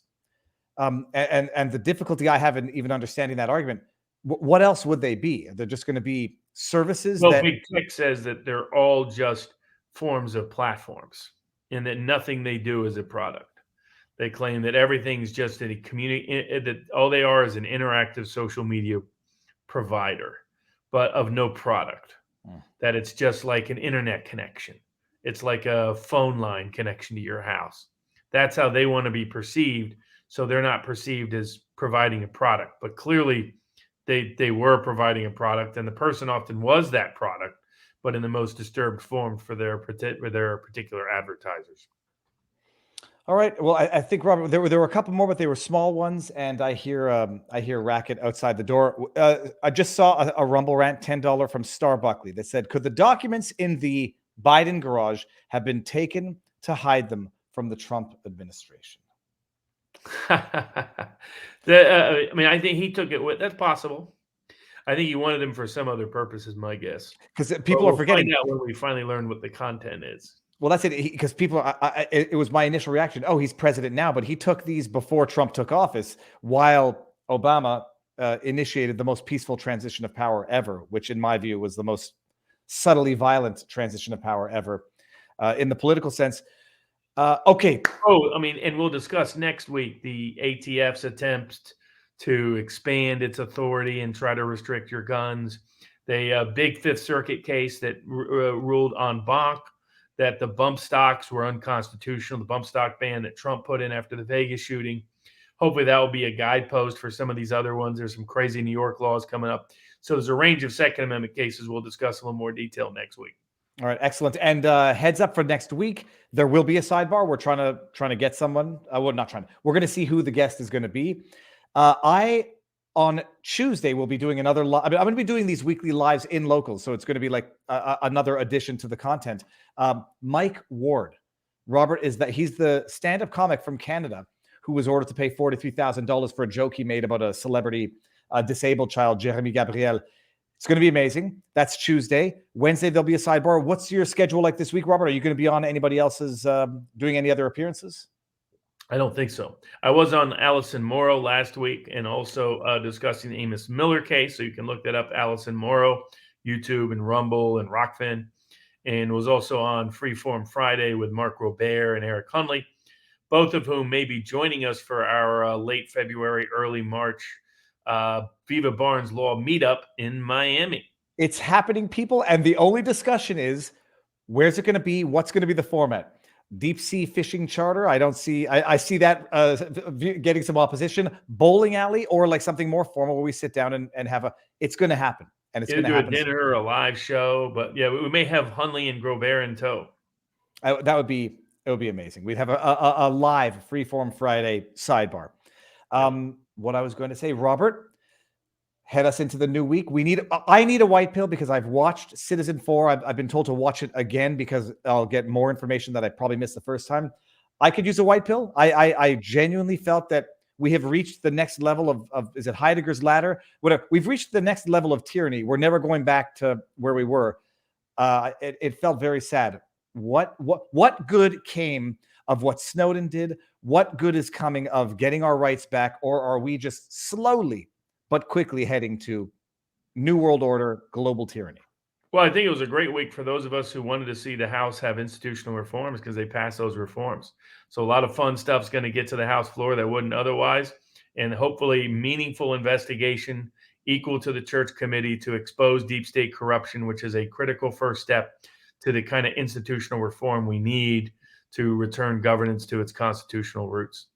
And the difficulty I have in even understanding that argument, what else would they be? They're just going to be services? Well, big tech says that they're all just forms of platforms and that nothing they do is a product. They claim that everything's just a community, that all they are is an interactive social media provider, but of no product. That it's just like an internet connection. It's like a phone line connection to your house. That's how they want to be perceived. So they're not perceived as providing a product, but clearly they were providing a product, and the person often was that product but in the most disturbed form for their particular advertisers. All right. Well, I think, Robert, there were a couple more, but they were small ones, and I hear racket outside the door. I just saw a Rumble rant, $10 from Star Buckley, that said, "Could the documents in the Biden garage have been taken to hide them from the Trump administration?" I mean, I think he took it with. That's possible. I think he wanted them for some other purpose, is my guess. Because people are forgetting. Find out when we finally learn what the content is. Well, that's it. Because it was my initial reaction. Oh, he's president now, but he took these before Trump took office, while Obama initiated the most peaceful transition of power ever, which in my view was the most subtly violent transition of power ever in the political sense. Okay. Oh, I mean, and we'll discuss next week the ATF's attempts to expand its authority and try to restrict your guns. The big Fifth Circuit case that ruled en banc that the bump stocks were unconstitutional, the bump stock ban that Trump put in after the Vegas shooting. Hopefully that will be a guidepost for some of these other ones. There's some crazy New York laws coming up. So there's a range of Second Amendment cases we'll discuss in a little more detail next week. All right, excellent. And heads up for next week, there will be a sidebar. We're trying to get someone. We're going to see who the guest is going to be. On Tuesday, we'll be doing another live. I'm going to be doing these weekly lives in locals, so it's going to be like another addition to the content. Mike Ward, Robert, he's the stand-up comic from Canada who was ordered to pay $43,000 for a joke he made about a celebrity disabled child, Jeremy Gabriel. It's going to be amazing. That's Tuesday. Wednesday, there'll be a sidebar. What's your schedule like this week, Robert? Are you going to be on anybody else's doing any other appearances? I don't think so. I was on Allison Morrow last week and also discussing the Amos Miller case. So you can look that up, Allison Morrow, YouTube and Rumble and Rockfin. And was also on Freeform Friday with Mark Robert and Eric Hunley, both of whom may be joining us for our late February, early March Viva Barnes Law meetup in Miami. It's happening, people. And the only discussion is, where's it going to be? What's going to be the format? Deep sea fishing charter. I see that getting some opposition. Bowling alley, or like something more formal where we sit down and have it's going to happen. And it's going to happen. A dinner, a live show, but yeah, we may have Hunley and Grobert in tow. It would be amazing. We'd have a live Freeform Friday sidebar. What I was going to say, Robert, head us into the new week. I need a white pill because I've watched Citizen 4. I've been told to watch it again because I'll get more information that I probably missed the first time. I could use a white pill. I genuinely felt that we have reached the next level of is it Heidegger's ladder? Whatever. We've reached the next level of tyranny. We're never going back to where we were. It felt very sad. What good came of what Snowden did? What good is coming of getting our rights back? Or are we just slowly but quickly heading to New World Order, global tyranny? Well, I think it was a great week for those of us who wanted to see the House have institutional reforms because they passed those reforms. So a lot of fun stuff's going to get to the House floor that wouldn't otherwise, and hopefully meaningful investigation equal to the church committee to expose deep state corruption, which is a critical first step to the kind of institutional reform we need to return governance to its constitutional roots.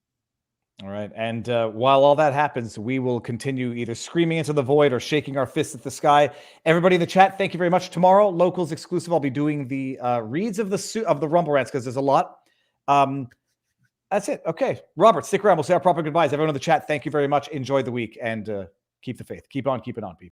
All right. And while all that happens, we will continue either screaming into the void or shaking our fists at the sky. Everybody in the chat, thank you very much. Tomorrow, Locals exclusive, I'll be doing the reads of the Rumble rants because there's a lot. That's it. Okay. Robert, stick around. We'll say our proper goodbyes. Everyone in the chat, thank you very much. Enjoy the week and keep the faith. Keep on keeping on, people.